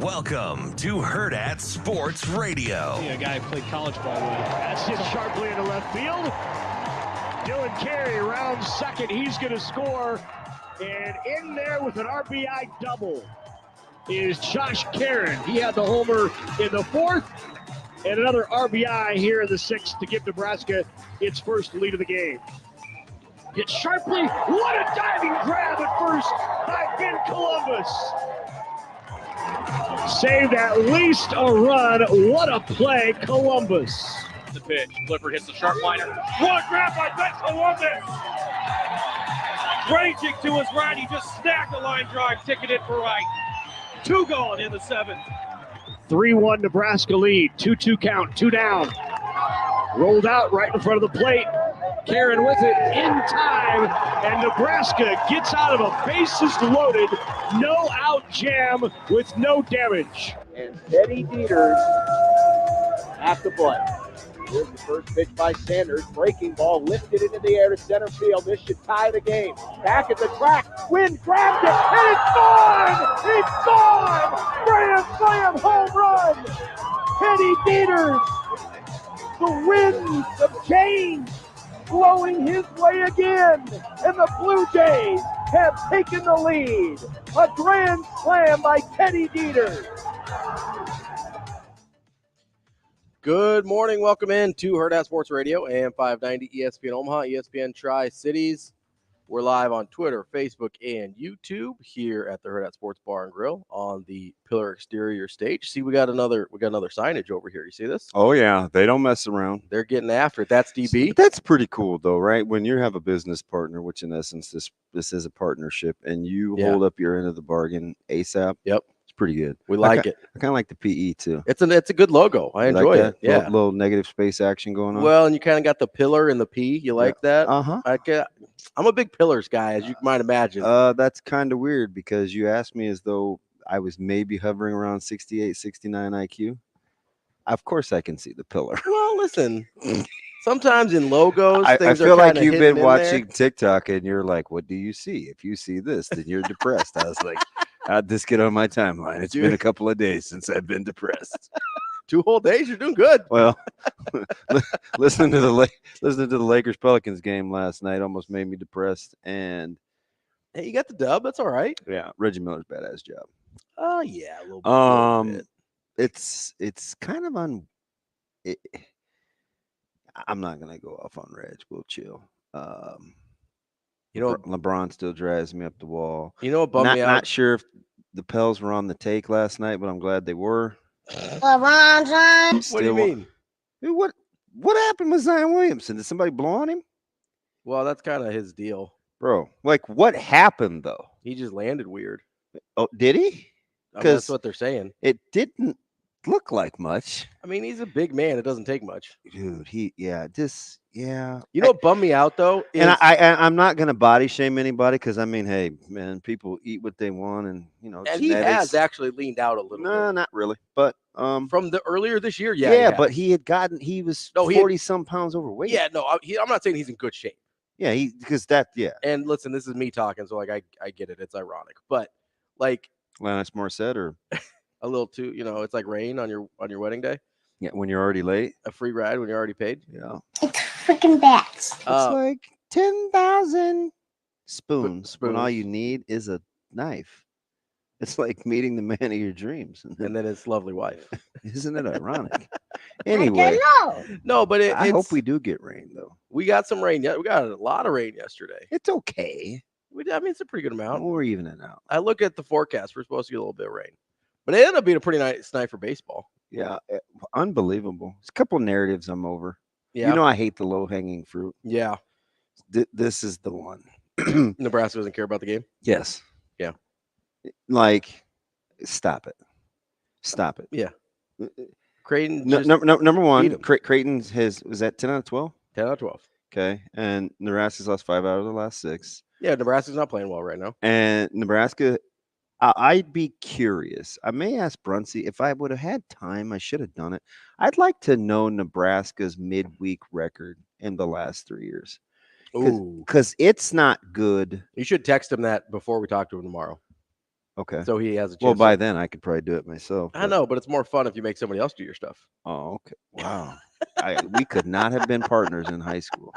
Welcome to Hurrdat Sports Radio. A guy who played college ball with. That's hit sharply into left field. Dylan Carey around second. He's going to score. And in there with an RBI double is Josh Caron. He had the homer in the fourth. And another RBI here in the sixth to give Nebraska its first lead of the game. Hit sharply. What a diving grab at first by Ben Columbus. Saved at least a run. What a play, Columbus. The pitch. Clifford hits the sharp liner. One grab by Ben Columbus. Ranging to his right. He just snagged the line drive, ticketed for right. 2 gone in the 7th. 3-1 Nebraska lead. 2-2 count. 2 down. Rolled out right in front of the plate. Caron with it in time, and Nebraska gets out of a bases loaded, no out jam with no damage. And Teddy Dieters at the plate. Here's the first pitch by Sanders. Breaking ball lifted into the air to center field. This should tie the game. Back at the track. Wind grabbed it, and it's gone! It's gone! Grand slam home run! Teddy Dieters. The winds of change blowing his way again, and the Blue Jays have taken the lead. A grand slam by Teddy Dieters. Good morning. Welcome in to Hurrdat Sports Radio, AM 590, ESPN Omaha, ESPN Tri-Cities. We're live on Twitter, Facebook, and YouTube here at the Hurrdat Sports Bar and Grill on the Pillar Exterior stage. See, we got another signage over here. You see this? Oh yeah, they don't mess around. They're getting after it. That's DB. That's pretty cool though, right? When you have a business partner, which in essence this is a partnership, and you hold up your end of the bargain ASAP. Yep. It's pretty good. We like it. I kind of like the PE too. It's a good logo. I enjoy it. Yeah. Little negative space action going on. Well, and you kind of got the pillar and the P. You like that? Uh-huh. I'm a big pillars guy, as you might imagine. That's kind of weird because you asked me as though I was maybe hovering around 68, 69 IQ. Of course I can see the pillar. Well, listen. Sometimes in logos, I things feel are like you've been in watching there. TikTok and you're like, what do you see? If you see this, then you're depressed. I was like, how'd this get on my timeline? It's been a couple of days since I've been depressed. 2 whole days, you're doing good. Well, listening to the Lakers Pelicans game last night almost made me depressed. And hey, you got the dub. That's all right. yeah, Reggie Miller's badass job. Oh yeah, a little bit. It's kind of I'm not gonna go off on Reg. We'll chill. You know, LeBron still drives me up the wall. You know what bummed me out? Not sure if the Pels were on the take last night, but I'm glad they were. LeBron James. What do you mean? Dude, what happened with Zion Williamson? Did somebody blow on him? Well, that's kind of his deal. Bro, like what happened though? He just landed weird. Oh, did he? That's what they're saying. It didn't look like much. I mean, he's a big man. It doesn't take much. Dude, You know what bummed me out though? And I'm not gonna body shame anybody because I mean, hey, man, people eat what they want, and you know, and he has actually leaned out a little bit. No, not really. But from the earlier this year, but he was 40 some pounds overweight. Yeah, no, I'm not saying he's in good shape. Yeah, And listen, this is me talking, so like I get it. It's ironic, but like Alanis Morissette or a little too, it's like rain on your wedding day. Yeah, when you're already late. A free ride when you're already paid. Yeah. It's freaking bats. It's like 10,000 spoons when all spoons. you need is a knife. It's like meeting the man of your dreams. And then his lovely wife. Isn't it ironic? Anyway. I don't know. No, but I hope we do get rain, though. We got some rain. We got a lot of rain yesterday. It's okay. I mean, it's a pretty good amount. We're evening out. I look at the forecast. We're supposed to get a little bit of rain. But it ended up being a pretty nice night for baseball. Yeah, unbelievable. It's a couple of narratives I'm over. Yeah. You know I hate the low-hanging fruit. Yeah. This is the one. Nebraska doesn't care about the game? Yes. Yeah. Like, stop it. Stop it. Yeah. Creighton number one, Creighton was that 10 out of 12? 10 out of 12. Okay. And Nebraska's lost 5 out of the last 6. Yeah, Nebraska's not playing well right now. And Nebraska, I'd be curious. I may ask Brunsey if I would have had time. I should have done it. I'd like to know Nebraska's midweek record in the last 3 years. Because it's not good. You should text him that before we talk to him tomorrow. Okay. So he has a chance. Well, by then I could probably do it myself. I know, but it's more fun if you make somebody else do your stuff. Oh, okay. Wow. We could not have been partners in high school.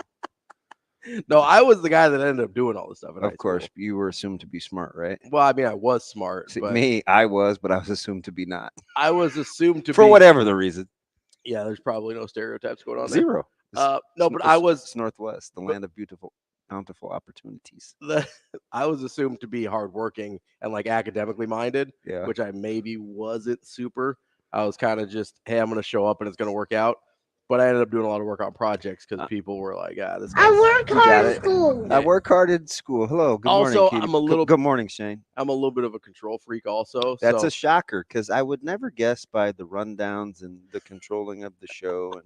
No, I was the guy that ended up doing all this stuff. Of course, you were assumed to be smart, right? Well, I mean, I was smart. See, but I was, but I was assumed to be not. I was assumed to for be, whatever the reason. Yeah, there's probably no stereotypes going on. Zero. No, but I was. It's Northwest, the land of bountiful opportunities. I was assumed to be hardworking and like academically minded, Yeah. which I maybe wasn't super. I was kind of just, hey, I'm going to show up and it's going to work out. But I ended up doing a lot of work on projects because people were like, this guy. I work hard in school. I work hard in school. Hello. Good morning, Also, Katie. I'm a little. Good morning, Shane. I'm a little bit of a control freak also. That's so. a shocker because I would never guess by the rundowns and the controlling of the show. And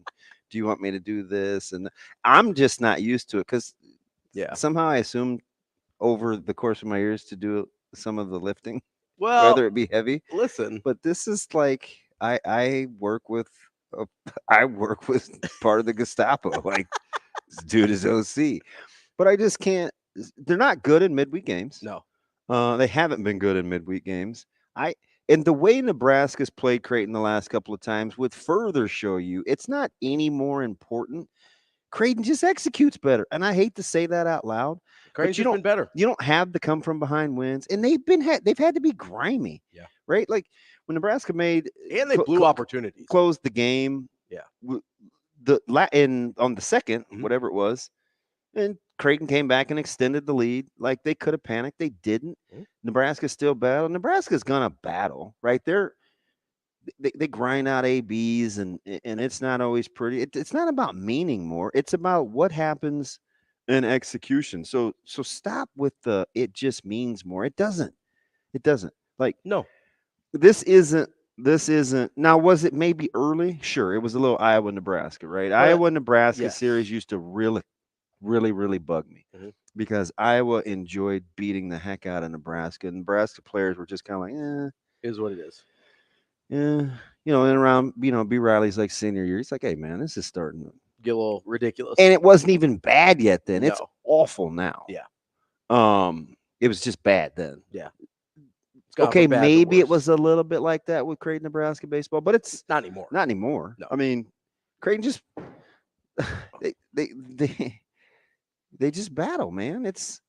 do you want me to do this? And I'm just not used to it because somehow I assumed over the course of my years to do some of the lifting, whether it be heavy. Listen. But this is like I work with part of the Gestapo. Like, this dude is OC. But I just can't. They're not good in midweek games. No. They haven't been good in midweek games. And the way Nebraska's played Creighton the last couple of times would further show you it's not any more important. Creighton just executes better. And I hate to say that out loud. Creighton's just been better. You don't have the come from behind wins. And they've had to be grimy. Yeah. Right? Like when Nebraska made and they blew opportunities. Closed the game. Yeah. On the second, whatever it was, and Creighton came back and extended the lead. Like they could have panicked. They didn't. Nebraska still battled. Nebraska's gonna battle, right? They grind out ABs and it's not always pretty. It's not about meaning more. It's about what happens in execution. So stop with it just means more. It doesn't. Like no. This isn't. Now, was it maybe early? Sure, it was a little Iowa, Nebraska, right? Iowa, Nebraska series used to really, really, really bug me because Iowa enjoyed beating the heck out of Nebraska. Nebraska players were just kind of like, is what it is. Yeah, and around, B. Riley's like senior year, he's like, hey, man, this is starting to get a little ridiculous. And it wasn't even bad yet then. No. It's awful now. Yeah. It was just bad then. Yeah. Okay, maybe it was a little bit like that with Creighton, Nebraska baseball, but it's not anymore. Not anymore. No. I mean, Creighton just they just battle, man. It's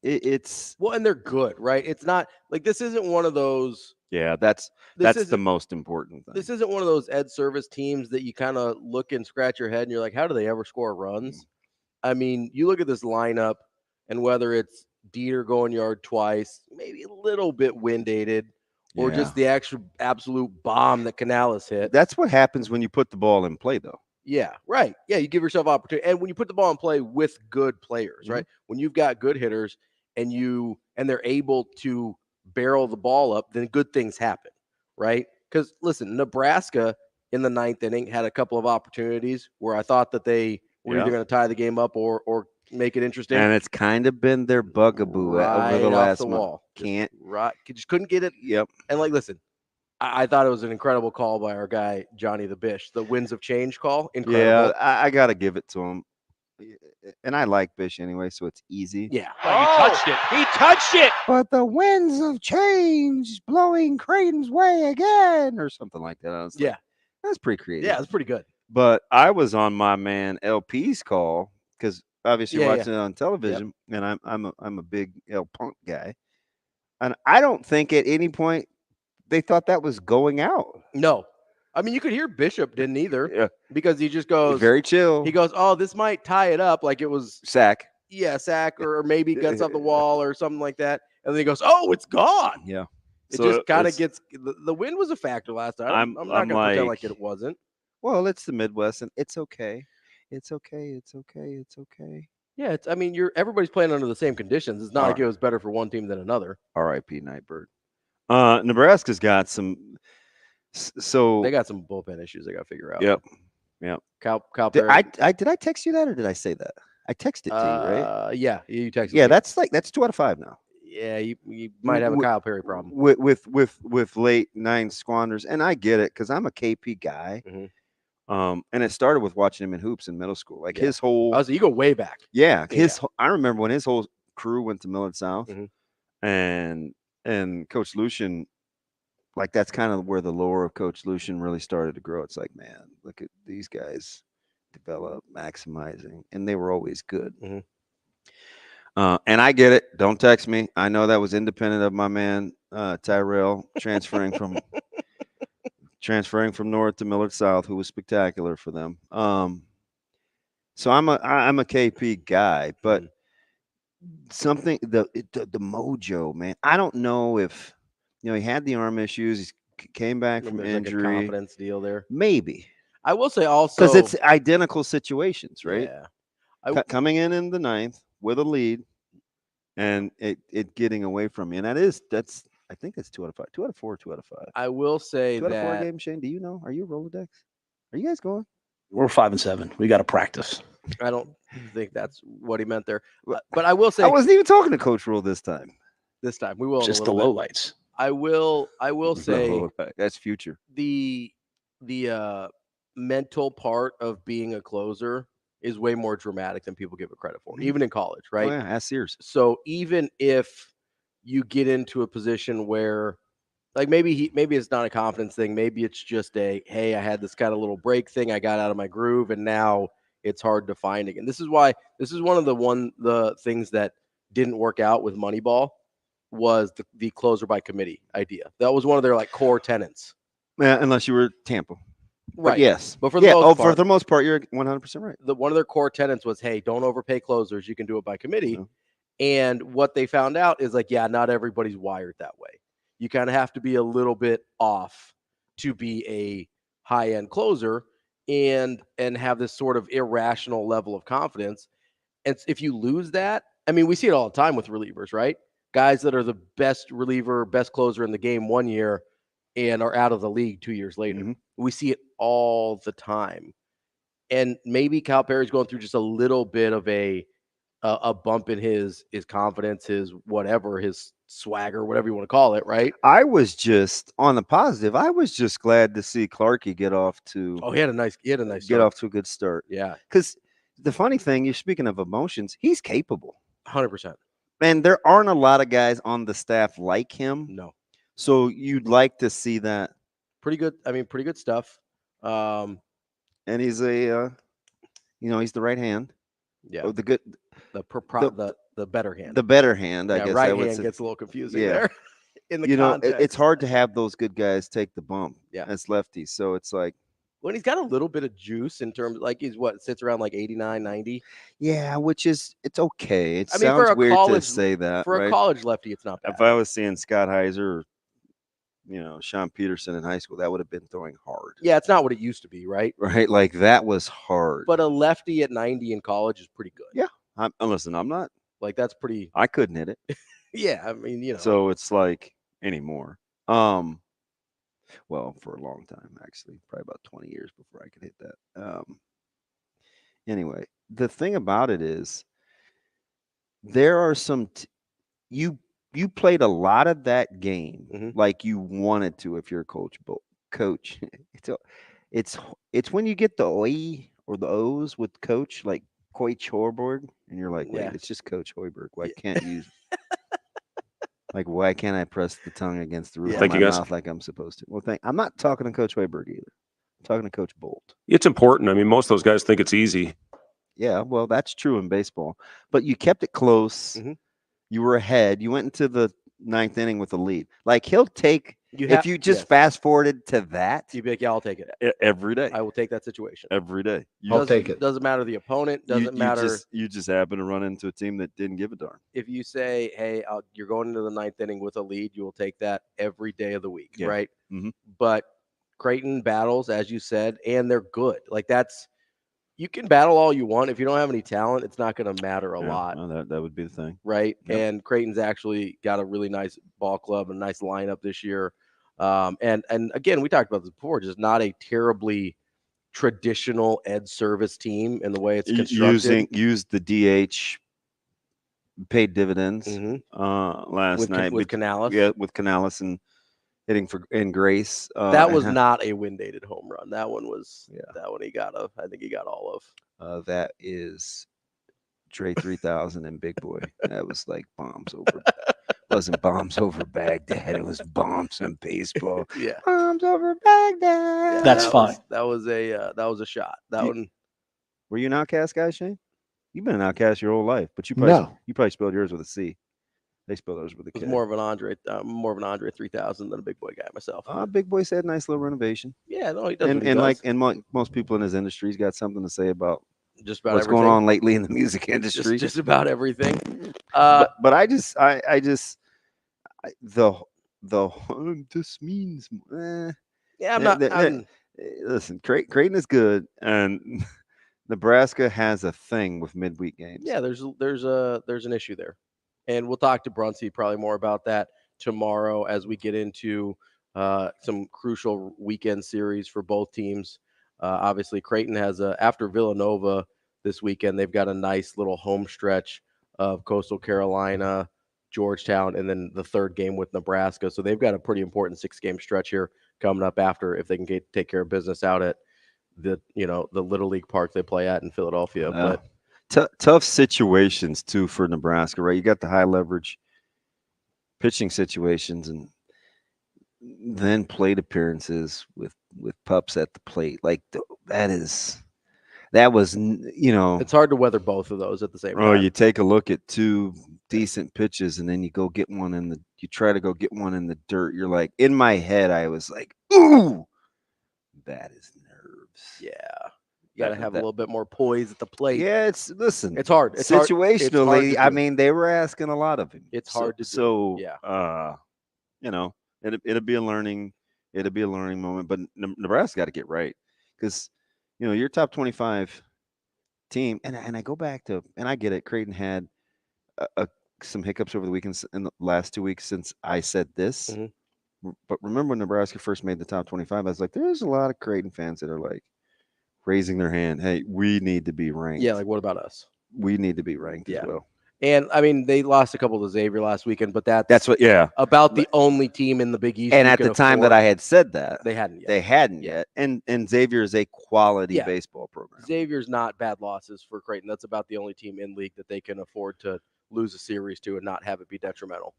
well, and they're good, right? It's not like this isn't one of those. Yeah, that's the most important thing. This isn't one of those Ed Service teams that you kind of look and scratch your head and you're like, how do they ever score runs? I mean, you look at this lineup and whether it's Dieter going yard twice, maybe a little bit wind aided, or just the actual absolute bomb that Canales hit. That's what happens when you put the ball in play, though. Yeah, right. Yeah, you give yourself opportunity. And when you put the ball in play with good players, right? When you've got good hitters and they're able to barrel the ball up, then good things happen, right? Because listen, Nebraska in the ninth inning had a couple of opportunities where I thought that they were either going to tie the game up or make it interesting. And it's kind of been their bugaboo over the last month. Just couldn't get it. Yep. And listen, I thought it was an incredible call by our guy, Johnny the Bish, the winds of change call. Incredible. Yeah, I got to give it to him. And I like Bish anyway, so it's easy. Yeah. He touched it. But the winds of change blowing Creighton's way again, or something like that. I was like, that's pretty creative. Yeah, that's pretty good. But I was on my man LP's call because obviously watching it on television, and I'm a big L Punk guy, and I don't think at any point they thought that was going out. No. I mean, you could hear Bishop didn't either because he just goes very chill. He goes, oh, this might tie it up like it was sack. Yeah, sack, or maybe gets off the wall or something like that. And then he goes, oh, it's gone. Yeah. It just kind of gets the wind was a factor last time. I'm not going to pretend like it wasn't. Well, it's the Midwest, and it's okay. It's okay. It's okay. It's okay. Yeah, everybody's playing under the same conditions. It's not like it was better for one team than another. R.I.P. Nightbird. Nebraska's got some. So they got some bullpen issues they got to figure out. Yep. Kyle Perry. Did I text you that or did I say that? I texted to you, right? Yeah, you texted. Yeah, that's 2 out of 5 now. Yeah, you might have a Kyle Perry problem with late 9 squanders, and I get it because I'm a KP guy. And it started with watching him in hoops in middle school. Like his whole. Oh, so you go way back. Yeah, I remember when his whole crew went to Millard South, and And Coach Lucian, like that's kind of where the lore of Coach Lucian really started to grow. It's like, man, look at these guys develop, maximizing, and they were always good. Mhm. And I get it. Don't text me. I know that was independent of my man Tyrell transferring from North to Millard South, who was spectacular for them. So I'm a KP guy, but something the mojo, man. I don't know if he had the arm issues. He came back from There's injury. like a confidence deal there. Maybe I will say also because it's identical situations, right? Yeah. Coming in the ninth with a lead, and it getting away from you, and that's I think it's 2 out of 5, 2 out of 4, 2 out of 5. I will say 2 out of 4 that games. Shane, do you know? Are you Rolodex? Are you guys going? We're 5-7. We got to practice. I don't think that's what he meant there. But I will say I wasn't even talking to Coach Rule this time. This time we will Just the lowlights. I will say that's future. The mental part of being a closer is way more dramatic than people give it credit for, even in college, right? Oh, yeah, ask Sears. So even if you get into a position where, like maybe it's not a confidence thing, maybe it's just a hey, I had this kind of little break thing, I got out of my groove, and now it's hard to find again. This is one of the things that didn't work out with Moneyball was the closer by committee idea. That was one of their like core tenets. Yeah, unless you were Tampa. Right. But yes. But for the most part, for the most part, you're 100% right. One of their core tenets was, hey, don't overpay closers. You can do it by committee. No. And what they found out is like, yeah, not everybody's wired that way. You kind of have to be a little bit off to be a high-end closer and have this sort of irrational level of confidence. And if you lose that, I mean, we see it all the time with relievers, right? Guys that are the best reliever, best closer in the game one year and are out of the league 2 years later. Mm-hmm. We see it all the time. And maybe Cal Perry's going through just a little bit of a bump in his confidence, his whatever, his swagger, whatever you want to call it, right? I was just on the positive. I was just glad to see Clarkie get off to. Oh, he had a nice get start. off to a good start. Yeah, because the funny thing, you're speaking of emotions. He's capable, 100%. And there aren't a lot of guys on the staff like him. No. So you'd like to see that. Pretty good. I mean, pretty good stuff. And he's he's the right hand. Yeah. Oh, the better hand. The better hand. I guess right I would hand say. gets a little confusing there. In the context. It's hard to have those good guys take the bump. Yeah. As lefties. So it's like. When he's got a little bit of juice in terms, like he's sits around like 89, 90. Yeah, which is it's okay. It sounds for a weird college, to say that. For right? a college lefty, it's not bad. If I was seeing Scott Heiser or Sean Peterson in high school, that would have been throwing hard. Yeah, it's not what it used to be, right? Right, like that was hard. But a lefty at 90 in college is pretty good. Yeah, listen, I'm not like that's pretty. I couldn't hit it. Yeah, I mean, So it's like anymore. Well, for a long time, actually, probably about 20 years before I could hit that. Anyway, the thing about it is there are some you played a lot of that game like you wanted to if you're a coach. It's when you get the oi or the O's with coach like Coach Hoiberg, and you're like, wait, it's just Coach Hoiberg. Why can't you? Like, why can't I press the tongue against the roof of my mouth like I'm supposed to? Well, I'm not talking to Coach Hoiberg either. I'm talking to Coach Bolt. It's important. I mean, most of those guys think it's easy. Yeah, well, that's true in baseball. But you kept it close. Mm-hmm. You were ahead. You went into the ninth inning with a lead. Like, he'll take if you just fast forwarded to that. You'd be like, yeah, I'll take it. Every day. I will take that situation. Every day. I'll take it. Doesn't matter the opponent. Doesn't matter. You just happen to run into a team that didn't give a darn. If you say, hey, you're going into the ninth inning with a lead, you will take that every day of the week, right? Mm-hmm. But Creighton battles, as you said, and they're good. Like you can battle all you want. If you don't have any talent, it's not going to matter a lot. No, that would be the thing. Right? Yep. And Creighton's actually got a really nice ball club, a nice lineup this year. And again, we talked about this before, just not a terribly traditional ed service team in the way it's constructed. Used the DH, paid dividends last night with Canales. Yeah, with Canales and hitting in Grace. That was not a wind-dated home run. That one was that one he got I think he got all of. That is Trey 3000 and Big Boy. That was like bombs wasn't bombs over Baghdad. It was bombs in baseball. Yeah. Bombs over Baghdad. Yeah, That's that fine. Was that was a shot. That one. Were you an Outcast guy, Shane? You've been an Outcast your whole life, but you probably spelled yours with a C. They spelled theirs with a K. Was more of an Andre 3000 than a Big Boy guy myself. Big Boy said nice little renovation. Yeah, no, he does. Most people in his industry, he's got something to say about just about what's everything. going on lately in the music industry. Just about everything. But this means. Yeah, I'm not. Listen, Creighton is good, and Nebraska has a thing with midweek games. Yeah, there's an issue there, and we'll talk to Brunsey probably more about that tomorrow as we get into some crucial weekend series for both teams. Obviously, Creighton has after Villanova this weekend, they've got a nice little home stretch of Coastal Carolina, Georgetown, and then the third game with Nebraska. So they've got a pretty important 6-game stretch here coming up after if they can take care of business out at the Little League park they play at in Philadelphia. But tough situations too for Nebraska, right? You got the high leverage pitching situations and then plate appearances with pups at the plate. Like that was it's hard to weather both of those at the same time. Oh, you take a look at two decent pitches and then you try to go get one in the dirt. You're like, in my head, I was like, ooh, that is nerves. Yeah. You got to have a little bit more poise at the plate. Yeah, it's hard. Situationally, I mean, they were asking a lot of him. It's hard to do. So, yeah. It'll be a learning moment, but Nebraska got to get right because, your top 25 team, and I go back to, and I get it, Creighton had some hiccups over the weekends in the last 2 weeks since I said this. Mm-hmm. But remember when Nebraska first made the top 25, I was like, there's a lot of Creighton fans that are like raising their hand. Hey, we need to be ranked. Yeah, like what about us? We need to be ranked as well. And I mean, they lost a couple to Xavier last weekend, but that's about the only team in the Big East. And at the time that I had said that, they hadn't yet. And Xavier is a quality baseball program. Xavier's not bad losses for Creighton. That's about the only team in league that they can afford to lose a series to and not have it be detrimental.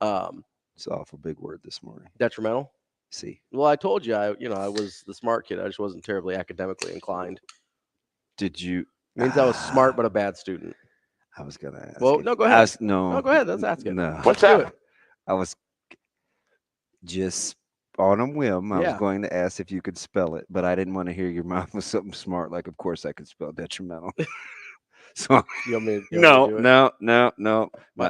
It's an awful big word this morning. Detrimental? See. Well, I told you, I was the smart kid. I just wasn't terribly academically inclined. Did you? It means I was smart but a bad student. I was gonna ask. Well, no, go ahead. No, go ahead. Let's ask it. No. What's that? I was just on a whim. I was going to ask if you could spell it, but I didn't want to hear your mouth was something smart. Like, of course, I could spell detrimental. So no. Not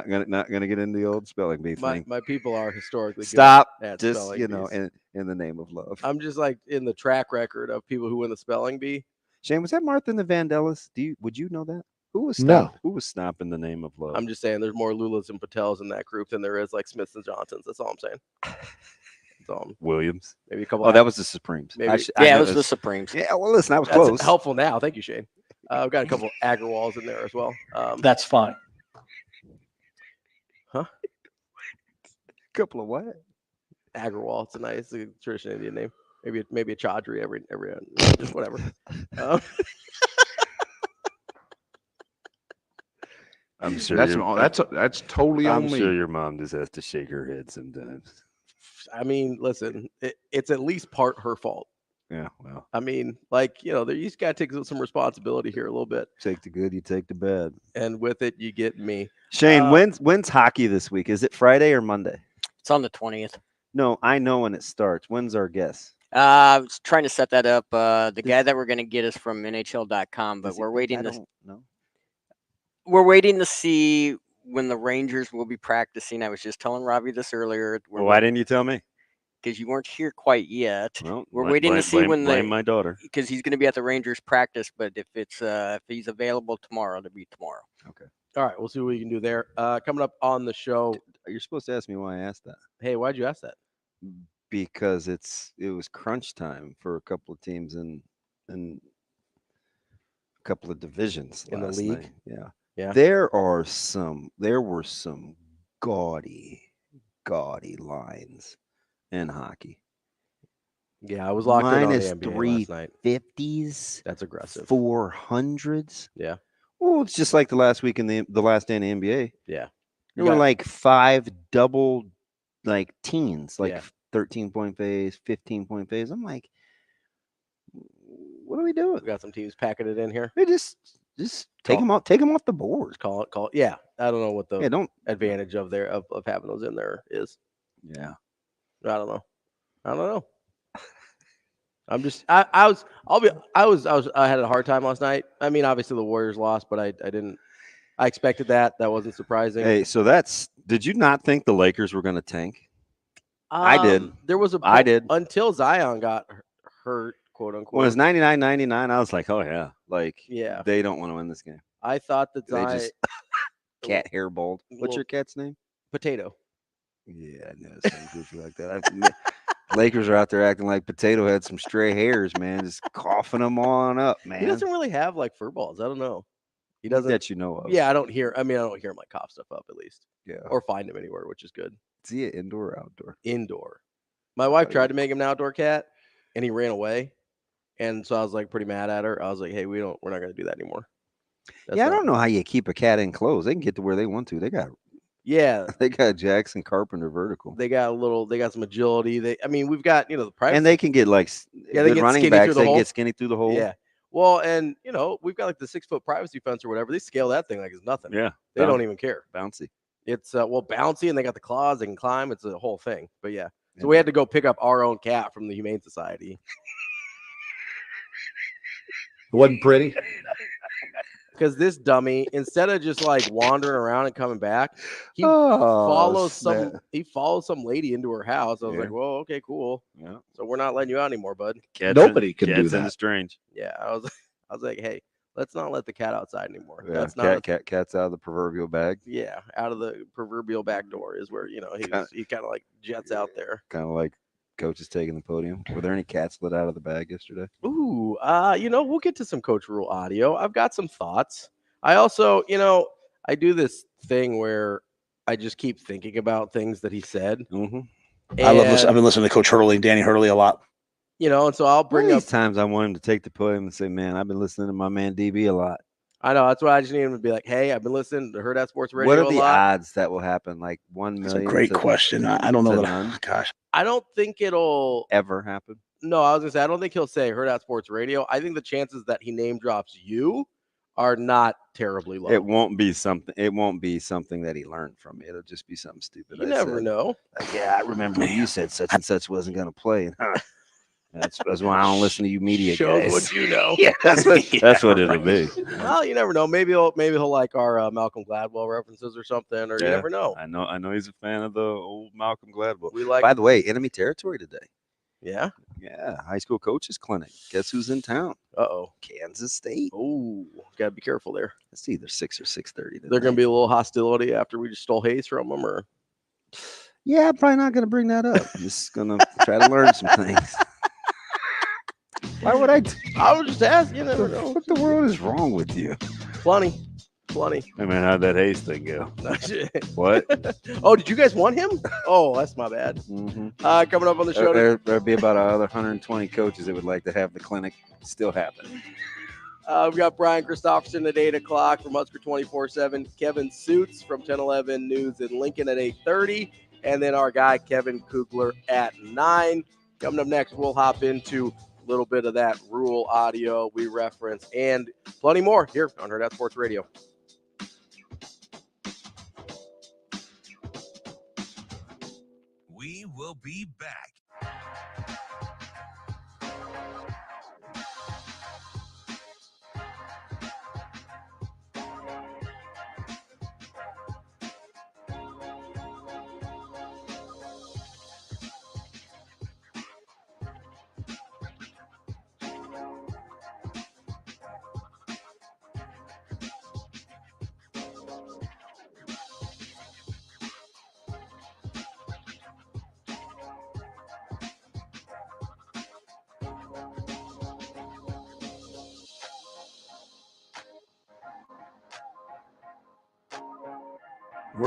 gonna get into the old spelling bee thing. My people are historically stop. Good at just spelling bees. in the name of love. I'm just like in the track record of people who win the spelling bee. Shane, was that Martha and the Vandellas? Would you know that? Who was stopping the name of love? I'm just saying there's more Lullas and Patels in that group than there is like Smiths and Johnsons. That's all I'm saying. Williams. Maybe a couple. Oh, that was the Supremes. Maybe, it was the Supremes. Yeah, well, listen, I was close. Helpful now. Thank you, Shane. I've got a couple Agrawals in there as well. That's fine. Huh? Couple of what? Agrawal. It's a nice traditional Indian name. Maybe a Chaudhry every just whatever. I'm sure that's totally on me. I'm sure your mom just has to shake her head sometimes. I mean, listen, it's at least part her fault. Yeah, well. I mean, like, you just got to take some responsibility here a little bit. Take the good, you take the bad. And with it, you get me. Shane, when's hockey this week? Is it Friday or Monday? It's on the 20th. No, I know when it starts. When's our guess? I was trying to set that up. The guy that we're going to get is from NHL.com, but we're waiting to – We're waiting to see when the Rangers will be practicing. I was just telling Ravi this earlier. Why didn't you tell me? Because you weren't here quite yet. Well, we're waiting to see when my daughter. Because he's going to be at the Rangers practice, but if he's available tomorrow, it'll be tomorrow. Okay. All right, we'll see what we can do there. Coming up on the show. You're supposed to ask me why I asked that. Hey, why'd you ask that? Because it was crunch time for a couple of teams in a couple of divisions in the league. Night. Yeah. Yeah. There were some gaudy lines in hockey. Yeah, I was locked in on the NBA -350s. last night. That's aggressive. 400s. Yeah. Well, it's just like the last week in the last day in the NBA. Yeah. There were like 5 double, like teens, like 13-point phase, 15-point phase. I'm like, what are we doing? We got some teams packing it in here. They just take them off the board. Call it. Yeah, I don't know what the advantage of having those in there is. Yeah, I don't know. I'm just I had a hard time last night. I mean, obviously the Warriors lost, but I didn't. I expected that. That wasn't surprising. Hey, so did you not think the Lakers were going to tank? I did. There was I did until Zion got hurt, quote unquote. When it was 99-99, I was like, oh yeah, they don't want to win this game. I thought that they just cat hair bald. What's your cat's name? Potato. Yeah, I know something goofy like that. Lakers are out there acting like Potato had some stray hairs, man, just coughing them on up, man. He doesn't really have like fur balls. I don't know. He doesn't. That you know of. Yeah, I don't hear him like cough stuff up at least. Yeah. Or find him anywhere, which is good. Is he an indoor or outdoor? Indoor. My wife tried to make him an outdoor cat, and he ran away. And so I was like pretty mad at her. I was like, hey, we're not going to do that anymore. I don't know how you keep a cat enclosed. They can get to where they want to. They got Jackson Carpenter vertical. They got some agility. We've got, the privacy. And they can get they get running backs. They can get skinny through the hole. Yeah. Well, and we've got like the 6-foot privacy fence or whatever. They scale that thing like it's nothing. Yeah. They don't even care. Bouncy. It's bouncy, and they got the claws. They can climb. It's a whole thing. But yeah. So we had to go pick up our own cat from the Humane Society. It wasn't pretty. Because this dummy, instead of just like wandering around and coming back, he follows some lady into her house. I was like, well, okay, cool. Yeah. So we're not letting you out anymore, bud. Nobody can do that. Strange. Yeah. I was like, hey, let's not let the cat outside anymore. Yeah, cat's out of the proverbial bag. Yeah, out of the proverbial back door is where he kind of like jets out there. Kind of like Coach is taking the podium. Were there any cats let out of the bag yesterday? Ooh, we'll get to some Coach Rule audio. I've got some thoughts. I also, I do this thing where I just keep thinking about things that he said. Mm-hmm. I love listening. I've been listening to Coach Hurley, Danny Hurley, a lot. And so I'll bring up times I want him to take the podium and say, "Man, I've been listening to my man DB a lot." I know, that's why I just need him to be like, "Hey, I've been listening to Hurrdat Sports Radio." What are the odds that will happen? Like 1 million? That's a great question. I don't know that. Gosh, I don't think it'll ever happen. No, I was gonna say I don't think he'll say Hurrdat Sports Radio. I think the chances that he name drops you are not terribly low. It won't be something that he learned from me. It'll just be something stupid. You never know. Like, yeah, I remember when you said such and such wasn't gonna play. That's why I don't listen to you media Shows guys. what you know. Yeah, that's what it'll be. Well, you never know. Maybe he'll like our Malcolm Gladwell references or something, or you never know. I know he's a fan of the old Malcolm Gladwell. By the way, enemy territory today. Yeah. Yeah. High school coaches clinic. Guess who's in town? Kansas State. Oh, gotta be careful there. It's either 6 or 6:30. There's gonna be a little hostility after we just stole Hayes from them, or yeah, I'm probably not gonna bring that up. I'm just gonna try to learn some things. Why would I? I was just asking. You never know. What the world is wrong with you? Plenty. Hey man, how'd that Hayes thing go? What? Oh, did you guys want him? Oh, that's my bad. Mm-hmm. Coming up on the show, there'd be about another 120 coaches that would like to have the clinic still happen. We've got Brian Christopherson at 8 o'clock from Husker 24/7. Kevin Sjuts from 1011 News in Lincoln at 8:30, and then our guy Kevin Kugler at 9. Coming up next, we'll hop into a little bit of that Rule audio we reference and plenty more here on Hurrdat Sports Radio. We will be back.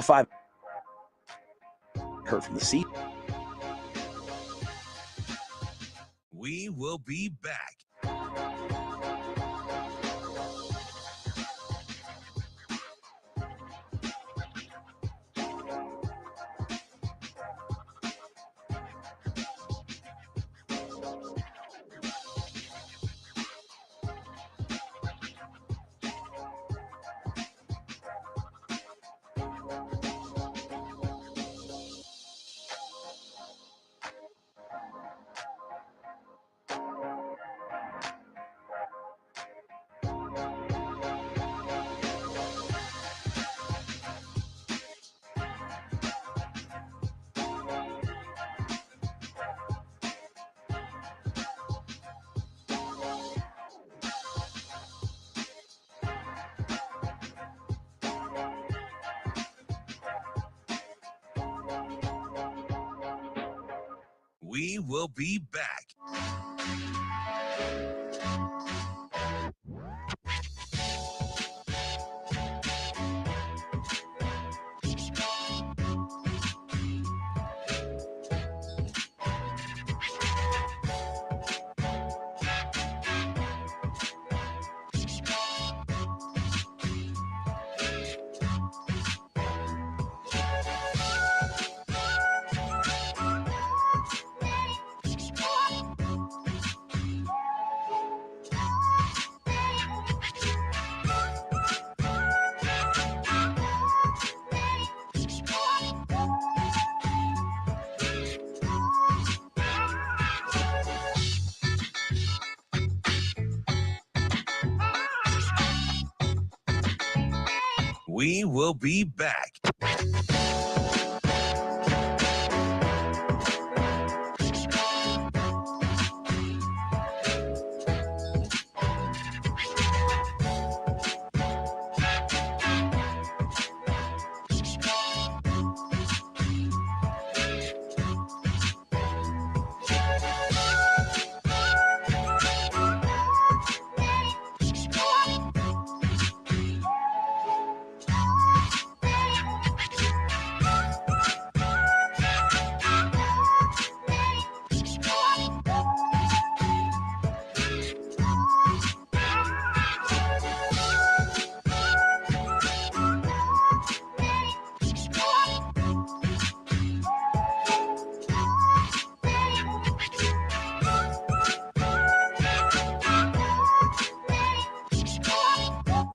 we're 5. Heard from the seat. We will be back. We will be back. We will be back.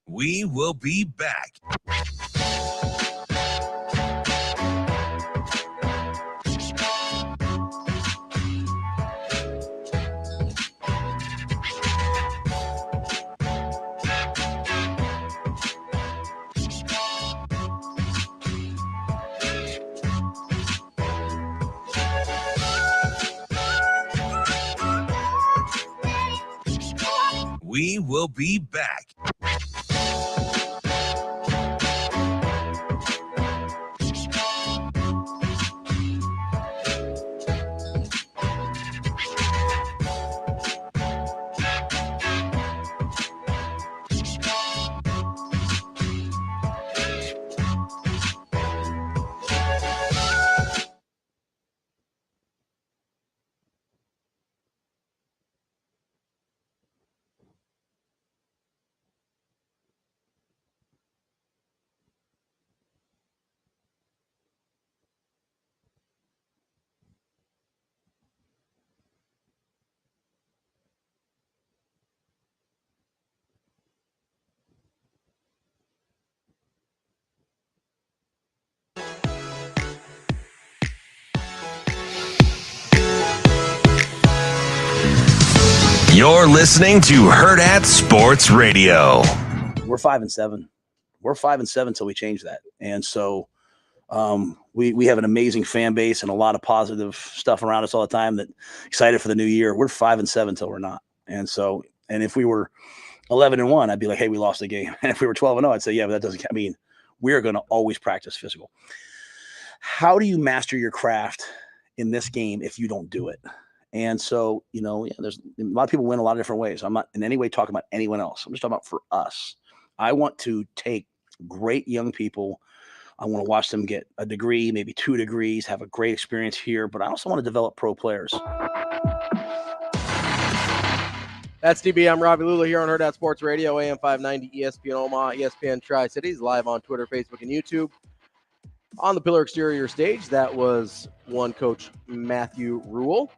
We will be back. We will be back. You're listening to Hurrdat Sports Radio. We're 5-7. We're 5-7 until we change that. And so we have an amazing fan base and a lot of positive stuff around us all the time that excited for the new year. We're 5-7 until we're not. And so, and if we were 11-1, I'd be like, hey, we lost the game. And if we were 12-0, I'd say, yeah, but that doesn't, I mean, we're going to always practice physical. How do you master your craft in this game if you don't do it? And so, you know, yeah, there's a lot of people win a lot of different ways. I'm not in any way talking about anyone else. I'm just talking about for us. I want to take great young people. I want to watch them get a degree, maybe 2 degrees, have a great experience here, but I also want to develop pro players. That's DB. I'm Ravi Lulla here on Hurrdat Sports Radio, AM 590, ESPN Omaha, ESPN Tri-Cities, live on Twitter, Facebook, and YouTube. On the Pillar Exterior stage, that was one coach, Matthew Rule.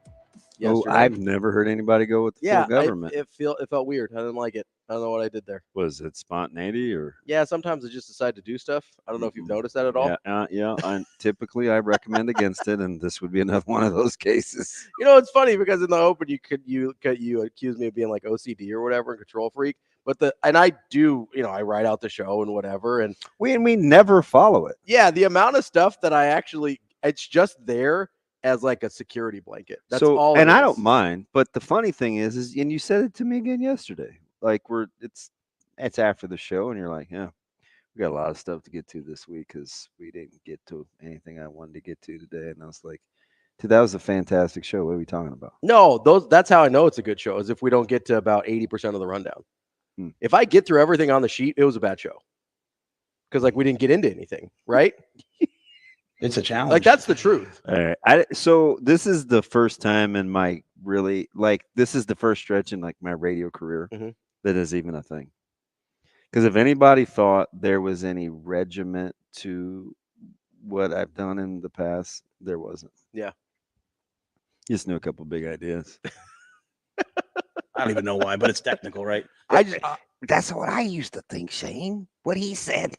Yesterday. Oh, I've never heard anybody go with the full government. It felt weird. I didn't like it. I don't know what I did there. Was it spontaneity or? Yeah, sometimes I just decide to do stuff. I don't know if you've noticed that at all. Yeah. Typically, I recommend against it, and this would be another one of those cases. You know, it's funny because in the open, you accuse me of being like OCD or whatever, and control freak. But I do, you know, I write out the show and whatever, and we never follow it. Yeah, the amount of stuff that I actually, it's just there as like a security blanket. That's all. And I don't mind. But the funny thing is, and you said it to me again yesterday. Like it's after the show, and you're like, yeah, we got a lot of stuff to get to this week because we didn't get to anything I wanted to get to today. And I was like, Dude, that was a fantastic show. What are we talking about? No, that's how I know it's a good show, is if we don't get to about 80% of the rundown. If I get through everything on the sheet, it was a bad show. Because, like, we didn't get into anything, right? It's a challenge. Like, that's the truth. All right. So this is the first time in my this is the first stretch in, like, my radio career that is even a thing. Because if anybody thought there was any regiment to what I've done in the past, there wasn't. Yeah. Just knew a couple big ideas. I don't even know why, but it's technical, right? That's what I used to think, Shane. What he said.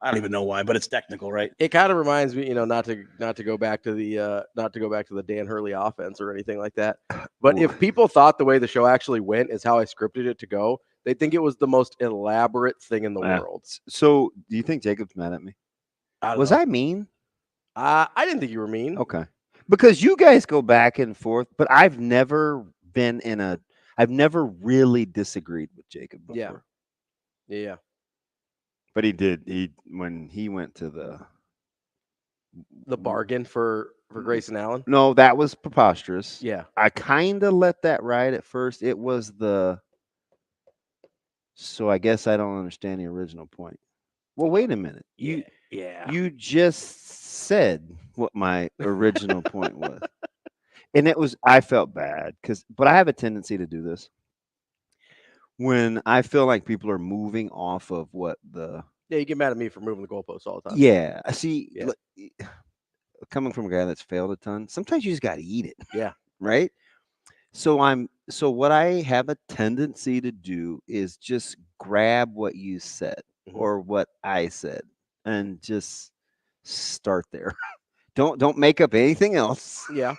I don't even know why, but it's technical, right? It kind of reminds me, not to go back to the Dan Hurley offense or anything like that. But if people thought the way the show actually went is how I scripted it to go, they think it was the most elaborate thing in the world. So, do you think Jacob's mad at me? Was I mean? I didn't think you were mean. Okay. Because you guys go back and forth, but I've never really disagreed with Jacob before. Yeah. But he did. When he went to the bargain for Grayson Allen. No, that was preposterous. Yeah. I kind of let that ride at first. It was so I guess I don't understand the original point. Well, wait a minute. You just said what my original point was. And I felt bad but I have a tendency to do this. When I feel like people are moving off of what you get mad at me for moving the goalposts all the time. Yeah. I see. Yeah. Coming from a guy that's failed a ton, sometimes you just got to eat it. Yeah. Right. So what I have a tendency to do is just grab what you said or what I said and just start there. Don't make up anything else. Yeah.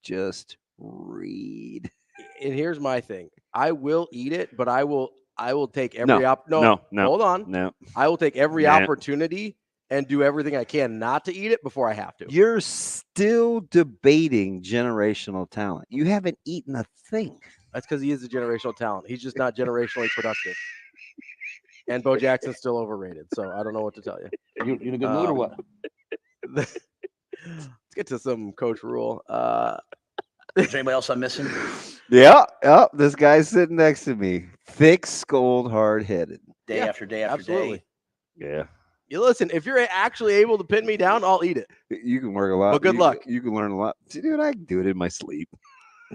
Just read. And here's my thing. I will eat it, but I will take every No. Hold on. No. I will take every opportunity and do everything I can not to eat it before I have to. You're still debating generational talent. You haven't eaten a thing. That's because he is a generational talent. He's just not generationally productive. And Bo Jackson's still overrated, so I don't know what to tell you. You in a good mood or what? Let's get to some Coach Rule. Is anybody else I'm missing? Yeah. This guy's sitting next to me. Thick, skulled, hard-headed. Day after day after absolutely. day. Yeah. You listen, if you're actually able to pin me down, I'll eat it. You can work a lot. But good luck. You can learn a lot. Dude, I can do it in my sleep.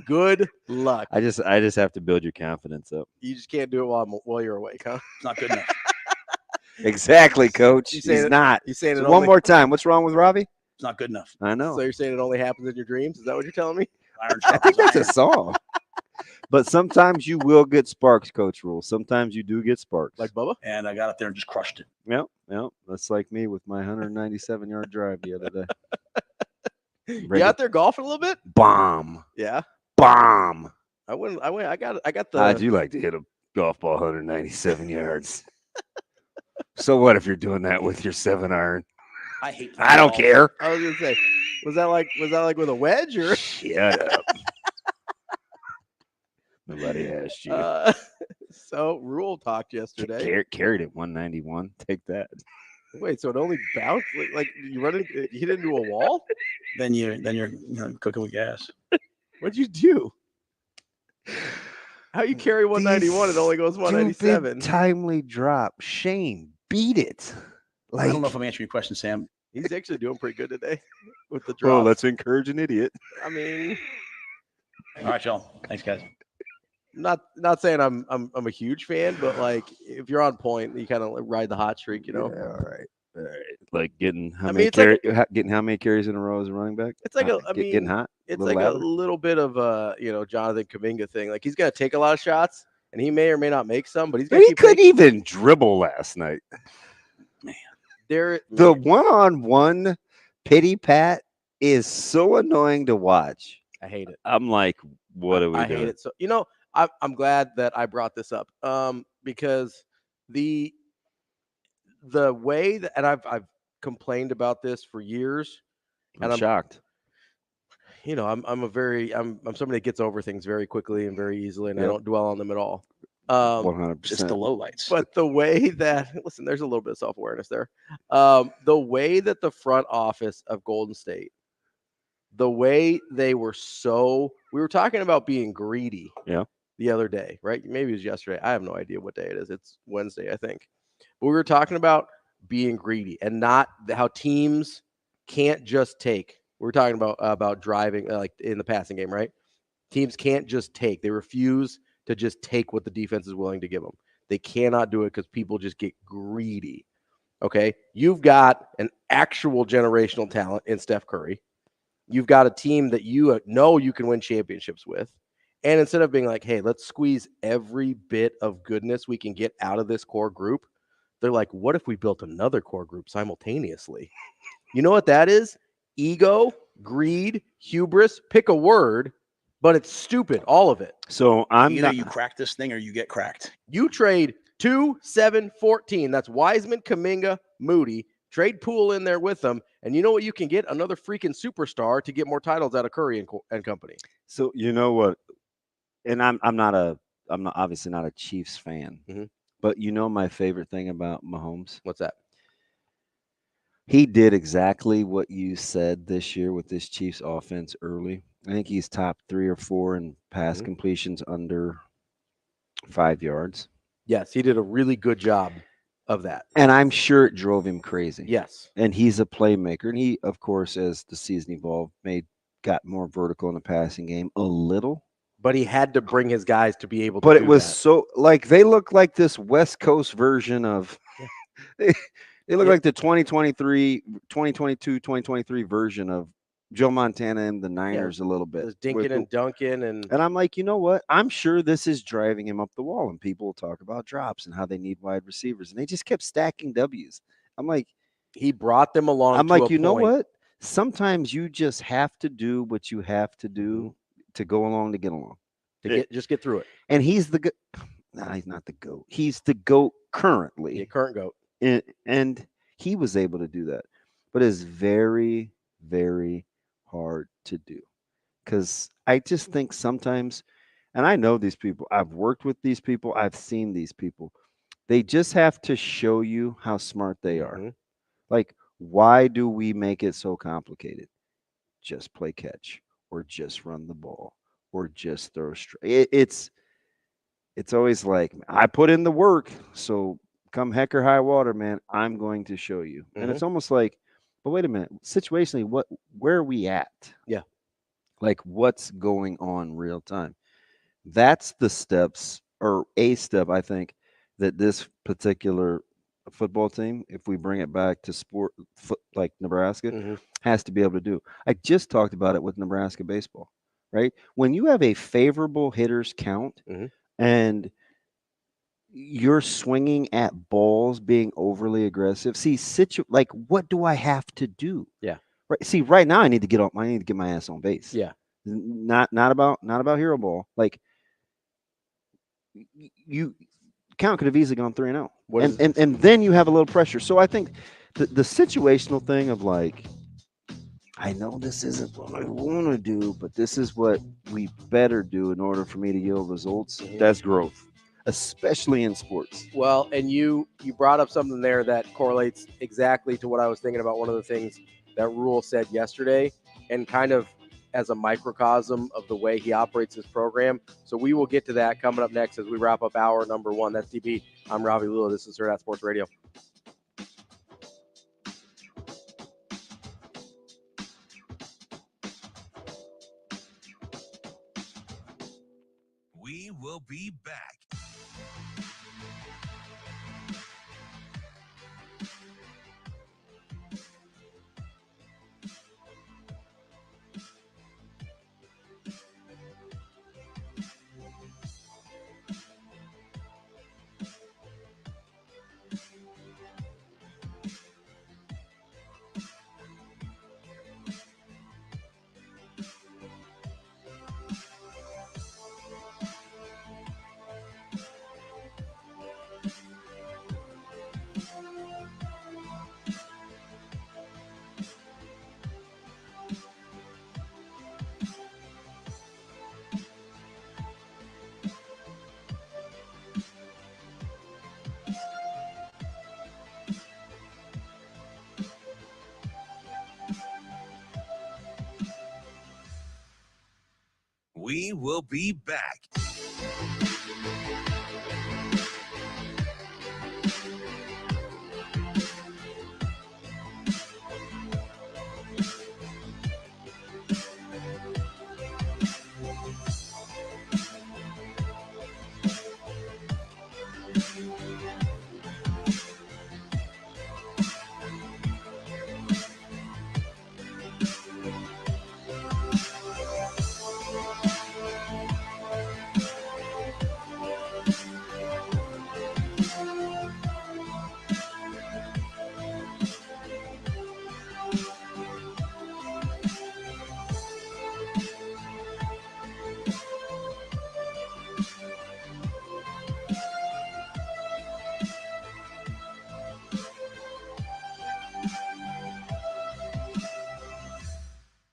Good luck. I just have to build your confidence up. You just can't do it while you're awake, huh? It's not good enough. Exactly, Coach. He's not. You saying it one more time. What's wrong with Ravi? It's not good enough. I know. So you're saying it only happens in your dreams? Is that what you're telling me? I think that's a song. But sometimes you will get sparks, Coach Rule. Sometimes you do get sparks. Like Bubba? And I got up there and just crushed it. Yep. That's like me with my 197-yard drive the other day. You out there golfing a little bit? Bomb. Yeah. Bomb. I got the. How'd you like to hit a golf ball 197 yards? So what if you're doing that with your 7-iron? I don't care. I was gonna say, was that like with a wedge or? Shut up. Nobody asked you. So Rule talked yesterday. Carried it 191. Take that. Wait, so it only bounced? Like you hit into a wall? Then you're cooking with gas. What'd you do? How you carry 191? It only goes 197. Timely drop. Shane, beat it. I don't know if I'm answering your question, Sam. He's actually doing pretty good today with the drop. Oh, let's encourage an idiot. I mean, all right, y'all. Thanks, guys. Not saying I'm a huge fan, but like if you're on point, you kind of ride the hot streak, Yeah, all right. Like getting how many carries in a row as a running back? It's like getting hot. It's like a little bit of a Jonathan Kuminga thing. Like he's gonna take a lot of shots, and he may or may not make some, but he couldn't even dribble last night. Man, the one-on-one pity pat is so annoying to watch. I hate it. I'm like, what are we doing? I hate it. So I'm glad that I brought this up because the way that, and I've complained about this for years, and I'm shocked. I'm somebody that gets over things very quickly and very easily, and I don't dwell on them at all. 100%. Just the lowlights. But the way that there's a little bit of self-awareness there. The way that the front office of Golden State the way they were we were talking about being greedy the other day, right? Maybe it was yesterday. I have no idea what day it is. It's Wednesday, I think. But we were talking about being greedy and not how teams can't just take. We were talking about driving, like in the passing game, right? Teams can't just take. They refuse to just take what the defense is willing to give them. They cannot do it because people just get greedy. Okay? You've got an actual generational talent in Steph Curry. You've got a team that you know you can win championships with. And instead of being like, hey, let's squeeze every bit of goodness we can get out of this core group, they're like, what if we built another core group simultaneously? You know what that is? Ego, greed, hubris, pick a word, but it's stupid, all of it. So either you crack this thing or you get cracked. You trade 2, 7, 14. That's Wiseman, Kuminga, Moody. Trade Poole in there with them, and you know what you can get? Another freaking superstar to get more titles out of Curry and company. So you know what? And I'm obviously not a Chiefs fan, but you know my favorite thing about Mahomes? What's that? He did exactly what you said this year with this Chiefs offense early. I think he's top 3 or 4 in pass completions under 5 yards. Yes, he did a really good job of that. And I'm sure it drove him crazy. Yes. And he's a playmaker. And he, of course, as the season evolved, got more vertical in the passing game a little. But he had to bring his guys to be able to do that. But it was that. so, like, they look like this West Coast version of they look like the 2022, 2023 version of Joe Montana and the Niners a little bit. Dinkin and Duncan. And I'm like, you know what? I'm sure this is driving him up the wall. And people will talk about drops and how they need wide receivers. And they just kept stacking W's. I'm like, he brought them along. I'm like, you know what? Sometimes you just have to do what you have to do to go along to get along. Just get through it. And he's the no, he's not the GOAT. He's the GOAT currently. The current GOAT. And he was able to do that. But it's very, very hard to do. Because I just think sometimes, and I know these people, I've worked with these people, I've seen these people. They just have to show you how smart they are. Like, why do we make it so complicated? Just play catch, or just run the ball, or just throw straight. It's always like, I put in the work, so come heck or high water, man, I'm going to show you. And it's almost like, but wait a minute, situationally, where are we at? Yeah. Like, what's going on real time? That's the steps, or a step, I think, that this particular football team, if we bring it back to sport like Nebraska, has to be able to do. I just talked about it with Nebraska baseball, right? When you have a favorable hitters count and you're swinging at balls being overly aggressive, like, what do I have to do? Yeah. Right. See, right now I need to get my ass on base. Yeah. Not about hero ball. Like, you count could have easily gone 3-0. And then you have a little pressure. So I think the situational thing of, like, I know this isn't what I want to do, but this is what we better do in order for me to yield results. That's growth, especially in sports. Well, and you brought up something there that correlates exactly to what I was thinking about. One of the things that Rule said yesterday, and kind of as a microcosm of the way he operates his program. So we will get to that coming up next as we wrap up hour number 1. That's DP. I'm Ravi Lulla. This is Hurrdat Sports Radio. We will be back. We will be back.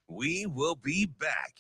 We will be back.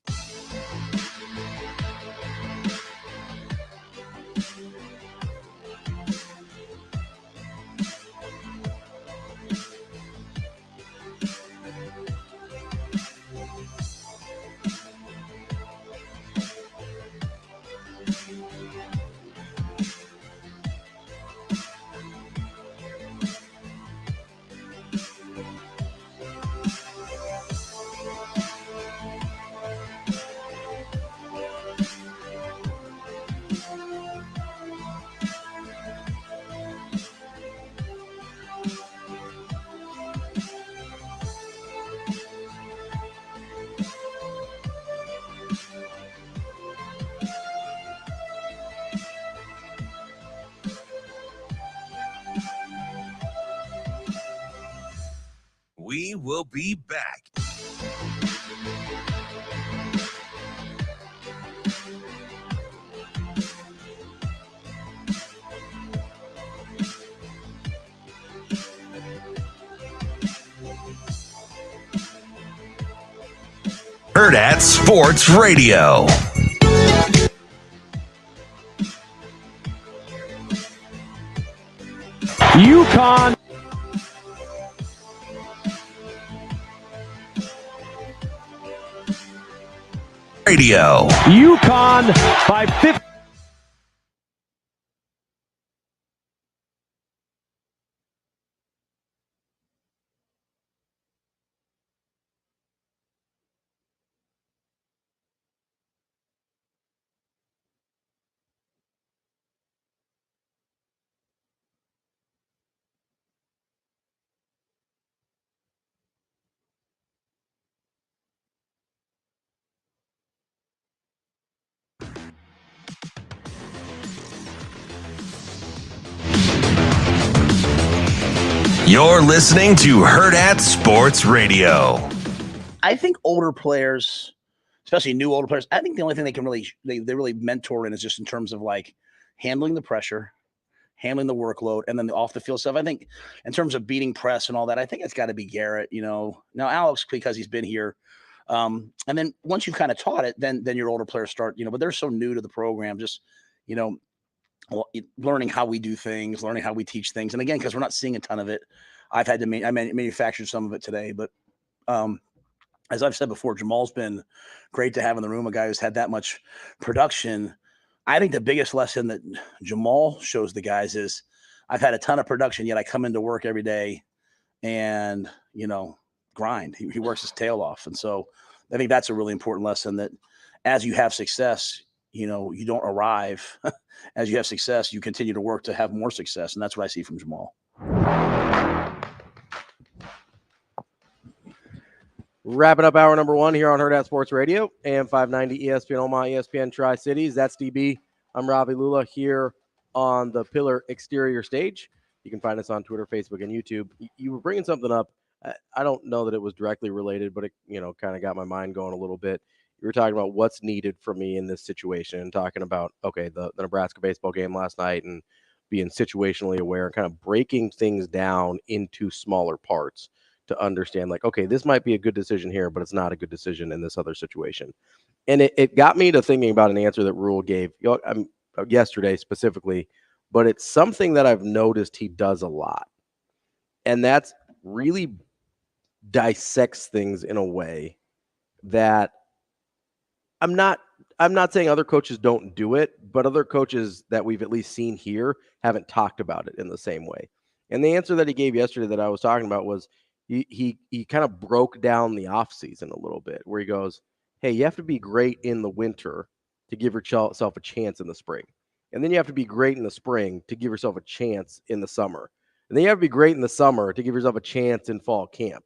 We will be back. Hurrdat Sports Radio. UConn. Radio. UConn by 50. You're listening to Hurrdat Sports Radio. I think older players, especially new older players, I think the only thing they can really they really mentor in is just in terms of like handling the pressure, handling the workload, and then the off the field stuff. I think in terms of beating press and all that, I think it's got to be Garrett. Now Alex, because he's been here, and then once you've kind of taught it, then your older players start. But they're so new to the program, just learning how we do things, learning how we teach things, and again, because we're not seeing a ton of it, I've had to manufacture some of it today, but. As I've said before, Jamal's been great to have in the room, a guy who's had that much production. I think the biggest lesson that Jamal shows the guys is I've had a ton of production, yet I come into work every day and, grind. He works his tail off. And so I think that's a really important lesson, that as you have success, you don't arrive. As you have success, you continue to work to have more success. And that's what I see from Jamal. Wrapping up hour number one here on Hurrdat Sports Radio, AM 590, ESPN Omaha, ESPN Tri-Cities. That's DB. I'm Ravi Lulla here on the Pillar Exterior stage. You can find us on Twitter, Facebook, and YouTube. You were bringing something up. I don't know that it was directly related, but it kind of got my mind going a little bit. You were talking about what's needed for me in this situation, and talking about, the Nebraska baseball game last night and being situationally aware and kind of breaking things down into smaller parts to understand, this might be a good decision here, but it's not a good decision in this other situation. And it got me to thinking about an answer that Rule gave yesterday specifically, but it's something that I've noticed he does a lot. And that's really dissects things in a way that I'm not I'm not saying other coaches don't do it, but other coaches that we've at least seen here haven't talked about it in the same way. And the answer that he gave yesterday that I was talking about was he kind of broke down the offseason a little bit, where he goes, hey, you have to be great in the winter to give yourself a chance in the spring. And then you have to be great in the spring to give yourself a chance in the summer. And then you have to be great in the summer to give yourself a chance in fall camp,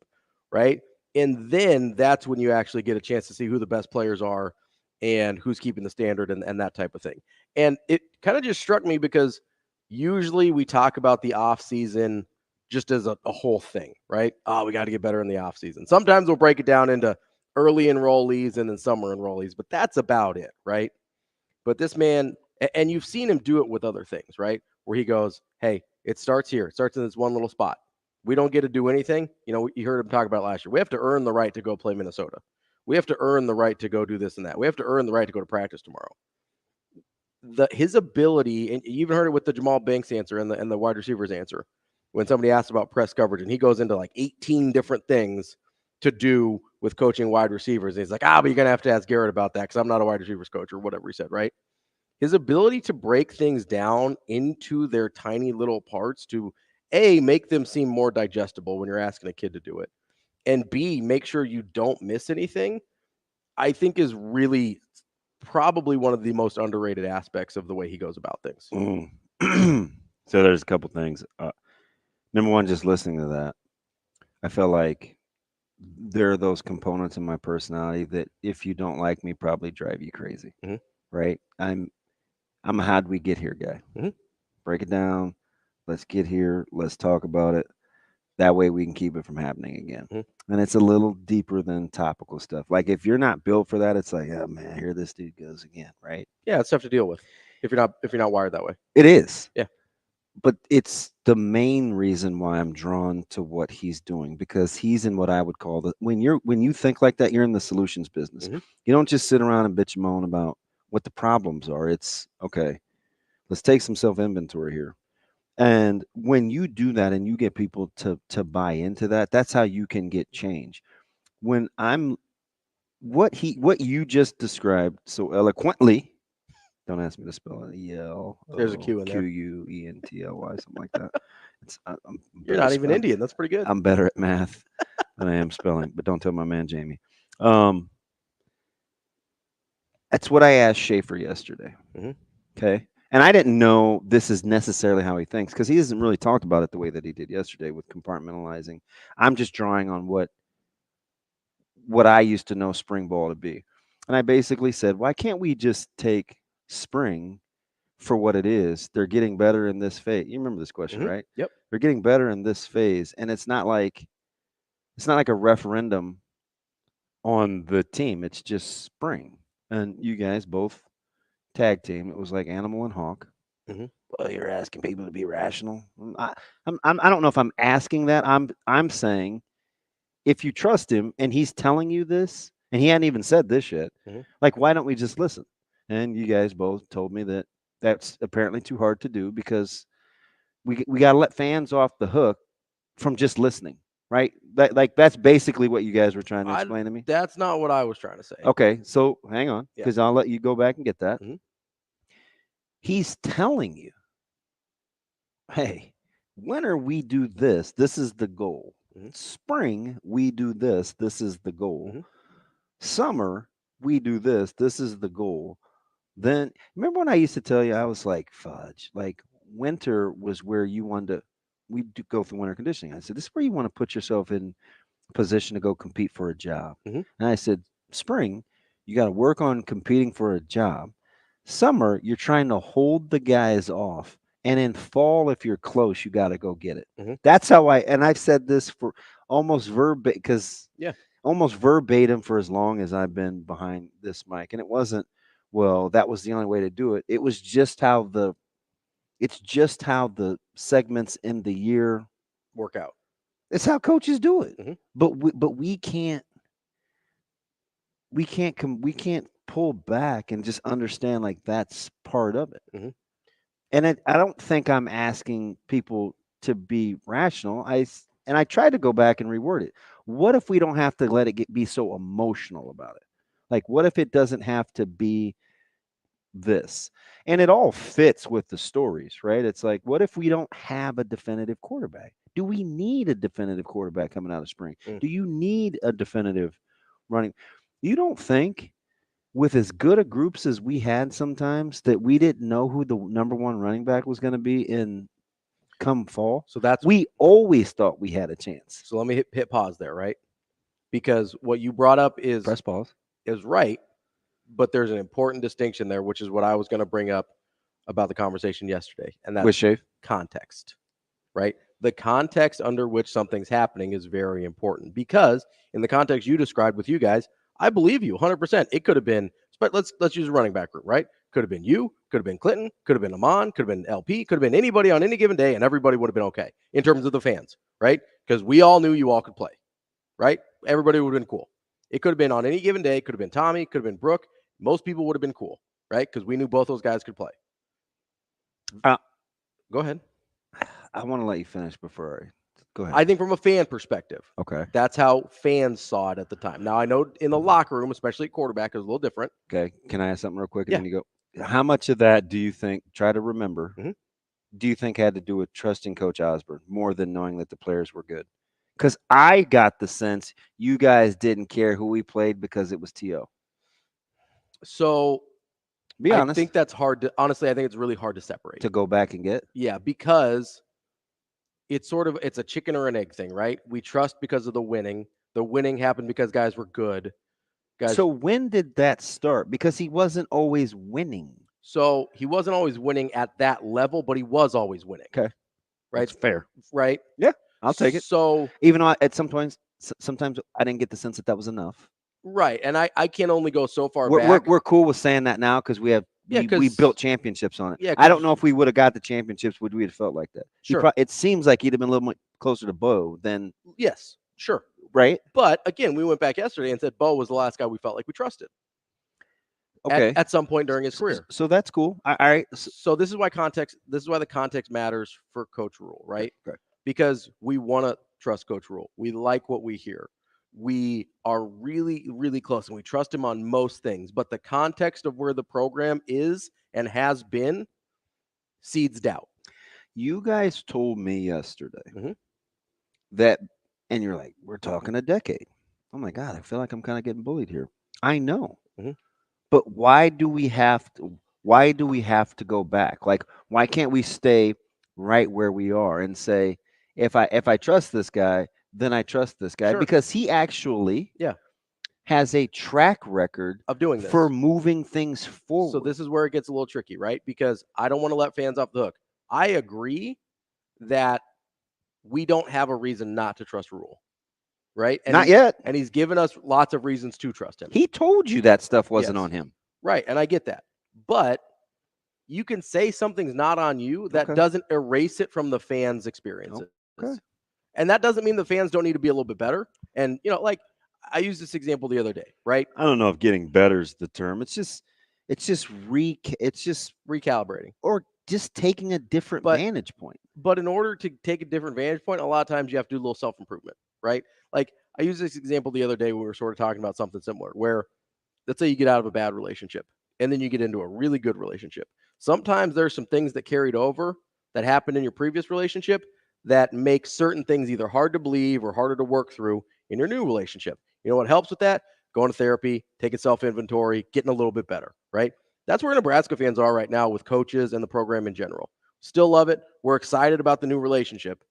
right? And then that's when you actually get a chance to see who the best players are and who's keeping the standard and that type of thing. And it kind of just struck me because usually we talk about the off season just as a whole thing, right? Oh, we got to get better in the off season. Sometimes we'll break it down into early enrollees and then summer enrollees, but that's about it, right? But this man, and you've seen him do it with other things, right? Where he goes, hey, it starts here. It starts in this one little spot. We don't get to do anything. You know, you heard him talk about last year. We have to earn the right to go play Minnesota. We have to earn the right to go do this and that. We have to earn the right to go to practice tomorrow. His ability, and you even heard it with the Jamal Banks answer and the wide receivers answer when somebody asked about press coverage, and he goes into like 18 different things to do with coaching wide receivers. And he's like, but you're going to have to ask Garrett about that because I'm not a wide receivers coach or whatever he said, right? His ability to break things down into their tiny little parts to, A, make them seem more digestible when you're asking a kid to do it, and B, make sure you don't miss anything, I think is really probably one of the most underrated aspects of the way he goes about things. So there's a couple things. Number one, just listening to that, I feel like there are those components in my personality that if you don't like me, probably drive you crazy, right? I'm a how'd we get here guy. Break it down. Let's get here. Let's talk about it. That way we can keep it from happening again. And it's a little deeper than topical stuff. Like if you're not built for that, it's like, oh man, here this dude goes again, right? Yeah, it's tough to deal with if you're not wired that way. It is. Yeah. But it's the main reason why I'm drawn to what he's doing, because he's in what I would call when you think like that, you're in the solutions business. You don't just sit around and bitch and moan about what the problems are. It's okay, let's take some self-inventory here. And when you do that and you get people to buy into that, that's how you can get change. When what you just described so eloquently, don't ask me to spell it. There's a Q in there. Quently, something like that. You're not even Indian. That's pretty good. I'm better at math than I am spelling, but don't tell my man Jamie. That's what I asked Schaefer yesterday. Okay. And I didn't know this is necessarily how he thinks, because he hasn't really talked about it the way that he did yesterday with compartmentalizing. I'm just drawing on what I used to know spring ball to be. And I basically said, why can't we just take spring for what it is? They're getting better in this phase. You remember this question, right? Yep. They're getting better in this phase. And it's not like a referendum on the team. It's just spring. And you guys both tag team. It was like Animal and Hawk. Well, you're asking people to be rational. I don't know if I'm asking that. I'm saying if you trust him and he's telling you this, and he hadn't even said this yet, like, why don't we just listen? And you guys both told me that that's apparently too hard to do because we got to let fans off the hook from just listening, right? That's basically what you guys were trying to explain to me. That's not what I was trying to say. Okay, so hang on, because I'll let you go back and get that. He's telling you, hey, winter we do this. This is the goal. Spring we do this. This is the goal. Summer we do this. This is the goal. Then remember when I used to tell you, I was like, fudge, like winter was where you wanted to, we do go through winter conditioning. I said, this is where you want to put yourself in position to go compete for a job. And I said, spring, you got to work on competing for a job. Summer, you're trying to hold the guys off. And in fall, if you're close, you got to go get it. That's how and I've said this for almost verbatim for as long as I've been behind this mic. And it wasn't, well, that was the only way to do it. It was just how it's just how the segments in the year work out. It's how coaches do it. But we can't pull back and just understand like that's part of it. And I don't think I'm asking people to be rational. I tried to go back and reword it. What if we don't have to let it be so emotional about it? Like, what if it doesn't have to be this. And it all fits with the stories, right? It's like, what if we don't have a definitive quarterback? Do we need a definitive quarterback coming out of spring? Do you need a definitive running? You don't think with as good a groups as we had sometimes that we didn't know who the number one running back was going to be in come fall? So we always thought we had a chance. So let me hit pause there, right? Because what you brought up is press pause is right, but there's an important distinction there, which is what I was going to bring up about the conversation yesterday, and that's context, right? The context under which something's happening is very important, because in the context you described with you guys, I believe you 100%. It could have been, but let's use a running back group, right? Could have been you, could have been Clinton, could have been Amon, could have been LP, could have been anybody on any given day, and everybody would have been okay in terms of the fans, right? Because we all knew you all could play, right? Everybody would have been cool. It could have been on any given day, could have been Tommy, could have been Brooke. Most people would have been cool, right? Because we knew both those guys could play. Go ahead. I want to let you finish before I go ahead. I think from a fan perspective, okay, that's how fans saw it at the time. Now, I know in the locker room, especially at quarterback, is a little different. Okay. Can I ask something real quick? Yeah. And then you go. How much of that do you think, try to remember, do you think had to do with trusting Coach Osborne more than knowing that the players were good? Because I got the sense you guys didn't care who we played because it was T.O. So, be honest. I think that's hard to, honestly, I think it's really hard to separate. To go back and get? Yeah, because it's a chicken or an egg thing, right? We trust because of the winning. The winning happened because guys were good. So when did that start? Because he wasn't always winning. So he wasn't always winning at that level, but he was always winning. Okay. Right? That's fair. Right? Yeah, I'll take it. So even though at some points, sometimes I didn't get the sense that was enough. Right. And I can only go so far back. We're cool with saying that now because we have we built championships on it. Yeah, I don't know if we would have got the championships, would we have felt like that? Sure. It seems like he'd have been a little more closer to Bo than. Yes, sure. Right. But again, we went back yesterday and said Bo was the last guy we felt like we trusted. Okay. At some point during his career. So that's cool. All right. So this is why the context matters for Coach Rule, right? Okay. Because we want to trust Coach Rule. We like what we hear. We are really, really close, and we trust him on most things. But the context of where the program is and has been seeds doubt. You guys told me yesterday that, and you're like, we're talking a decade. Oh my God, I feel like I'm kind of getting bullied here. I know. But why do we have to go back? Like, why can't we stay right where we are and say, if I trust this guy, then I trust this guy? Sure. Because he actually has a track record of doing this, for moving things forward. So this is where it gets a little tricky, right? Because I don't want to let fans off the hook. I agree that we don't have a reason not to trust Rule, right? And not yet. And he's given us lots of reasons to trust him. He told you that stuff wasn't on him. Right, and I get that. But you can say something's not on you. That doesn't erase it from the fans' experiences. Okay. And that doesn't mean the fans don't need to be a little bit better. And, like I used this example the other day, right? I don't know if getting better is the term. It's just recalibrating or just taking a different vantage point. But in order to take a different vantage point, a lot of times you have to do a little self-improvement, right? Like I used this example the other day when we were sort of talking about something similar where let's say you get out of a bad relationship and then you get into a really good relationship. Sometimes there's some things that carried over that happened in your previous relationship that make certain things either hard to believe or harder to work through in your new relationship. You know what helps with that? Going to therapy, taking self-inventory, getting a little bit better, right? That's where Nebraska fans are right now with coaches and the program in general. Still love it. We're excited about the new relationship.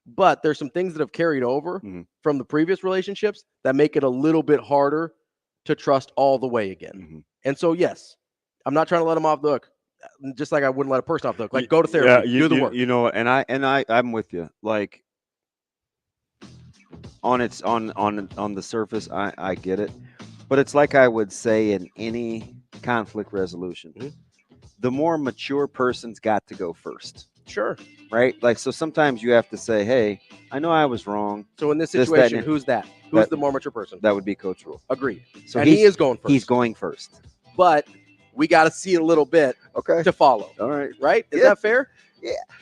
But there's some things that have carried over from the previous relationships that make it a little bit harder to trust all the way again. And so, yes, I'm not trying to let them off the hook. Just like I wouldn't let a person off the hook. Like go to therapy, do the work. You know, and I'm with you. Like on the surface, I get it. But it's like I would say in any conflict resolution, the more mature person's got to go first. Sure. Right? Like, so sometimes you have to say, hey, I know I was wrong. So in this situation, who's that? Who's the more mature person? That would be Coach Rule. Agreed. So he is going first. He's going first. But we got to see a little bit to follow. All right. Right? Is that fair?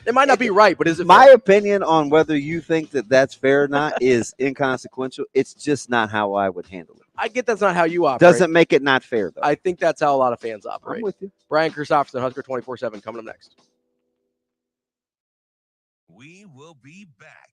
It might not be right, but is it my fair? opinion on whether you think that that's fair or not is inconsequential. It's just not how I would handle it. I get that's not how you operate. Doesn't make it not fair, though. I think that's how a lot of fans operate. I'm with you. Brian Christopherson, Husker 24/7, coming up next. We will be back.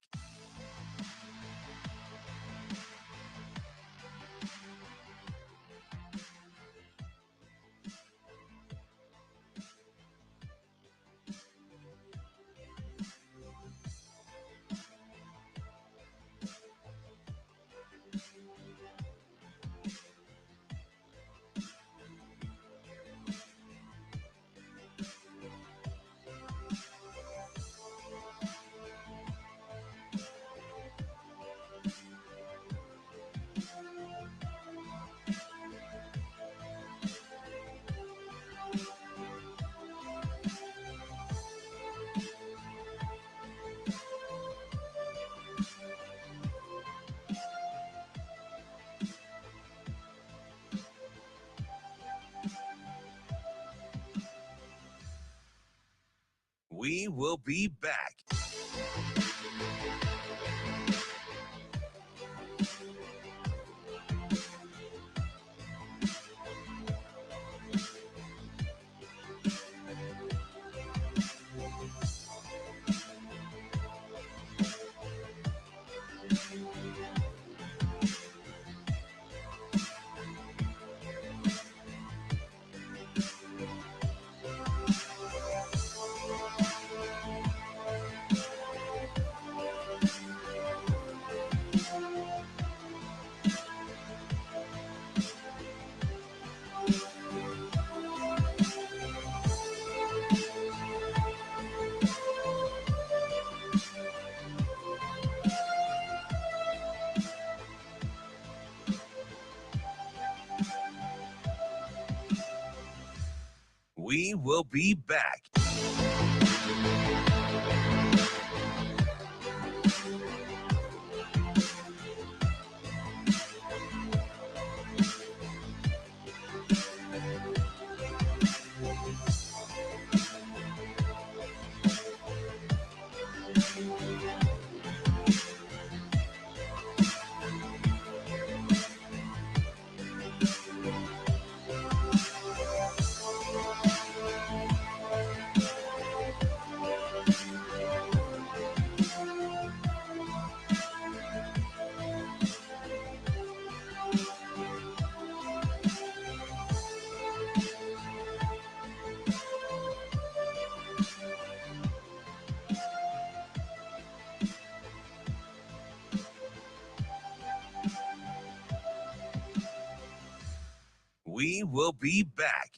We will be back. We will be back. We will be back.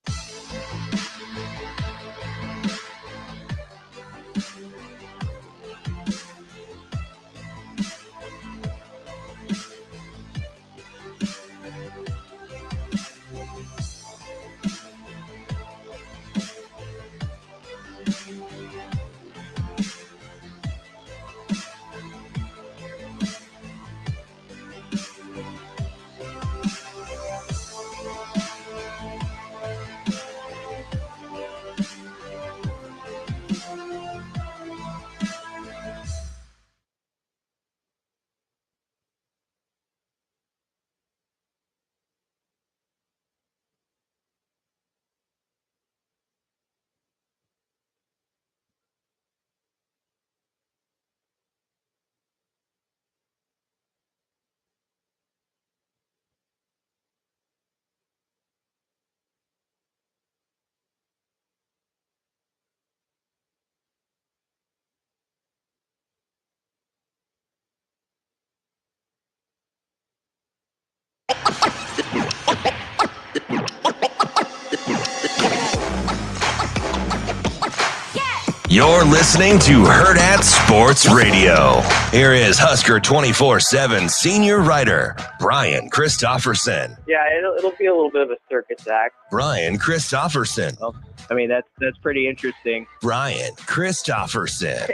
You're listening to Hurrdat Sports Radio. Here is Husker 24/7 senior writer, Brian Christopherson. Yeah, it'll be a little bit of a circus act. Brian Christopherson. Well, I mean, that's pretty interesting. Brian Christopherson.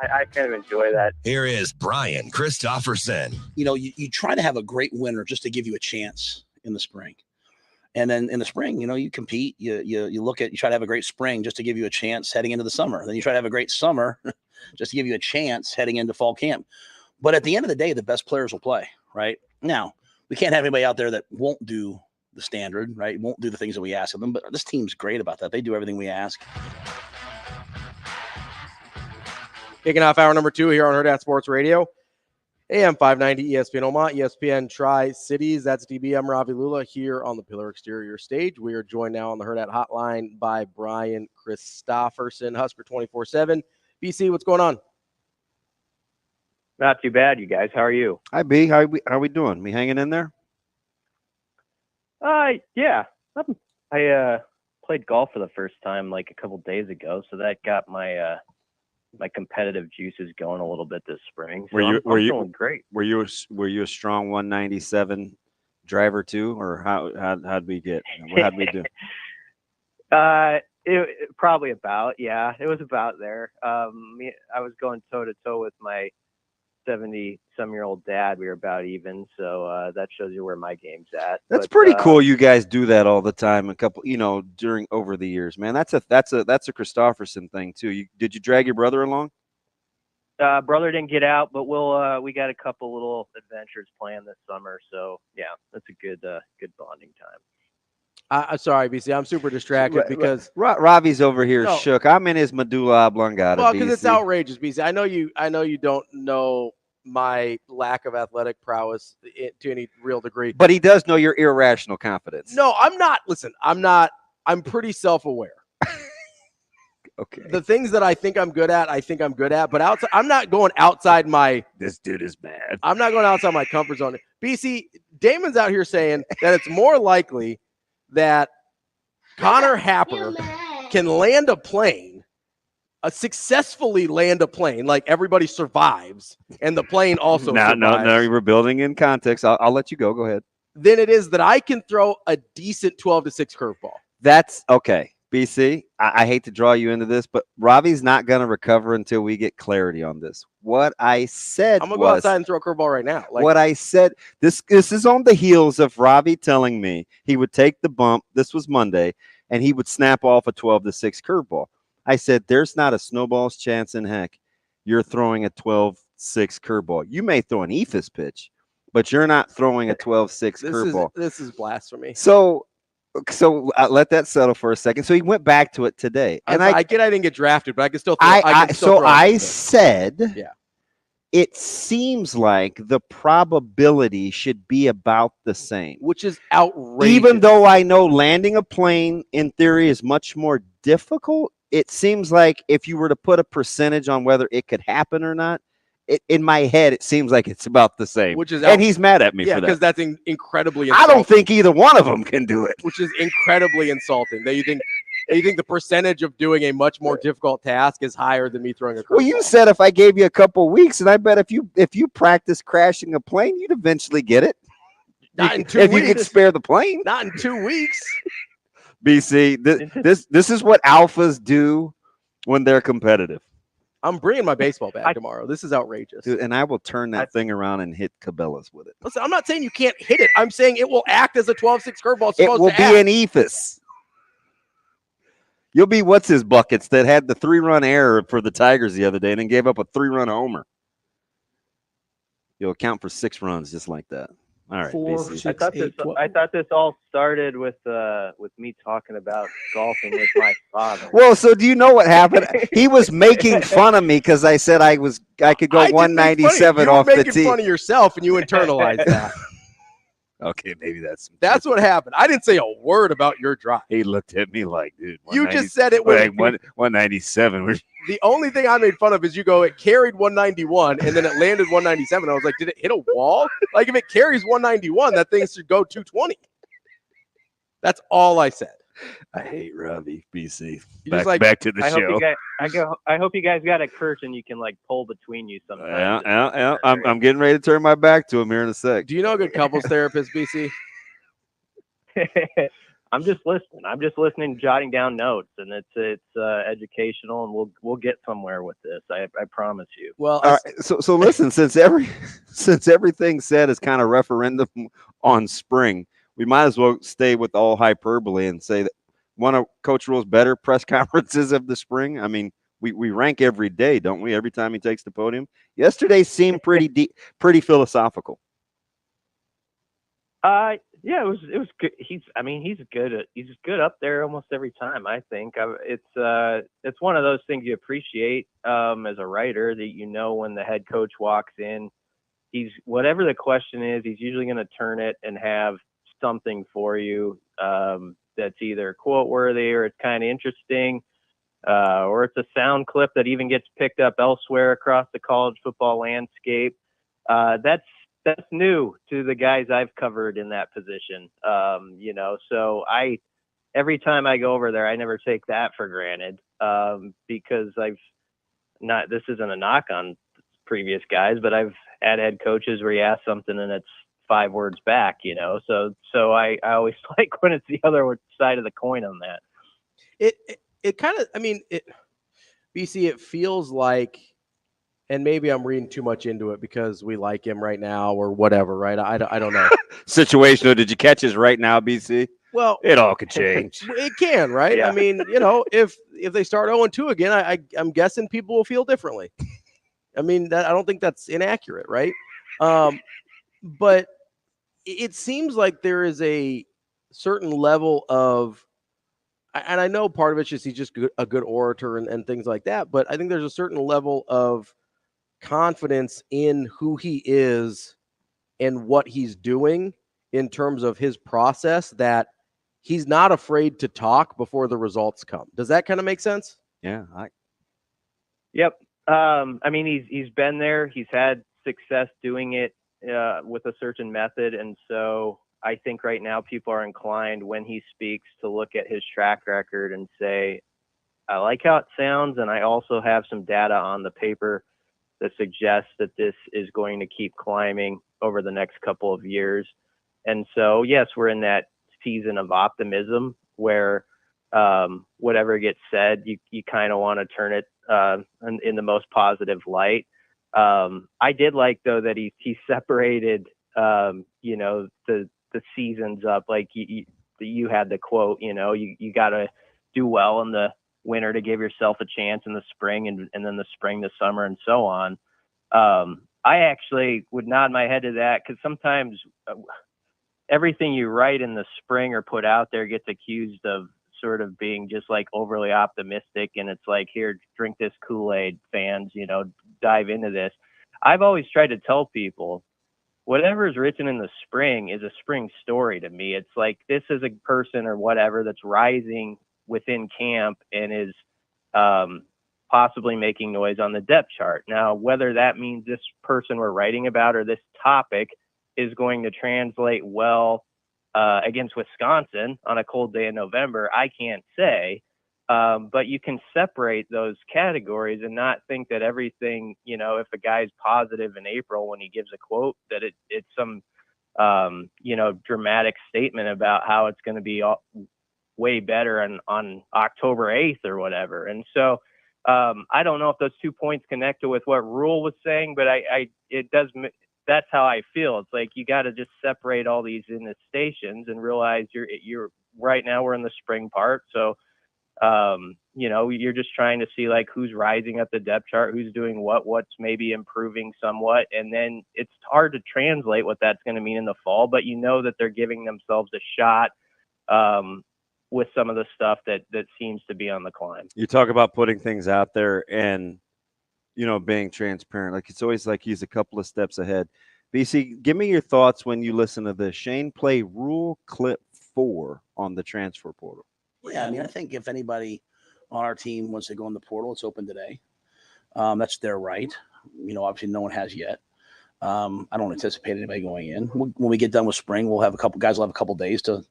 I kind of enjoy that. Here is Brian Christopherson. You know, you try to have a great winter just to give you a chance in the spring. And then in the spring, you compete, you try to have a great spring just to give you a chance heading into the summer. Then you try to have a great summer just to give you a chance heading into fall camp. But at the end of the day, the best players will play, right? Now, we can't have anybody out there that won't do the standard, right? Won't do the things that we ask of them. But this team's great about that. They do everything we ask. Kicking off hour number 2 here on Hurrdat Sports Radio. AM 590 ESPN Omaha, ESPN Tri-Cities. That's DB. I'm Ravi Lulla here on the Pillar Exterior stage. We are joined now on the Hurrdat hotline by Brian Christopherson, Husker 24/7. BC, what's going on? Not too bad, you guys. How are you? Hi, B. How we doing? We hanging in there? Yeah. I played golf for the first time like a couple days ago, so that got my my competitive juices going a little bit this spring. So I'm feeling great. Were you a strong 197 driver too, or how'd we get? How'd we do? It probably about, yeah, it was about there. I was going toe to toe with my 70-some-year-old dad. We were about even, so that shows you where my game's at. That's pretty cool. You guys do that all the time. A couple, over the years, man. That's a Christopherson thing too. Did you drag your brother along? Brother didn't get out, but we got a couple little adventures planned this summer. So yeah, that's a good bonding time. Sorry, BC. I'm super distracted because Ravi's over here shook. I'm in his medulla oblongata. Well, because it's outrageous, BC. I know you don't know my lack of athletic prowess to any real degree. But he does know your irrational confidence. No, I'm not. Listen, I'm not. I'm pretty self-aware. Okay. The things that I think I'm good at, But outside, I'm not going outside my. This dude is mad. I'm not going outside my comfort zone. BC, Damon's out here saying that it's more likely that Connor Happer can land a plane, successfully land a plane, like everybody survives, and the plane also survives. No, we're building in context. I'll let you go. Go ahead. Then it is that I can throw a decent 12-6 curveball. That's okay. BC, I hate to draw you into this, but Ravi's not going to recover until we get clarity on this. What I said I'm going to go outside and throw a curveball right now. What I said, this is on the heels of Ravi telling me he would take the bump. This was Monday, and he would snap off a 12-6 curveball. I said, there's not a snowball's chance in heck you're throwing a 12-6 curveball. You may throw an Ephus pitch, but you're not throwing a 12-6 curveball. This is blasphemy. So let that settle for a second. So he went back to it today, and I didn't get drafted, but I can still. I said, yeah, it seems like the probability should be about the same, which is outrageous. Even though I know landing a plane in theory is much more difficult, it seems like if you were to put a percentage on whether it could happen or not, in my head, it seems like it's about the same. And he's mad at me for that. Because that's incredibly insulting. I don't think either one of them can do it. Which is incredibly insulting. That you think the percentage of doing a much more difficult task is higher than me throwing a curveball. Well, you said if I gave you a couple weeks, and I bet if you practice crashing a plane, you'd eventually get it. Not in 2 weeks. If you could spare the plane. Not in 2 weeks. BC, this is what alphas do when they're competitive. I'm bringing my baseball bat tomorrow. This is outrageous. Dude, and I will turn that thing around and hit Cabela's with it. Listen, I'm not saying you can't hit it. I'm saying it will act as a 12-6 curveball. It will be an Ephus. You'll be what's his buckets that had the 3-run error for the Tigers the other day and then gave up a 3-run homer. You'll account for 6 runs just like that. All right. 4, 6, I thought this all started with me talking about golfing with my father. Well, so do you know what happened? He was making fun of me because I said I could go 197 off the tee. You were making fun of yourself, and you internalized that. Okay, maybe that's what happened. I didn't say a word about your drive. He looked at me like, dude, you just said it was like 197. The only thing I made fun of is you go, it carried 191 and then it landed 197. I was like, did it hit a wall? Like if it carries 191, that thing should go 220. That's all I said. I hate Ravi, BC. Back to the show. I hope you guys got a curtain you can like pull between you sometimes. Yeah. I'm getting ready to turn my back to him here in a sec. Do you know a good couples therapist, BC? I'm just listening, jotting down notes, and it's educational, and we'll get somewhere with this. I promise you. Well, all right, so listen, since everything said is kind of referendum on spring, we might as well stay with all hyperbole and say that one of Coach Rule's better press conferences of the spring. I mean, we rank every day, don't we? Every time he takes the podium. Yesterday seemed pretty deep, pretty philosophical. Yeah, it was good. He's good up there almost every time. I think it's one of those things you appreciate as a writer, that when the head coach walks in, he's whatever the question is, he's usually going to turn it and have something for you that's either quote worthy or it's kind of interesting, or it's a sound clip that even gets picked up elsewhere across the college football landscape. That's new to the guys I've covered in that position. So every time I go over there, I never take that for granted, because this isn't a knock on previous guys, but I've had head coaches where you ask something and it's 5 words back, so I always like when it's the other side of the coin on that. It kind of, BC, it feels like, and maybe I'm reading too much into it because we like him right now or whatever, right? I don't know. Situational. Did you catch his right now, BC? Well, it all could change. It can, right? Yeah. If they start 0-2 again, I'm guessing people will feel differently. I don't think that's inaccurate, right? But it seems like there is a certain level of, and I know part of it's just he's just a good orator and things like that, but I think there's a certain level of confidence in who he is and what he's doing in terms of his process that he's not afraid to talk before the results come. Does that kind of make sense? Yeah. Yep. He's been there. He's had success doing it with a certain method. And so I think right now people are inclined when he speaks to look at his track record and say, I like how it sounds. And I also have some data on the paper that suggests that this is going to keep climbing over the next couple of years. And so, yes, we're in that season of optimism where whatever gets said, you kind of want to turn it in the most positive light. I did like, though, that he separated, the seasons up. Like you had the quote, you got to do well in the winter to give yourself a chance in the spring, and then the spring, the summer, and so on. I actually would nod my head to that, because sometimes everything you write in the spring or put out there gets accused of sort of being just like overly optimistic, and it's like, here, drink this Kool-Aid, fans, dive into this. I've always tried to tell people, whatever is written in the spring is a spring story to me. It's like, this is a person or whatever that's rising within camp and is possibly making noise on the depth chart. Now, whether that means this person we're writing about or this topic is going to translate well against Wisconsin on a cold day in November, I can't say. But you can separate those categories and not think that everything, if a guy's positive in April when he gives a quote, that it's some, dramatic statement about how it's going to be way better on October 8th or whatever. And so I don't know if those 2 points connect with what Rule was saying, but that's how I feel. It's like, you got to just separate all these in the stations and realize you're right now we're in the spring part. So, you're just trying to see like who's rising up the depth chart, who's doing what's maybe improving somewhat. And then it's hard to translate what that's going to mean in the fall, but that they're giving themselves a shot with some of the stuff that seems to be on the climb. You talk about putting things out there and, being transparent. Like, it's always like he's a couple of steps ahead. BC, give me your thoughts when you listen to the Shane Play Rule clip 4 on the transfer portal. Yeah, I think if anybody on our team wants to go in the portal, it's open today. That's their right. Obviously no one has yet. I don't anticipate anybody going in. When we get done with spring, we'll have a couple days to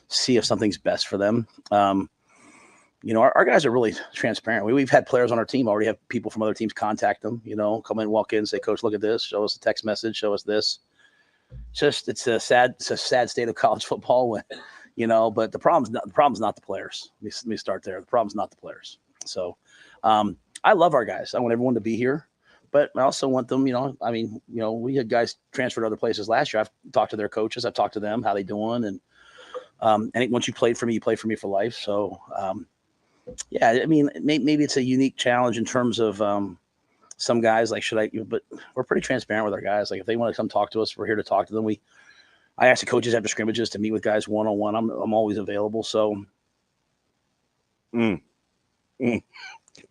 see if something's best for them. Our guys are really transparent. We've had players on our team already have people from other teams contact them, come in, walk in, say, Coach, look at this, show us a text message, show us this. It's a sad state of college football when, but the problem's not the players. Let me start there. The problem's not the players. So I love our guys. I want everyone to be here, but I also want them, we had guys transfer to other places last year. I've talked to their coaches. I've talked to them, how they doing. And And once you played for me, you played for me for life. So, yeah, I mean, maybe it's a unique challenge in terms of some guys like, but we're pretty transparent with our guys. Like if they want to come talk to us, we're here to talk to them. I ask the coaches after scrimmages to meet with guys one-on-one. I'm always available. So.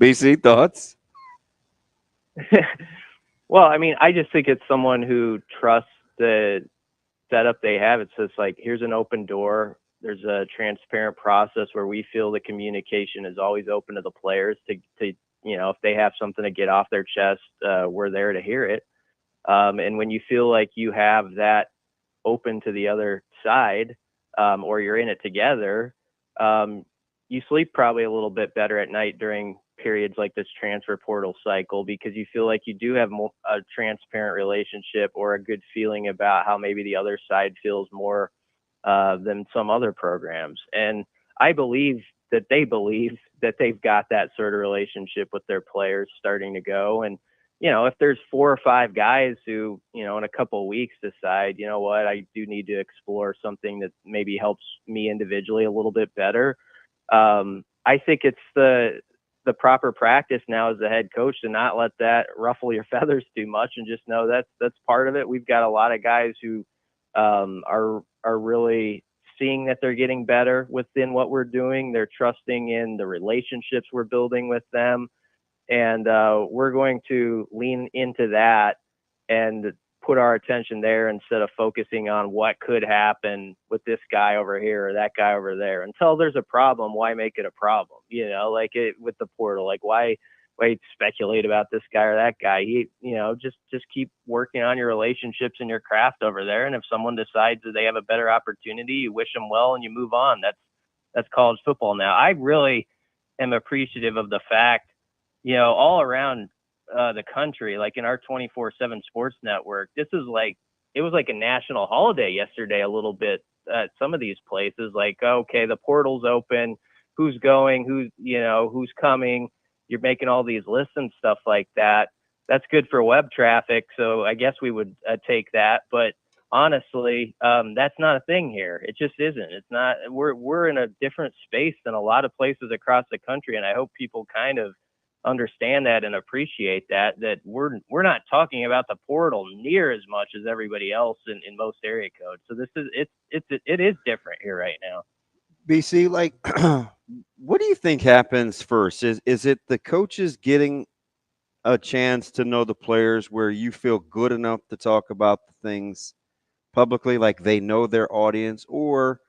BC, thoughts? Well, I mean, I just think it's someone who trusts the setup they have. It's just like, here's an open door. There's a transparent process where we feel the communication is always open to the players to if they have something to get off their chest, we're there to hear it. And when you feel like you have that open to the other side, or you're in it together, you sleep probably a little bit better at night during periods like this transfer portal cycle, because you feel like you do have a transparent relationship or a good feeling about how maybe the other side feels more than some other programs. And I believe that they believe that they've got that sort of relationship with their players starting to go. And, if there's 4 or 5 guys who, in a couple of weeks decide, you know what, I do need to explore something that maybe helps me individually a little bit better. I think it's the proper practice now as the head coach to not let that ruffle your feathers too much and just know that's part of it. We've got a lot of guys who are really seeing that they're getting better within what we're doing. They're trusting in the relationships we're building with them. And we're going to lean into that and put our attention there instead of focusing on what could happen with this guy over here or that guy over there. Until there's a problem, why make it a problem? Like with the portal, like why speculate about this guy or that guy? Just keep working on your relationships and your craft over there. And if someone decides that they have a better opportunity, you wish them well and you move on. That's college football now. I really am appreciative of the fact, all around the country, like in our 24/7 sports network, it was like a national holiday yesterday a little bit at some of these places. Like, okay, the portal's open, who's going, who's coming. You're making all these lists and stuff like that. That's good for web traffic. So I guess we would take that. But honestly, that's not a thing here. It just isn't. It's not. We're in a different space than a lot of places across the country, and I hope people kind of understand that and appreciate that we're not talking about the portal near as much as everybody else in most area codes. So it is different here right now. BC, like, what do you think happens first? Is it the coaches getting a chance to know the players where you feel good enough to talk about the things publicly, like they know their audience, or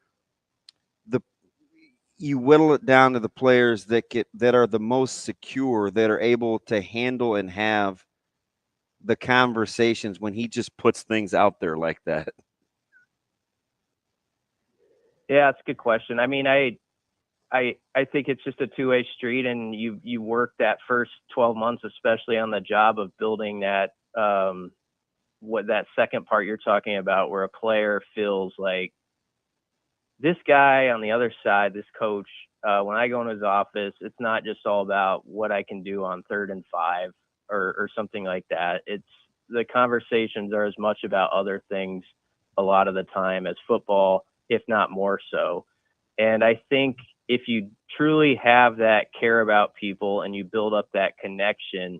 you whittle it down to the players that are the most secure, that are able to handle and have the conversations when he just puts things out there like that? Yeah, it's a good question. I mean, I think it's just a two-way street, and you work that first 12 months, especially on the job of building that what that second part you're talking about, where a player feels like, this guy on the other side, this coach, when I go in his office, it's not just all about what I can do on 3rd and 5 or something like that. It's the conversations are as much about other things a lot of the time as football, if not more so. And I think if you truly have that care about people and you build up that connection,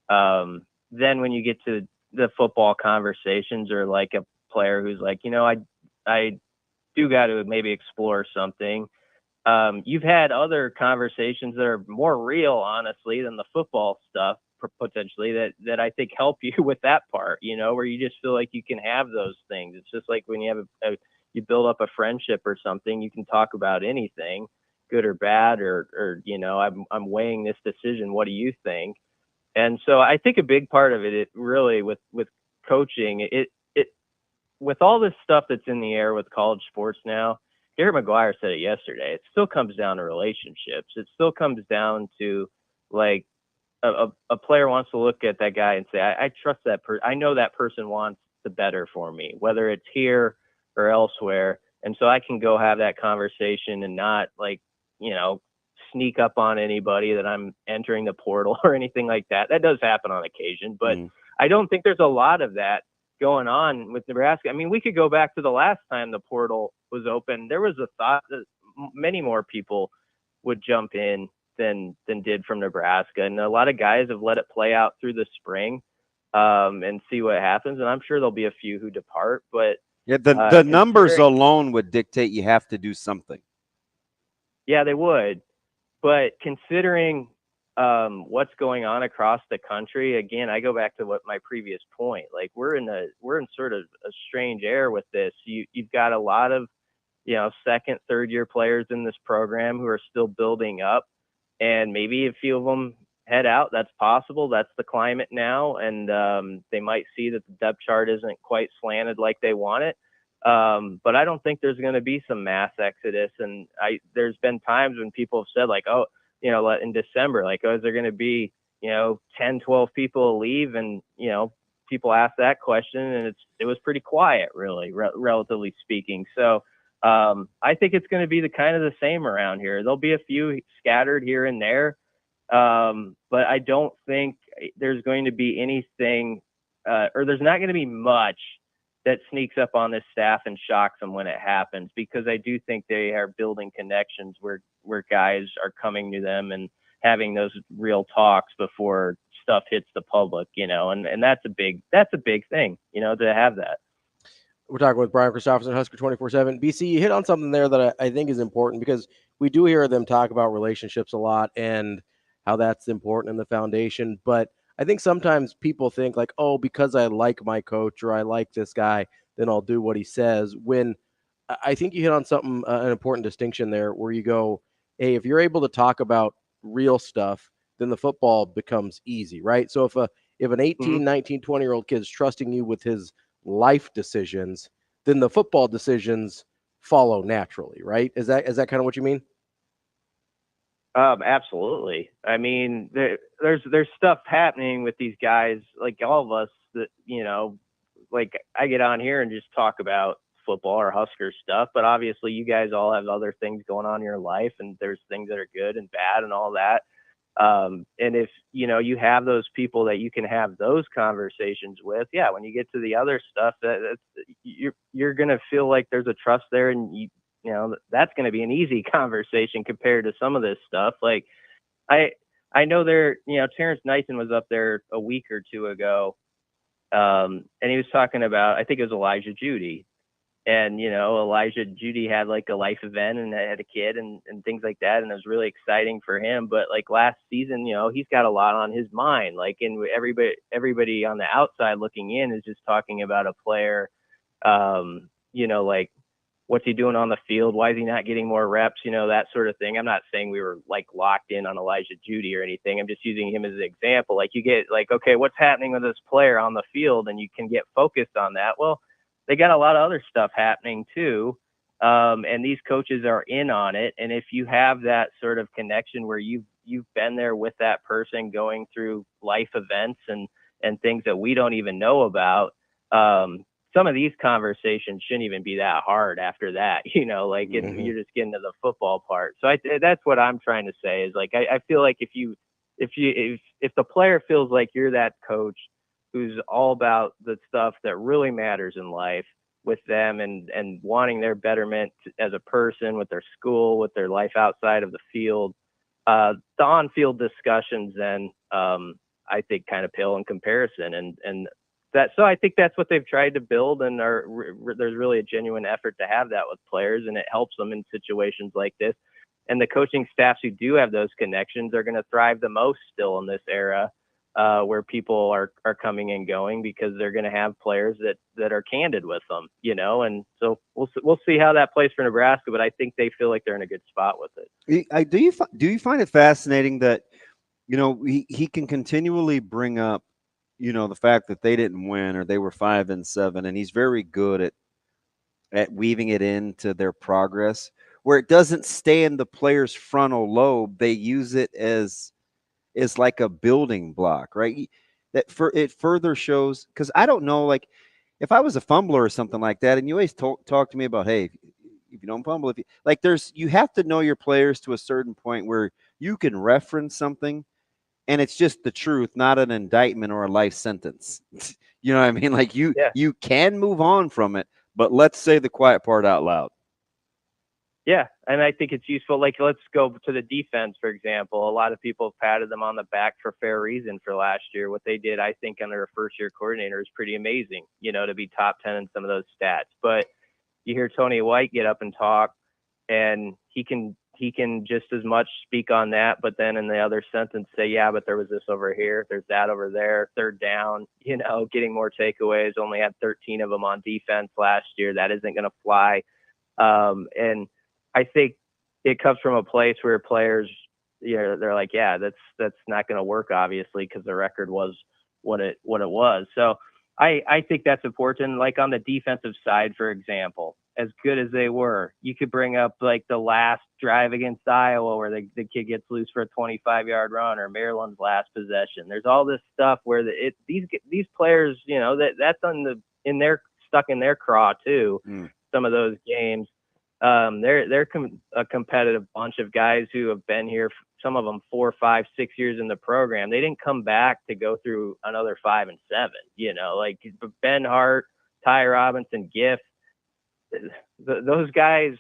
then when you get to the football conversations, or like a player who's like, I do got to maybe explore something. You've had other conversations that are more real, honestly, than the football stuff potentially that I think help you with that part, where you just feel like you can have those things. It's just like when you have you build up a friendship or something, you can talk about anything, good or bad, or I'm weighing this decision. What do you think? And so I think a big part of it really with coaching, with all this stuff that's in the air with college sports now, Garrett McGuire said it yesterday. It still comes down to relationships. It still comes down to, like, a player wants to look at that guy and say, I trust that person. I know that person wants the better for me, whether it's here or elsewhere. And so I can go have that conversation and not, like, sneak up on anybody that I'm entering the portal or anything like that. That does happen on occasion, but I don't think there's a lot of that going on with Nebraska. I mean, we could go back to the last time the portal was open. There was a thought that many more people would jump in than did from Nebraska. And a lot of guys have let it play out through the spring and see what happens. And I'm sure there'll be a few who depart, but yeah, the numbers alone would dictate you have to do something. Yeah, they would. But considering what's going on across the country, again, I go back to what my previous point. Like we're in sort of a strange air with this. You've got a lot of, second, third year players in this program who are still building up, and maybe a few of them head out. That's possible. That's the climate now, and they might see that the depth chart isn't quite slanted like they want it. But I don't think there's going to be some mass exodus. And there's been times when people have said like, oh, in December, like, oh, is there going to be, 10, 12 people leave? And, people ask that question, and it was pretty quiet, really, relatively speaking. So I think it's going to be the same around here. There'll be a few scattered here and there. But I don't think there's going to be anything, or there's not going to be much that sneaks up on this staff and shocks them when it happens, because I do think they are building connections where guys are coming to them and having those real talks before stuff hits the public, and that's a big thing, to have that. We're talking with Brian Christopherson, Husker 24/7. BC, you hit on something there that I think is important, because we do hear them talk about relationships a lot and how that's important in the foundation. But I think sometimes people think like, oh, because I like my coach or I like this guy, then I'll do what he says. When I think you hit on something, an important distinction there, where you go, hey, if you're able to talk about real stuff, then the football becomes easy, right? So if an 18, 19, 20-year-old kid is trusting you with his life decisions, then the football decisions follow naturally, right? Is that kind of what you mean? Absolutely. I mean, there's stuff happening with these guys, like all of us, that, like I get on here and just talk about football or Husker stuff, but obviously you guys all have other things going on in your life, and there's things that are good and bad and all that. And if, you have those people that you can have those conversations with, yeah, when you get to the other stuff, you're going to feel like there's a trust there, and that's going to be an easy conversation compared to some of this stuff. Like I know Terrence Knighton was up there a week or two ago. And he was talking about, I think it was Elijah Judy, and, Elijah Judy had like a life event and had a kid and things like that. And it was really exciting for him. But like last season, he's got a lot on his mind, like, and everybody on the outside looking in is just talking about a player, like, what's he doing on the field? Why is he not getting more reps? That sort of thing. I'm not saying we were like locked in on Elijah Judy or anything. I'm just using him as an example. Like you get like, okay, what's happening with this player on the field? And you can get focused on that. Well, they got a lot of other stuff happening too. And these coaches are in on it. And if you have that sort of connection where you've been there with that person going through life events and things that we don't even know about, some of these conversations shouldn't even be that hard after that, like you're just getting to the football part. So that's what I'm trying to say is like, I feel like if the player feels like you're that coach who's all about the stuff that really matters in life with them and wanting their betterment as a person, with their school, with their life outside of the field, the on-field discussions then I think kind of pale in comparison. And so I think that's what they've tried to build, and there's really a genuine effort to have that with players, and it helps them in situations like this. And the coaching staffs who do have those connections are going to thrive the most still in this era, where people are coming and going, because they're going to have players that are candid with them, and so we'll see how that plays for Nebraska, but I think they feel like they're in a good spot with it. Do you find it fascinating that, he can continually bring up, the fact that they didn't win or they were 5-7, and he's very good at weaving it into their progress, where it doesn't stay in the player's frontal lobe. They use it as like a building block, right? It further shows, because I don't know, like if I was a fumbler or something like that, and you always talk to me about, hey, if you don't fumble, you have to know your players to a certain point where you can reference something and it's just the truth, not an indictment or a life sentence. You know what I mean? Like you can move on from it, but let's say the quiet part out loud. Yeah, and I think it's useful. Like, let's go to the defense, for example. A lot of people have patted them on the back for fair reason for last year. What they did, I think, under a first-year coordinator is pretty amazing, to be top 10 in some of those stats. But you hear Tony White get up and talk, and he can just as much speak on that, but then in the other sentence say, yeah, but there was this over here, there's that over there, third down, getting more takeaways, only had 13 of them on defense last year. That isn't going to fly. And I think it comes from a place where players, they're like, yeah, that's not going to work, obviously, because the record was what it was. So I think that's important. Like on the defensive side, for example, as good as they were, you could bring up like the last drive against Iowa where the kid gets loose for a 25-yard run, or Maryland's last possession. There's all this stuff where these players, that's stuck in their craw too. Some of those games. They're a competitive bunch of guys who have been here, some of them 4, 5, 6 years in the program. They didn't come back to go through another 5 and 7, like Ben Hart, Ty Robinson, Giff. Those guys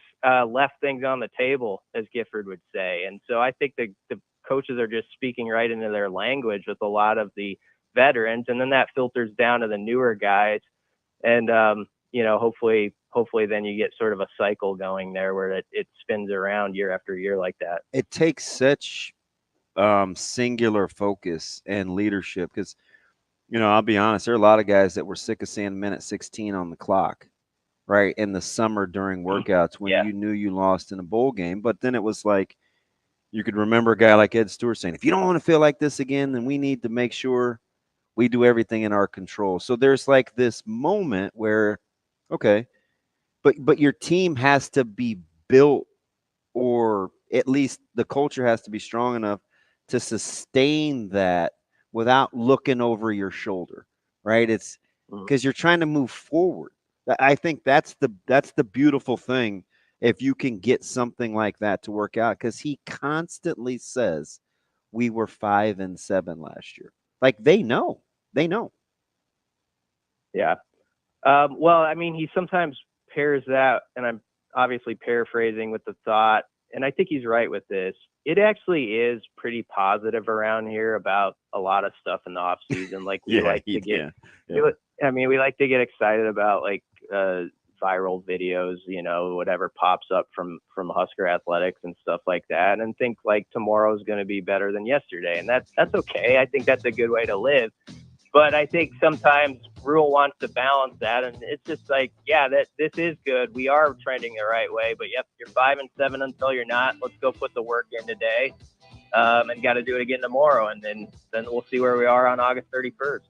left things on the table, as Gifford would say. And so I think the coaches are just speaking right into their language with a lot of the veterans. And then that filters down to the newer guys. And, hopefully then you get sort of a cycle going there where it spins around year after year like that. It takes such singular focus and leadership because, I'll be honest, there are a lot of guys that were sick of seeing minute 16 on the clock, right, in the summer during workouts when you knew you lost in a bowl game. But then it was like you could remember a guy like Ed Stewart saying, if you don't want to feel like this again, then we need to make sure we do everything in our control. So there's like this moment where, okay, but your team has to be built, or at least the culture has to be strong enough to sustain that without looking over your shoulder, right? It's because you're trying to move forward. I think that's the beautiful thing if you can get something like that to work out, because he constantly says we were 5 and 7 last year. Like they know. Yeah. Well, I mean, he sometimes pairs that, and I'm obviously paraphrasing with the thought, and I think he's right with this. It actually is pretty positive around here about a lot of stuff in the off season. Like we like to get, we like to get excited about like viral videos, whatever pops up from Husker athletics and stuff like that, and think like tomorrow's going to be better than yesterday, and that's okay. I think that's a good way to live. But I think sometimes Rule wants to balance that, and it's just like, yeah, that this is good. We are trending the right way, but yep, you're 5 and 7 until you're not. Let's go put the work in today, and got to do it again tomorrow, and then we'll see where we are on August 31st.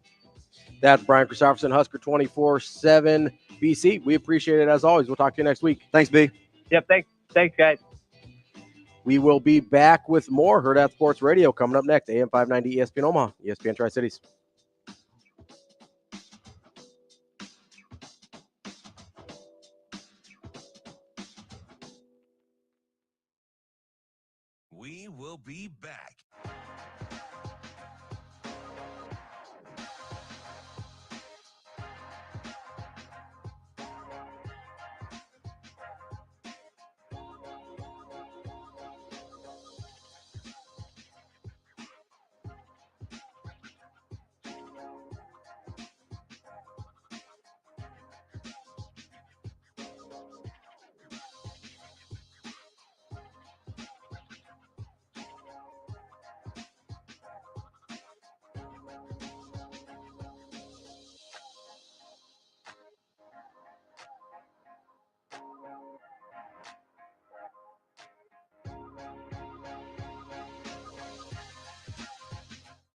That's Brian Christopherson, Husker 24/7 BC. We appreciate it as always. We'll talk to you next week. Thanks, B. Yep, thanks, guys. We will be back with more Hurrdat Sports Radio coming up next. AM 590 ESPN Omaha, ESPN Tri-Cities. We will be back.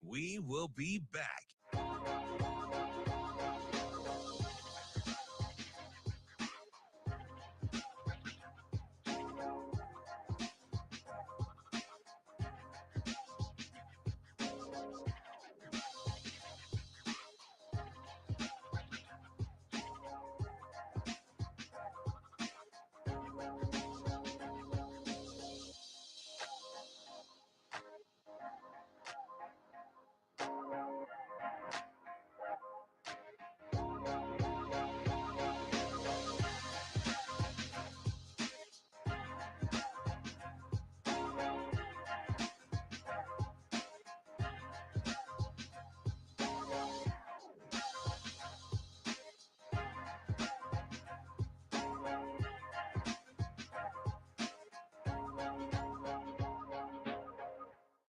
We will be back.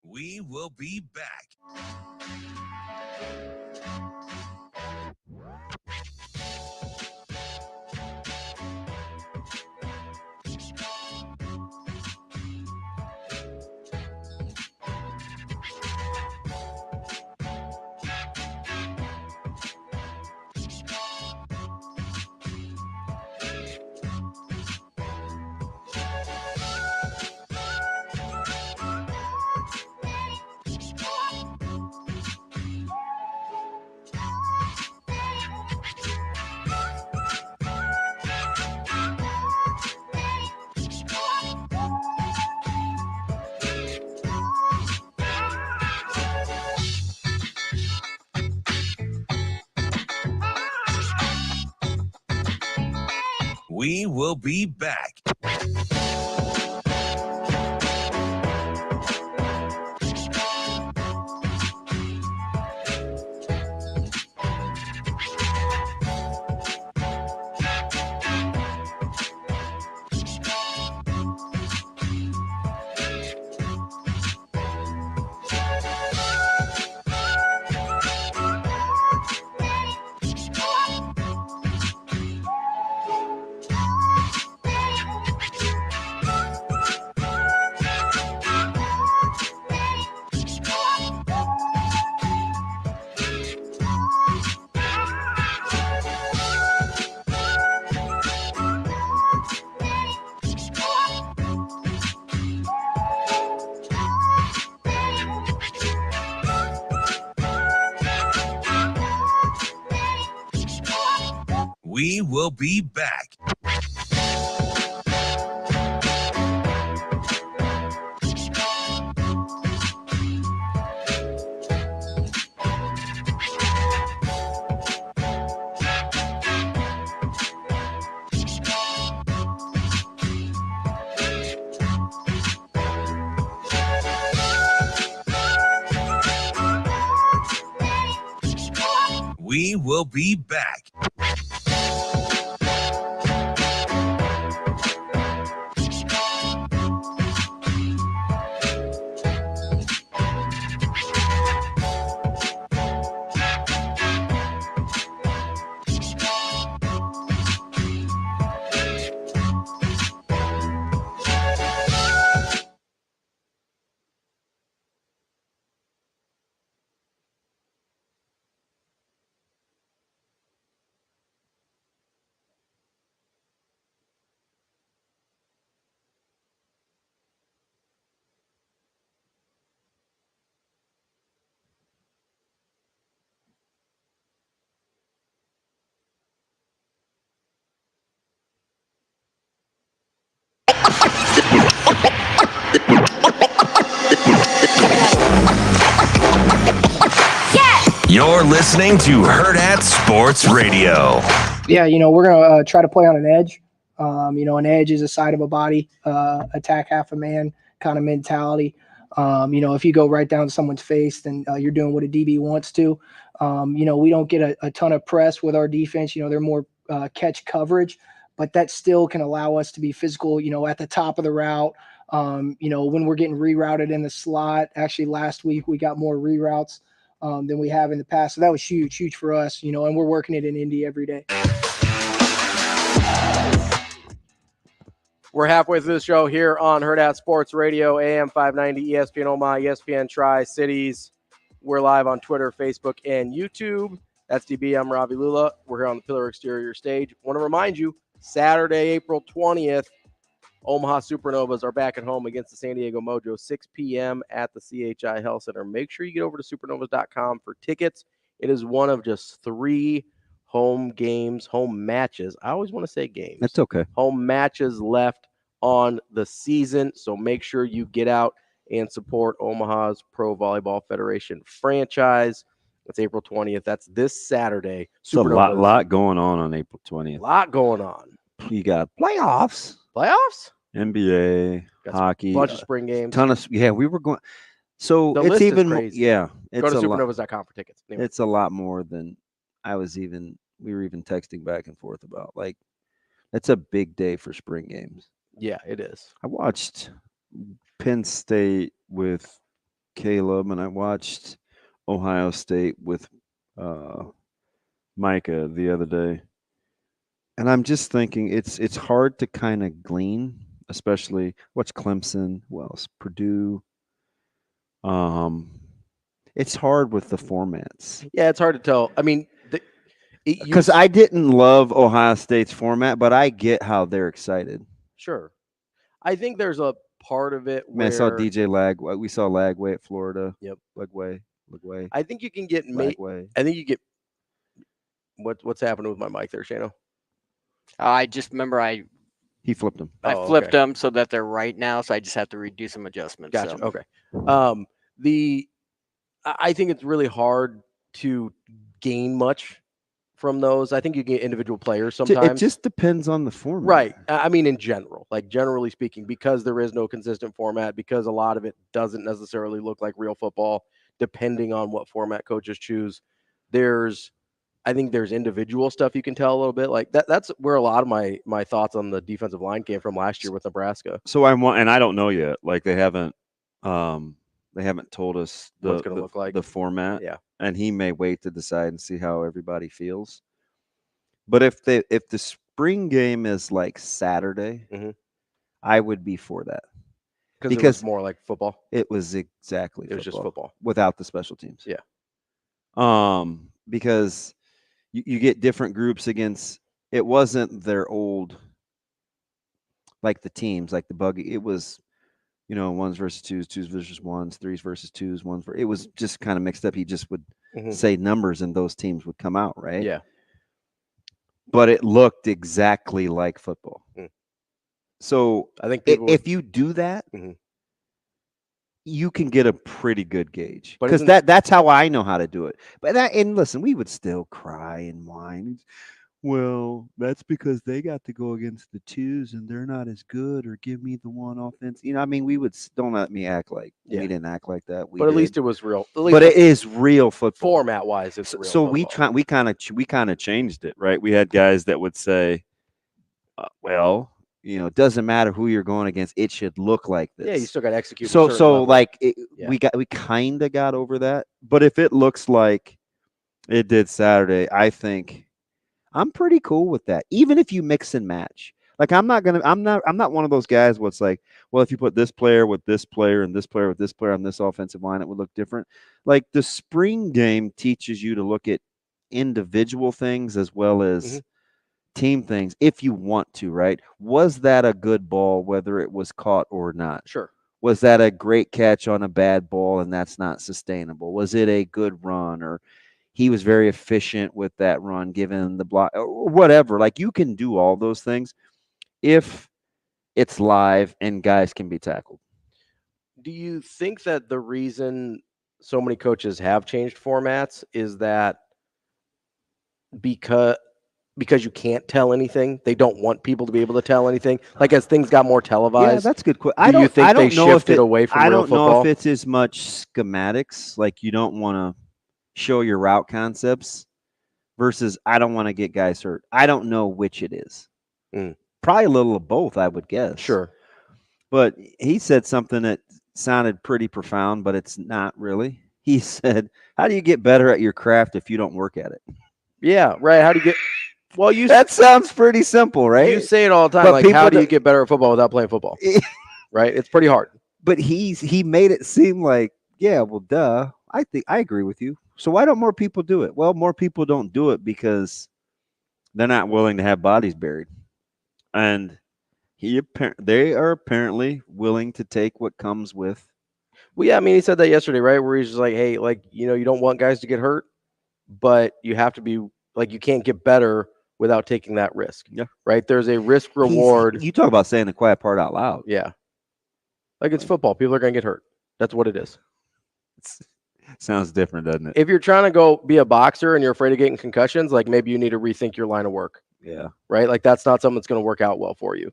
We will be back. We will be back. We will be back. We will be back. You're listening to Hurrdat Sports Radio. Yeah, we're going to try to play on an edge. An edge is a side of a body, attack half a man kind of mentality. If you go right down to someone's face, then you're doing what a DB wants to. We don't get a ton of press with our defense. They're more catch coverage, but that still can allow us to be physical, at the top of the route. When we're getting rerouted in the slot. Actually, last week we got more reroutes than we have in the past. So that was huge for us, and we're working it in Indy every day. We're halfway through the show here on Hurrdat Sports Radio, AM 590, ESPN Omaha, ESPN Tri-Cities. We're live on Twitter, Facebook, and YouTube. That's DB. I'm Ravi Lulla. We're here on the Pillar Exterior stage. Want to remind you, Saturday, April 20th, Omaha Supernovas are back at home against the San Diego Mojo, 6 p.m. at the CHI Health Center. Make sure you get over to supernovas.com for tickets. It is one of just 3 home matches. I always want to say games. That's okay. Home matches left on the season. So make sure you get out and support Omaha's Pro Volleyball Federation franchise. That's April 20th. That's this Saturday. So a lot going on April 20th. A lot going on. You got playoffs, NBA, hockey, bunch of spring games. We were going. So the it's list even is crazy. Yeah. Go to supernovas.com for tickets. Anyway. It's a lot more than we were even texting back and forth about. Like, it's a big day for spring games. Yeah, it is. I watched Penn State with Caleb and I watched Ohio State with Micah the other day. And I'm just thinking it's hard to kind of glean, especially what's Clemson, who else? Purdue. It's hard with the formats. Yeah, it's hard to tell. I mean, because I didn't love Ohio State's format, but I get how they're excited. Sure. I think there's a part of it where I saw DJ Lagway. We saw Lagway at Florida. Yep. Lagway. I think you can get Lagway. I think you get what's happening with my mic there, Shano? I just remember he flipped them. I flipped them so that they're right now, so I just have to redo some adjustments. Gotcha. So. Okay. I think it's really hard to gain much from those. I think you get individual players sometimes. It just depends on the format. Right. I mean, in general, like generally speaking, because there is no consistent format, because a lot of it doesn't necessarily look like real football, depending on what format coaches choose. I think there's individual stuff you can tell a little bit. Like that's where a lot of my thoughts on the defensive line came from last year with Nebraska. So and I don't know yet. Like they haven't told us what it's going to look like, the format. Yeah. And he may wait to decide and see how everybody feels. But if the spring game is like Saturday, I would be for that. Because it was more like football. It was exactly It was just football. Without the special teams. Yeah. Because you get different groups against, it wasn't their old, like the teams, like the buggy. It was, ones versus twos versus ones, threes versus twos, it was just kind of mixed up. He just would say numbers and those teams would come out, right? Yeah. But it looked exactly like football. So I think if you do that, you can get a pretty good gauge, because that's how I know how to do it. But and listen, we would still cry and whine. Well, that's because they got to go against the twos and they're not as good, or give me the one offense. I mean, don't let me act like we didn't act like that. But at least it was real. But it is real football. Format wise, it's real. So football. we kind of changed it, right? We had guys that would say, it doesn't matter who you're going against. It should look like this. Yeah, you still got to execute. So like we kind of got over that. But if it looks like it did Saturday, I think I'm pretty cool with that. Even if you mix and match. Like I'm not one of those guys what's like, well, if you put this player with this player and this player with this player on this offensive line, it would look different. Like the spring game teaches you to look at individual things as well as team things if you want to, right? Was that a good ball, whether it was caught or not? Sure. Was that a great catch on a bad ball and that's not sustainable? Was it a good run, or he was very efficient with that run given the block or whatever? Like you can do all those things if it's live and guys can be tackled. Do you think that the reason so many coaches have changed formats is that because you can't tell anything? They don't want people to be able to tell anything. Like as things got more televised. Yeah, that's a good question. I don't know if shifted away from real football? I don't know if it's as much schematics. Like you don't want to show your route concepts versus I don't want to get guys hurt. I don't know which it is. Probably a little of both, I would guess. Sure. But he said something that sounded pretty profound, but it's not really. He said, how do you get better at your craft if you don't work at it? Yeah, right. How do you get that sounds pretty simple, right? You say it all the time. But like, how do you get better at football without playing football? Right? It's pretty hard. But he made it seem like, yeah, well, duh. I think I agree with you. So why don't more people do it? Well, more people don't do it because they're not willing to have bodies buried. And they are apparently willing to take what comes with. Well, yeah, I mean, he said that yesterday, right? Where he's just like, hey, like, you don't want guys to get hurt, but you have to be like, you can't get better without taking that risk. Yeah. Right. There's a risk reward. You talk about saying the quiet part out loud. Yeah. Like it's football. People are going to get hurt. That's what it is. Sounds different, doesn't it? If you're trying to go be a boxer and you're afraid of getting concussions, like maybe you need to rethink your line of work. Yeah. Right. Like that's not something that's going to work out well for you.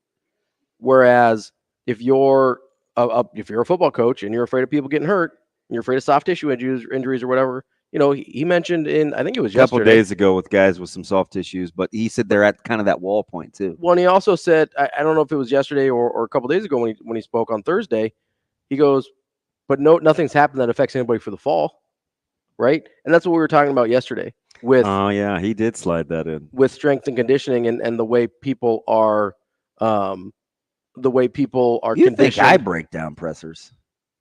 Whereas if you're a football coach and you're afraid of people getting hurt, and you're afraid of soft tissue injuries or whatever, he mentioned I think it was a couple yesterday. Days ago with guys with some soft tissues, but he said they're at kind of that wall point too. Well, and he also said, I don't know if it was yesterday or a couple days ago when he spoke on Thursday, he goes, but nothing's happened that affects anybody for the fall, right? And that's what we were talking about yesterday with. Oh yeah, he did slide that in with strength and conditioning and the way people are, You conditioned. think I break down pressers?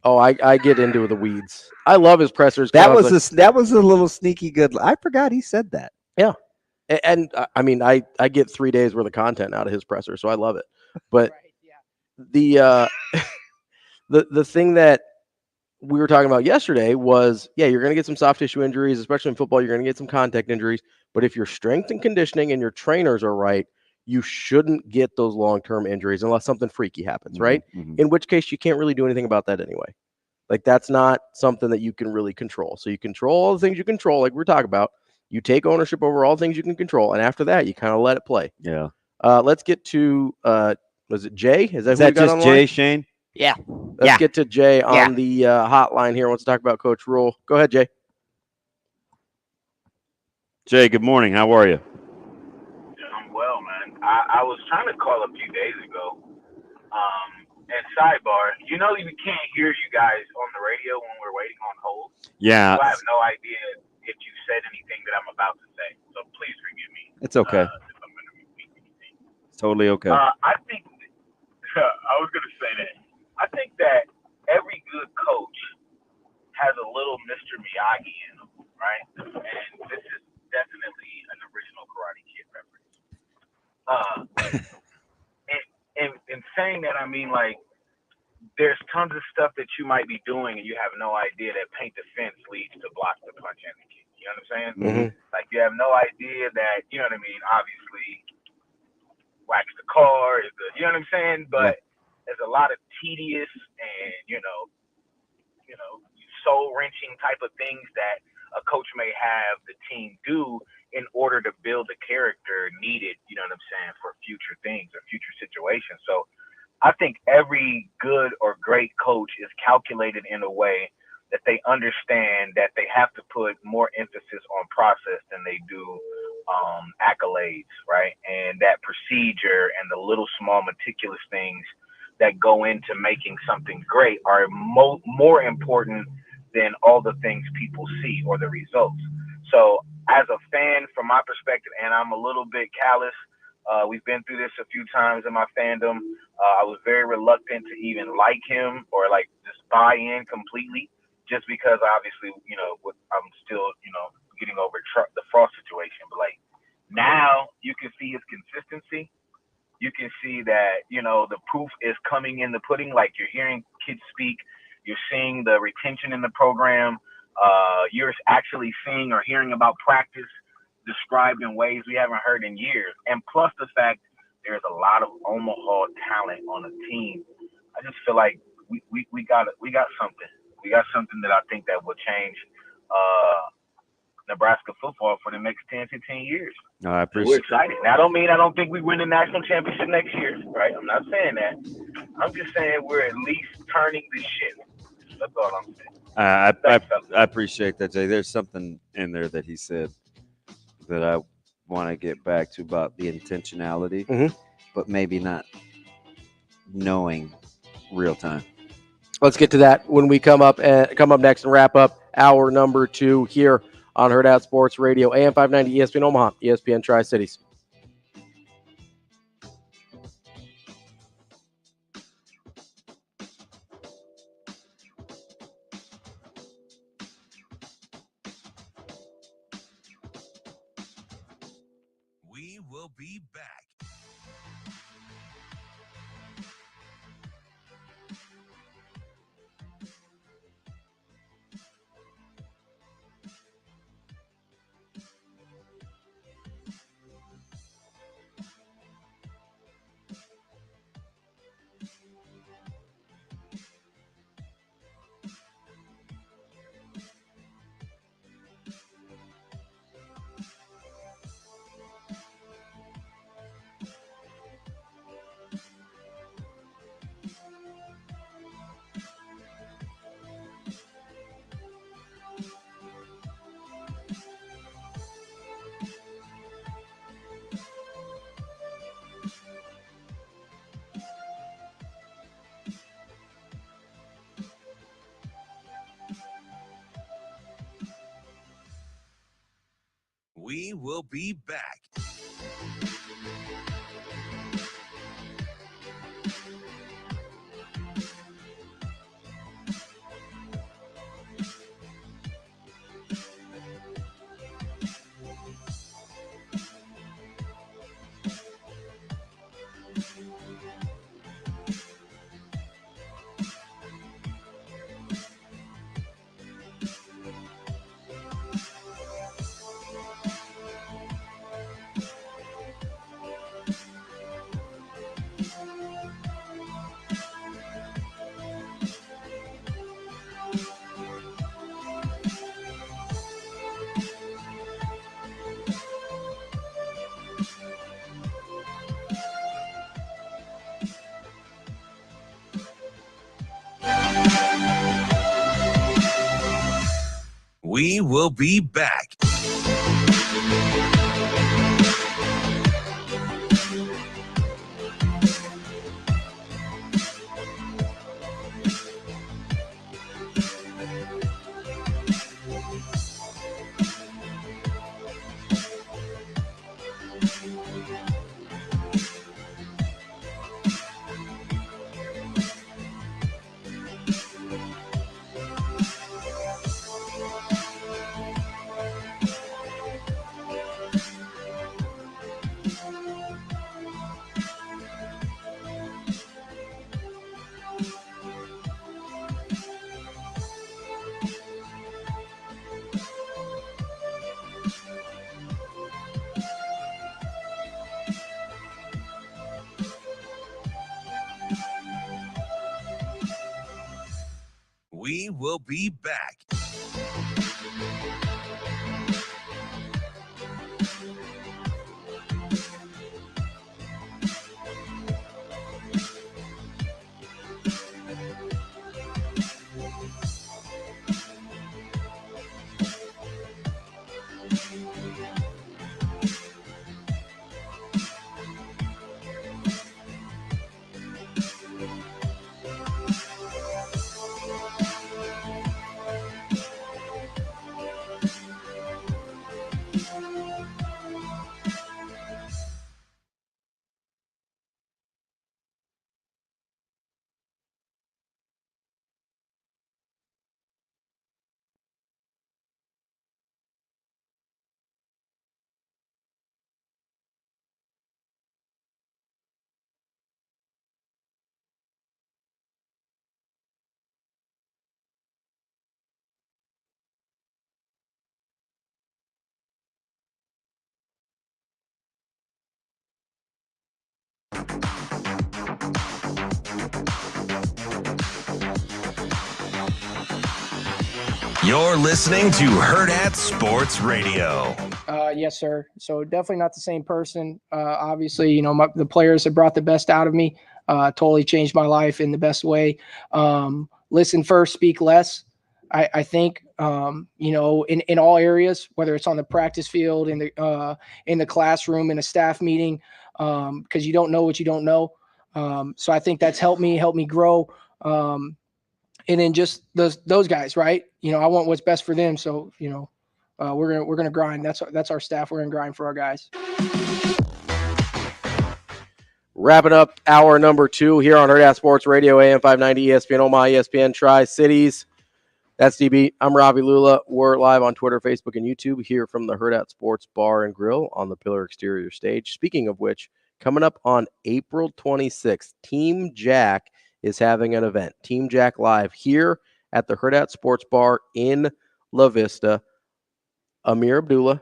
Oh, I get into the weeds. I love his pressers. That was a little sneaky good. I forgot he said that. Yeah. And I mean, I get 3 days worth of content out of his presser, so I love it. But the thing that we were talking about yesterday was, yeah, you're going to get some soft tissue injuries, especially in football. You're going to get some contact injuries. But if your strength and conditioning and your trainers are right, you shouldn't get those long-term injuries unless something freaky happens, right? Mm-hmm. In which case you can't really do anything about that anyway. Like, that's not something that you can really control. So you control all the things you control, like we're talking about. You take ownership over all the things you can control, and after that, you kind of let it play. Yeah. Let's get to was it Jay? Is that just Jay, Shane? Yeah. Let's get to Jay on the hotline here. Wants to talk about Coach Rule. Go ahead, Jay. Jay, good morning. How are you? I'm well, man. I was trying to call a few days ago. And sidebar, you can't hear you guys on the radio when we're waiting on hold. Yeah. So I have no idea if you said anything that I'm about to say. So please forgive me. It's okay. If I'm going to repeat anything. It's totally okay. I think I was going to say that. I think that every good coach has a little Mr. Miyagi in him, right? And this is definitely an original Karate Kid reference. In saying that, I mean, like, there's tons of stuff that you might be doing and you have no idea that paint the fence leads to block the punch and the kick. You know what I'm saying? Mm-hmm. Like, you have no idea that, you know what I mean? Obviously, wax the car is the, you know what I'm saying? But there's a lot of tedious and, soul-wrenching type of things that a coach may have the team do in order to build the character needed, you know what I'm saying, for future things or future situations. So I think every good or great coach is calculated in a way that they understand that they have to put more emphasis on process than they do accolades, right? And that procedure and the little small meticulous things that go into making something great are more important than all the things people see or the results. So as a fan, from my perspective, and I'm a little bit callous, we've been through this a few times in my fandom. I was very reluctant to even like him or like just buy in completely, just because obviously, I'm still, getting over the Frost situation. But like now you can see his consistency. You can see that, the proof is coming in the pudding. Like, you're hearing kids speak. You're seeing the retention in the program. You're actually seeing or hearing about practice described in ways we haven't heard in years. And plus the fact there's a lot of Omaha talent on the team. I just feel like we got something. We got something that I think that will change Nebraska football for the next 10, 15 years. No, I appreciate. We're excited. Now, I don't think we win the national championship next year, right? I'm not saying that. I'm just saying we're at least turning the ship. That's all I'm saying. I appreciate that, Jay. There's something in there that he said that I want to get back to about the intentionality, but maybe not knowing real time. Let's get to that when we come up next and wrap up hour number 2 here on Hurrdat Sports Radio, AM 590 ESPN Omaha, ESPN Tri-Cities. We will be back. We will be back. We will be back. We will be back. You're listening to Hurrdat Sports Radio. Yes, sir. So definitely not the same person. Obviously, you know, the players have brought the best out of me. Totally changed my life in the best way. Listen first, speak less. I think, you know, in all areas, whether it's on the practice field, in the classroom, in a staff meeting, because you don't know what you don't know. So I think that's helped me grow. And then just those guys, right? You know, I want what's best for them. So, you know, we're gonna grind. That's our staff. We're gonna grind for our guys. Wrapping up hour number 2 here on Hurrdat Sports Radio, AM 590, ESPN Omaha, ESPN Tri-Cities. That's DB. I'm Ravi, Lulla. We're live on Twitter, Facebook, and YouTube here from the Hurrdat Sports Bar and Grill on the Pillar Exterior stage. Speaking of which, coming up on April 26th, Team Jack is having an event. Team Jack Live here at the Hurrdat Sports Bar in La Vista. Amir Abdullah,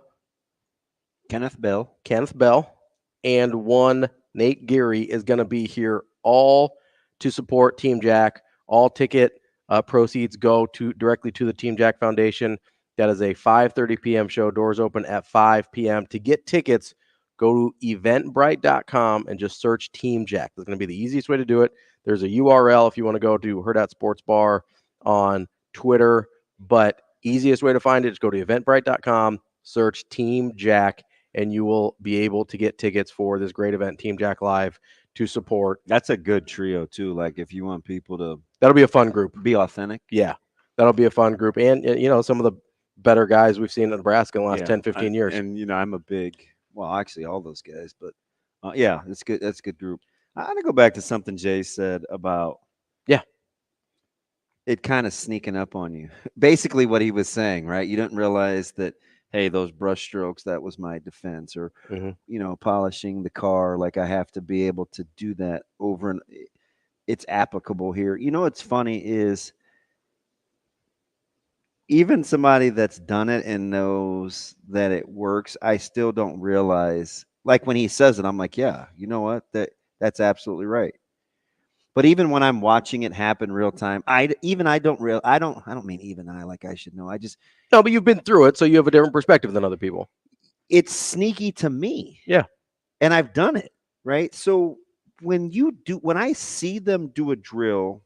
Kenneth Bell, and one Nate Geary is going to be here, all to support Team Jack. All ticket proceeds go directly to the Team Jack Foundation. That is a 5:30 p.m. show. Doors open at 5 p.m. To get tickets, go to eventbrite.com and just search Team Jack. That's going to be the easiest way to do it. There's a URL if you want to go to Hurrdat Sports Bar on Twitter, but easiest way to find it is go to eventbrite.com, search Team Jack, and you will be able to get tickets for this great event, Team Jack Live, to support. That's a good trio, too. Like, if you want people to... That'll be a fun group. Be authentic. Yeah, that'll be a fun group. And, you know, some of better guys we've seen in Nebraska in the last 10, 15 years. And, I'm a big, well, actually all those guys, but yeah, it's good. That's a good group. I'm going to go back to something Jay said about it kind of sneaking up on you. Basically what he was saying, right? You didn't realize that, hey, those brush strokes, that was my defense, or, polishing the car. Like I have to be able to do that over, and it's applicable here. What's funny is even somebody that's done it and knows that it works, I still don't realize, like when he says it, I'm like, yeah, you know what? That's absolutely right. But even when I'm watching it happen real time, I don't mean like I should know. No, but you've been through it, so you have a different perspective than other people. It's sneaky to me. Yeah. And I've done it, right? So when I see them do a drill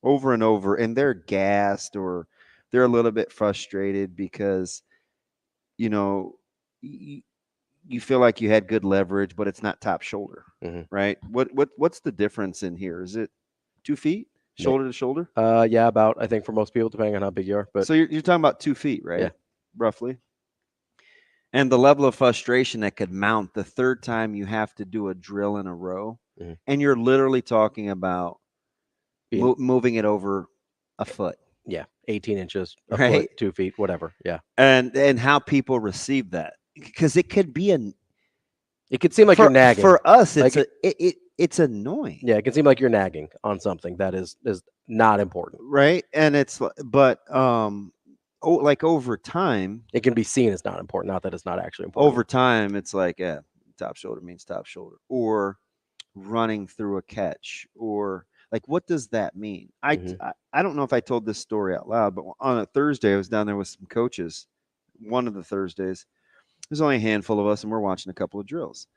over and over and they're gassed or they're a little bit frustrated because, you feel like you had good leverage, but it's not top shoulder, right? What's the difference in here? Is it 2 feet, shoulder to shoulder? Yeah, about, I think for most people, depending on how big you are. But so you're talking about 2 feet, right? Yeah. Roughly. And the level of frustration that could mount the third time you have to do a drill in a row. And you're literally talking about moving it over a foot. Yeah, 18 inches, a right? foot, 2 feet, whatever. Yeah. And how people receive that. Because it could seem like you're nagging. For us, it's annoying. Yeah, it can seem like you're nagging on something that is not important. Right? And like over time, it can be seen as not important, not that it's not actually important. Over time, it's like, top shoulder means top shoulder, or running through a catch, or like, what does that mean? I don't know if I told this story out loud, but on a Thursday, I was down there with some coaches. One of the Thursdays, there's only a handful of us, and we're watching a couple of drills.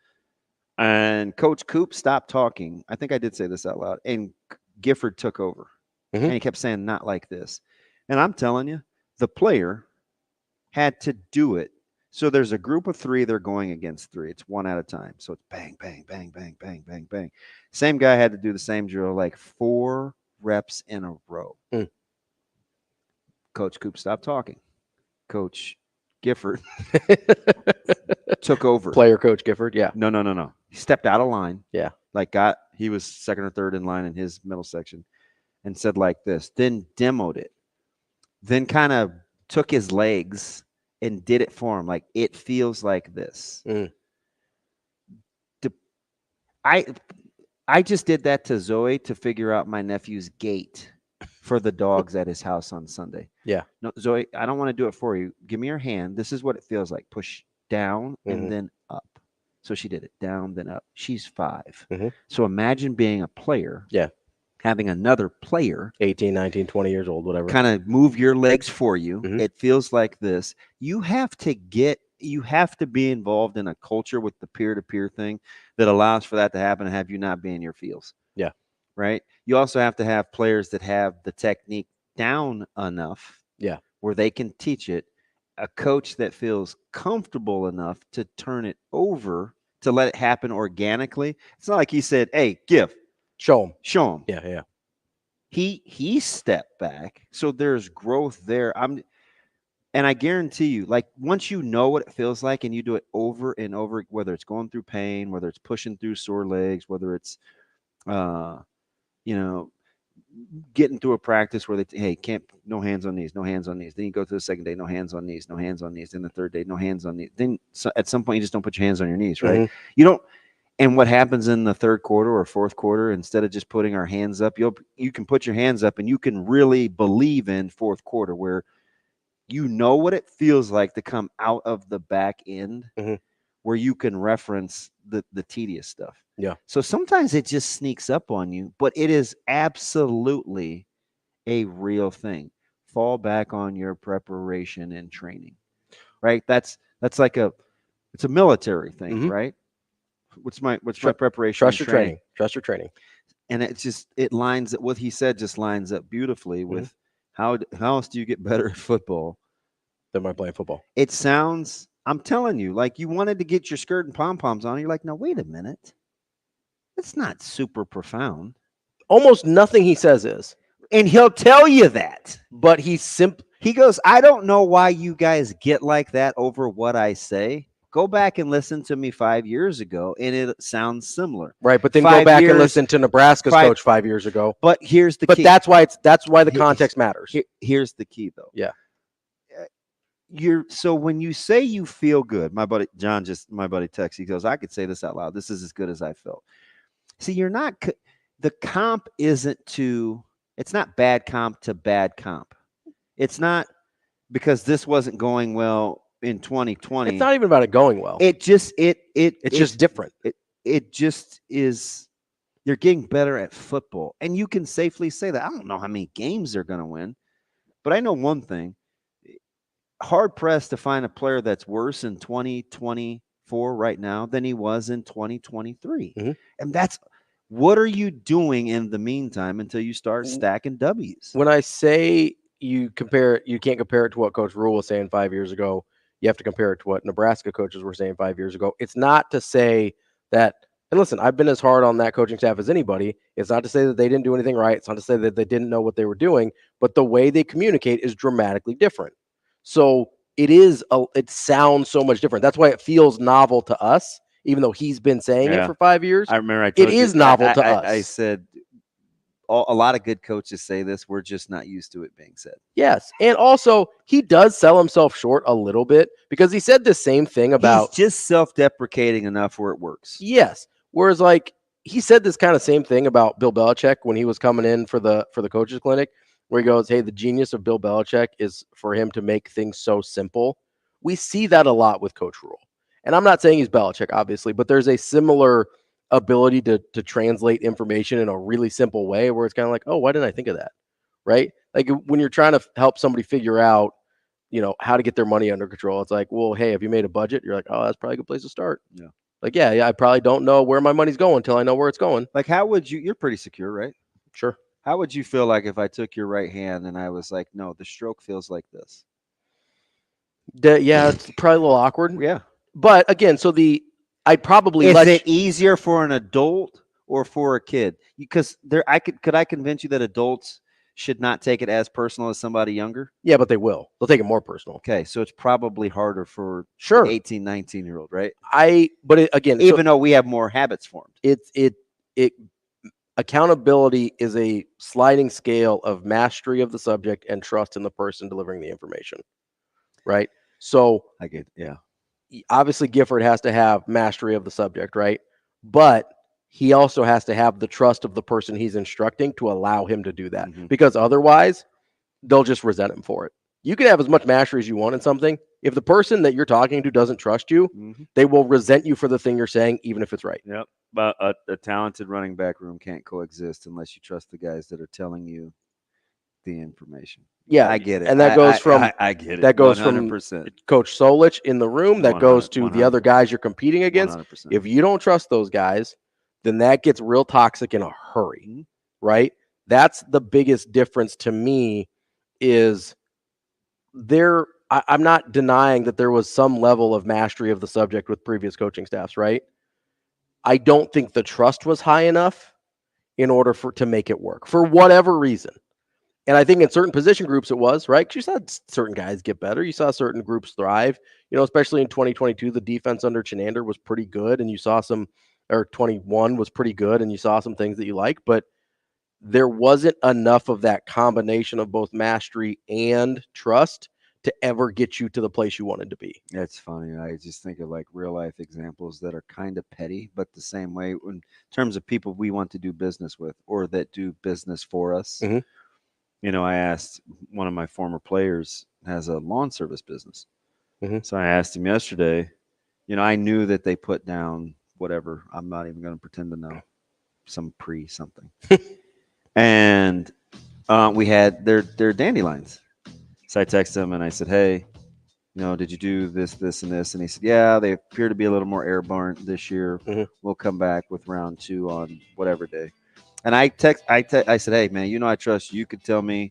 And Coach Coop stopped talking. I think I did say this out loud. And Gifford took over. And he kept saying, not like this. And I'm telling you, the player had to do it. So there's a group of 3. They're going against 3. It's one at a time. So it's bang, bang, bang, bang, bang, bang, bang. Same guy had to do the same drill, like 4 reps in a row. Coach Coop stopped talking. Coach Gifford took over. Player Coach Gifford, yeah. No. He stepped out of line. Yeah. He was second or third in line in his middle section and said like this, then demoed it. Then kind of took his legs and did it for him. Like, it feels like this. I just did that to Zoe to figure out my nephew's gait for the dogs at his house on Sunday. Yeah. No, Zoe, I don't want to do it for you. Give me your hand. This is what it feels like. Push down and then up. So she did it. Down, then up. She's 5. So imagine being a player. Yeah. Having another player, 18, 19, 20 years old, whatever, kind of move your legs for you. It feels like this. You have to be involved in a culture with the peer-to-peer thing that allows for that to happen and have you not be in your feels. Yeah. Right. You also have to have players that have the technique down enough. Yeah. Where they can teach it. A coach that feels comfortable enough to turn it over, to let it happen organically. It's not like he said, hey, show him. Yeah. He stepped back. So there's growth there. And I guarantee you, like, once you know what it feels like and you do it over and over, whether it's going through pain, whether it's pushing through sore legs, whether it's, getting through a practice where no hands on knees, no hands on knees. Then you go to the second day, no hands on knees, no hands on knees. Then the third day, no hands on knees. Then at some point, you just don't put your hands on your knees, right? You don't. And what happens in the third quarter or fourth quarter, instead of just putting our hands up, you can put your hands up and you can really believe in fourth quarter where you know what it feels like to come out of the back end where you can reference the tedious stuff. Yeah. So sometimes it just sneaks up on you, but it is absolutely a real thing. Fall back on your preparation and training, right? That's like it's a military thing, right? What's my preparation? Trust your training. Trust your training. And it lines up. What he said just lines up beautifully with how else do you get better at football than by playing football? It sounds, I'm telling you, like you wanted to get your skirt and pom-poms on. You're like, no, wait a minute. It's not super profound. Almost nothing he says is. And he'll tell you that. But he's He goes, I don't know why you guys get like that over what I say. Go back and listen to me 5 years ago, and it sounds similar. Right, but then go back and listen to Nebraska's coach 5 years ago. But here's the key. But that's why the context matters. Here's the key, though. Yeah. So when you say you feel good, my buddy texts, he goes, I could say this out loud. This is as good as I felt. See, you're not the comp isn't to. It's not bad comp to bad comp. It's not because this wasn't going well in 2020. It's not even about it going well. It's just different. It just is. You're getting better at football, and you can safely say that. I don't know how many games they're going to win, but I know one thing: hard pressed to find a player that's worse in 2024 right now than he was in 2023. Mm-hmm. And that's what are you doing in the meantime until you start stacking W's? When I say you can't compare it to what Coach Rule was saying 5 years ago. You have to compare it to what Nebraska coaches were saying 5 years ago. It's not to say that, and listen, I've been as hard on that coaching staff as anybody. It's not to say that they didn't do anything right. It's not to say that they didn't know what they were doing, but the way they communicate is dramatically different. So it sounds so much different. That's why it feels novel to us, even though he's been saying it for 5 years. I remember it is novel to us. I said, a lot of good coaches say this. We're just not used to it being said. Yes. And also, he does sell himself short a little bit because he said the same thing about. He's just self-deprecating enough where it works. Yes. Whereas, he said this kind of same thing about Bill Belichick when he was coming in for the coaches clinic, where he goes, hey, the genius of Bill Belichick is for him to make things so simple. We see that a lot with Coach Rule. And I'm not saying he's Belichick, obviously, but there's a similar ability to translate information in a really simple way where it's kind of like, oh, why didn't I think of that? Right? Like when you're trying to help somebody figure out, how to get their money under control, it's like, well, hey, have you made a budget? You're like, oh, that's probably a good place to start. Yeah. Like, yeah, I probably don't know where my money's going until I know where it's going. Like, how would you're pretty secure, right? Sure. How would you feel like if I took your right hand and I was like, no, the stroke feels like this? Yeah, it's probably a little awkward. Yeah. But again, I'd probably is it easier for an adult or for a kid? Because could I convince you that adults should not take it as personal as somebody younger? Yeah, but they will. They'll take it more personal. Okay, so it's probably harder for 18, 19-year-old, right? Even though we have more habits formed. Accountability is a sliding scale of mastery of the subject and trust in the person delivering the information. Right? So I get, yeah. Obviously, Gifford has to have mastery of the subject, right? But he also has to have the trust of the person he's instructing to allow him to do that. Mm-hmm. Because otherwise, they'll just resent him for it. You can have as much mastery as you want in something. If the person that you're talking to doesn't trust you, they will resent you for the thing you're saying, even if it's right. Yep. But a talented running back room can't coexist unless you trust the guys that are telling you the information. Yeah, I get it. And that goes from I get it. That goes 100%. from Coach Solich in the room. That goes to the other guys you're competing against. 100%. If you don't trust those guys, then that gets real toxic in a hurry, right? That's the biggest difference to me. Is I'm not denying that there was some level of mastery of the subject with previous coaching staffs, right? I don't think the trust was high enough in order to make it work for whatever reason. And I think in certain position groups it was, right? Because you saw certain guys get better. You saw certain groups thrive. Especially in 2022, the defense under Chenander was pretty good. And you saw 21 was pretty good. And you saw some things that you like. But there wasn't enough of that combination of both mastery and trust to ever get you to the place you wanted to be. That's funny. I just think of real life examples that are kind of petty, but the same way in terms of people we want to do business with or that do business for us. Mm-hmm. I asked one of my former players has a lawn service business. Mm-hmm. So I asked him yesterday, I knew that they put down whatever. I'm not even going to pretend to know some something. And we had their dandelions. So I texted him and I said, hey, did you do this, and this? And he said, yeah, they appear to be a little more airborne this year. Mm-hmm. We'll come back with round 2 on whatever day. And I said, hey, man, I trust you. You could tell me,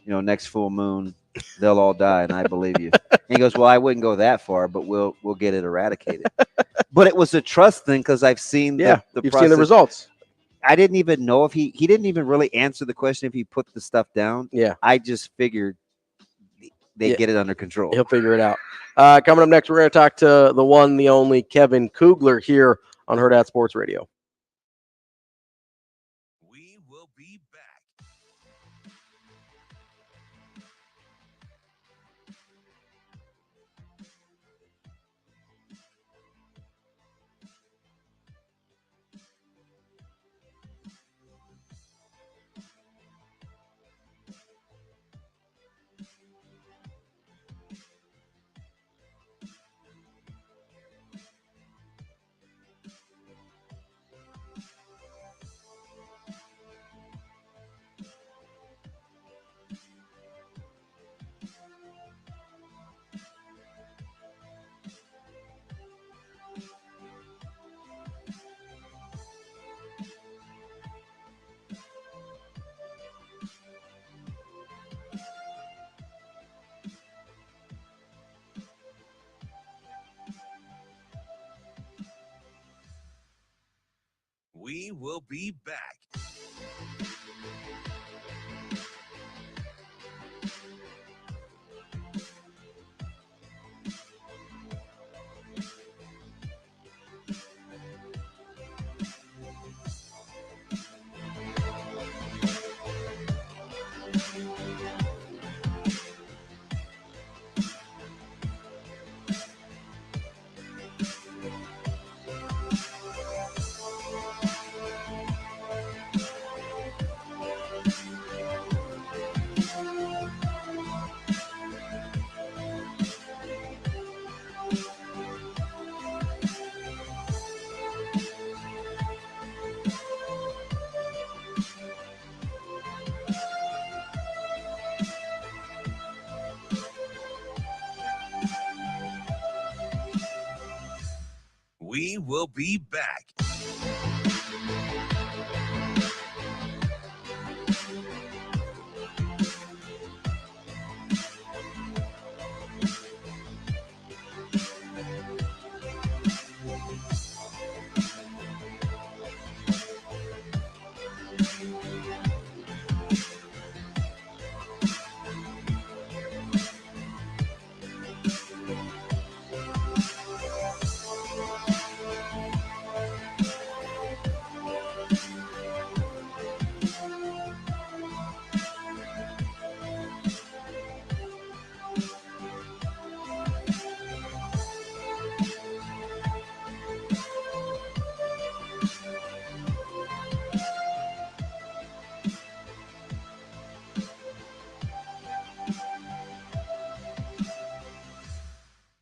next full moon, they'll all die, and I believe you. And he goes, well, I wouldn't go that far, but we'll get it eradicated. But it was a trust thing because I've seen you've process. seen the results. I didn't even know if he didn't even really answer the question if he put the stuff down. Yeah. I just figured they get it under control. He'll figure it out. Coming up next, we're going to talk to the one, the only Kevin Kugler here on Hurrdat Sports Radio. We will be back. We will be back. We will be back.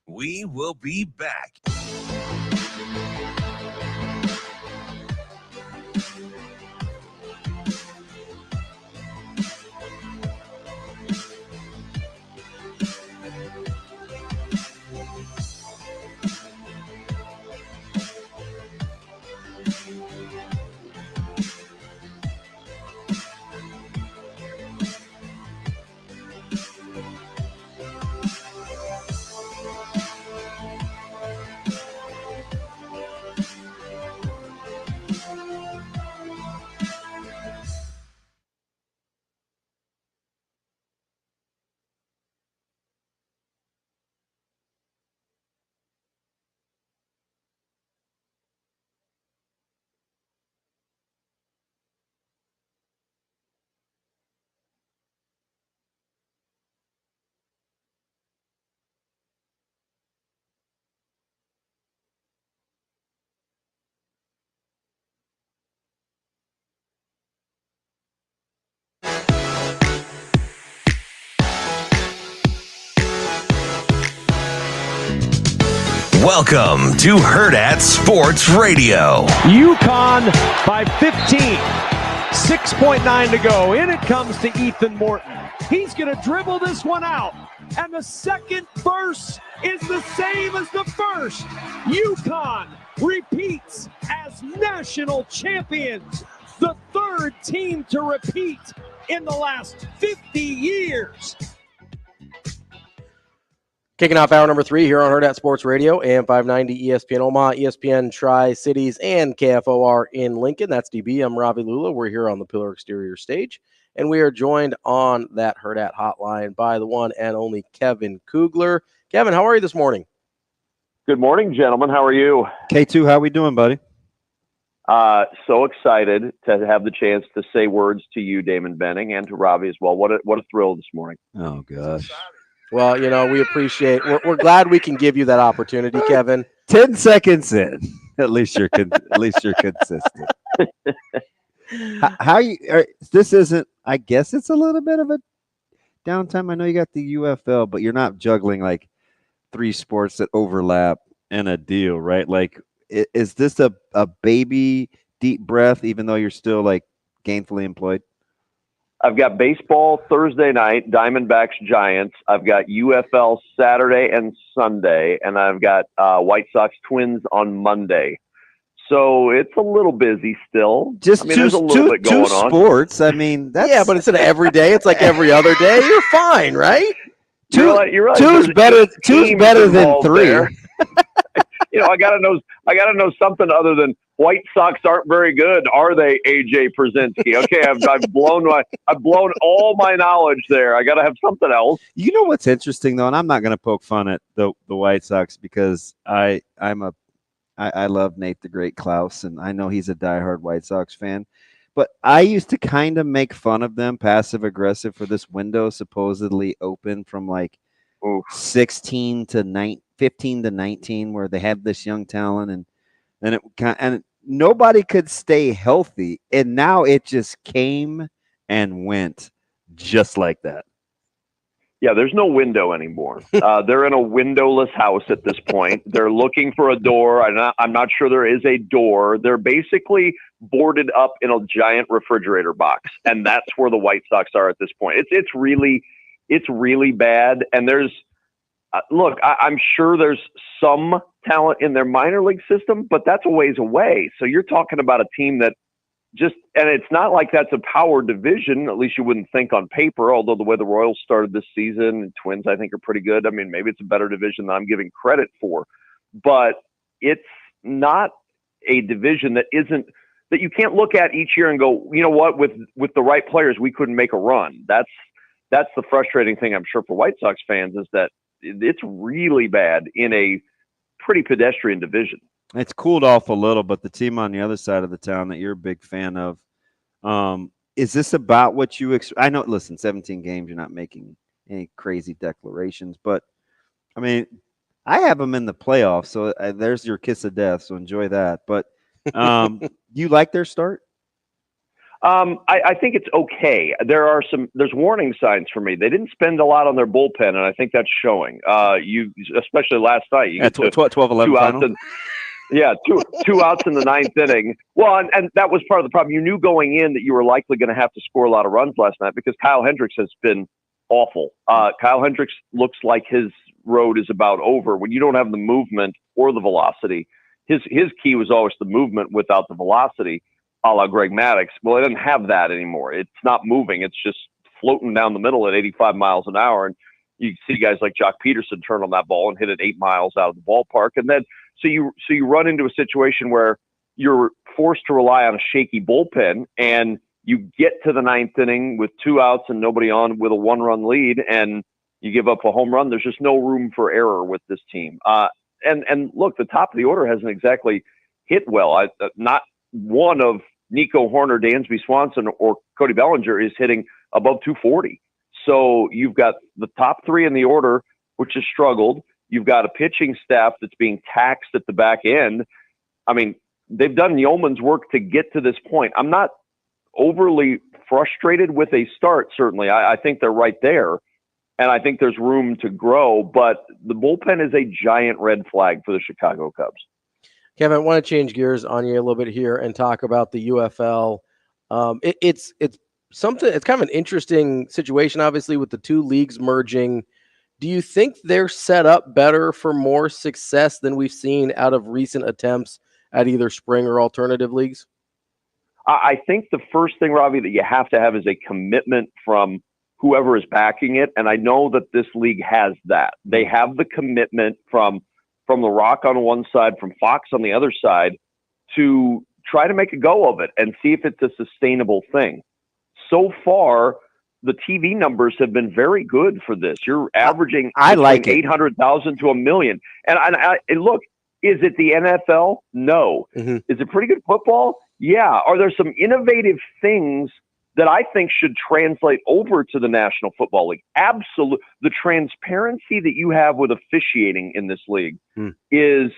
We will be back. Welcome to Hurrdat Sports Radio. UConn by 15. 6.9 to go. In it comes to Ethan Morton. He's going to dribble this one out. And the second verse is the same as the first. UConn repeats as national champions. The third team to repeat in the last 50 years. Kicking off hour number 3 here on Hurrdat Sports Radio, AM 590, ESPN Omaha, ESPN Tri-Cities, and KFOR in Lincoln. That's DB. I'm Ravi Lulla. We're here on the Pillar Exterior stage. And we are joined on that Hurrdat hotline by the one and only Kevin Kugler. Kevin, how are you this morning? Good morning, gentlemen. How are you? K2, how we doing, buddy? So excited to have the chance to say words to you, Damon Benning, and to Ravi as well. What a thrill this morning. Oh, gosh. Well, we appreciate we're glad we can give you that opportunity, Kevin. 10 seconds in. At least you're consistent. How you this isn't, I guess it's a little bit of a downtime. I know you got the UFL, but you're not juggling like 3 sports that overlap in a deal, right? Like, is this a baby deep breath, even though you're still like gainfully employed? I've got baseball Thursday night, Diamondbacks Giants. I've got UFL Saturday and Sunday, and I've got White Sox Twins on Monday. So it's a little busy still. There's a little bit going on. Sports. I mean, that's but instead of every day, it's like every other day. You're fine, right? You're right. Two's better than 3. I gotta know something other than White Sox aren't very good, are they, AJ Przinsky? Okay, I've blown all my knowledge there. I gotta have something else. You know what's interesting though, and I'm not gonna poke fun at the White Sox because I love Nate the Great Klaus, and I know he's a diehard White Sox fan. But I used to kind of make fun of them passive aggressive for this window supposedly open from like 16 to 15 to 19, where they have this young talent, and nobody could stay healthy, and now it just came and went just like that. Yeah, there's no window anymore. They're in a windowless house at this point. They're looking for a door. I'm not sure there is a door. They're basically boarded up in a giant refrigerator box, and that's where the White Sox are at this point. It's really bad. And there's I'm sure there's some talent in their minor league system, but that's a ways away. So you're talking about a team that and it's not like that's a power division, at least you wouldn't think on paper, although the way the Royals started this season and Twins, I think, are pretty good. I mean, maybe it's a better division than I'm giving credit for, but it's not a division that you can't look at each year and go, you know what, with the right players, we couldn't make a run. That's the frustrating thing, I'm sure, for White Sox fans, is that it's really bad in a pretty pedestrian division. It's cooled off a little, but the team on the other side of the town that you're a big fan of, is this about what you I know, listen, 17 games, you're not making any crazy declarations, but, I mean, I have them in the playoffs, so there's your kiss of death, so enjoy that. But you like their start? I think it's okay. There's warning signs for me. They didn't spend a lot on their bullpen, and I think that's showing. Especially last night. You 12-11 final. Two outs in the 9th inning. Well, and that was part of the problem. You knew going in that you were likely going to have to score a lot of runs last night because Kyle Hendricks has been awful. Kyle Hendricks looks like his road is about over when you don't have the movement or the velocity. His key was always the movement without the velocity, a la Greg Maddux. Well, it doesn't have that anymore. It's not moving. It's just floating down the middle at 85 miles an hour. And you see guys like Jock Peterson turn on that ball and hit it 8 miles out of the ballpark. And then so you run into a situation where you're forced to rely on a shaky bullpen, and you get to the 9th inning with 2 outs and nobody on with a 1-run lead, and you give up a home run. There's just no room for error with this team. And look, the top of the order hasn't exactly hit well. Not one of Nico Horner, Dansby Swanson, or Cody Bellinger is hitting above 240. So you've got the top 3 in the order, which has struggled. You've got a pitching staff that's being taxed at the back end. I mean, they've done yeoman's work to get to this point. I'm not overly frustrated with a start, certainly. I think they're right there, and I think there's room to grow, but the bullpen is a giant red flag for the Chicago Cubs. Kevin, I want to change gears on you a little bit here and talk about the UFL. It's something. It's kind of an interesting situation, obviously, with the 2 leagues merging. Do you think they're set up better for more success than we've seen out of recent attempts at either spring or alternative leagues? I think the first thing, Ravi, that you have to have is a commitment from whoever is backing it. And I know that this league has that. They have the commitment from The Rock on one side, from Fox on the other side, to try to make a go of it and see if it's a sustainable thing. so far, the TV numbers have been very good for this. You're averaging I like it. 800,000 to 1 million. And look, is it the NFL? No. Mm-hmm. Is it pretty good football? Yeah. Are there some innovative things that I think should translate over to the National Football League? Absolutely. The transparency that you have with officiating in this league is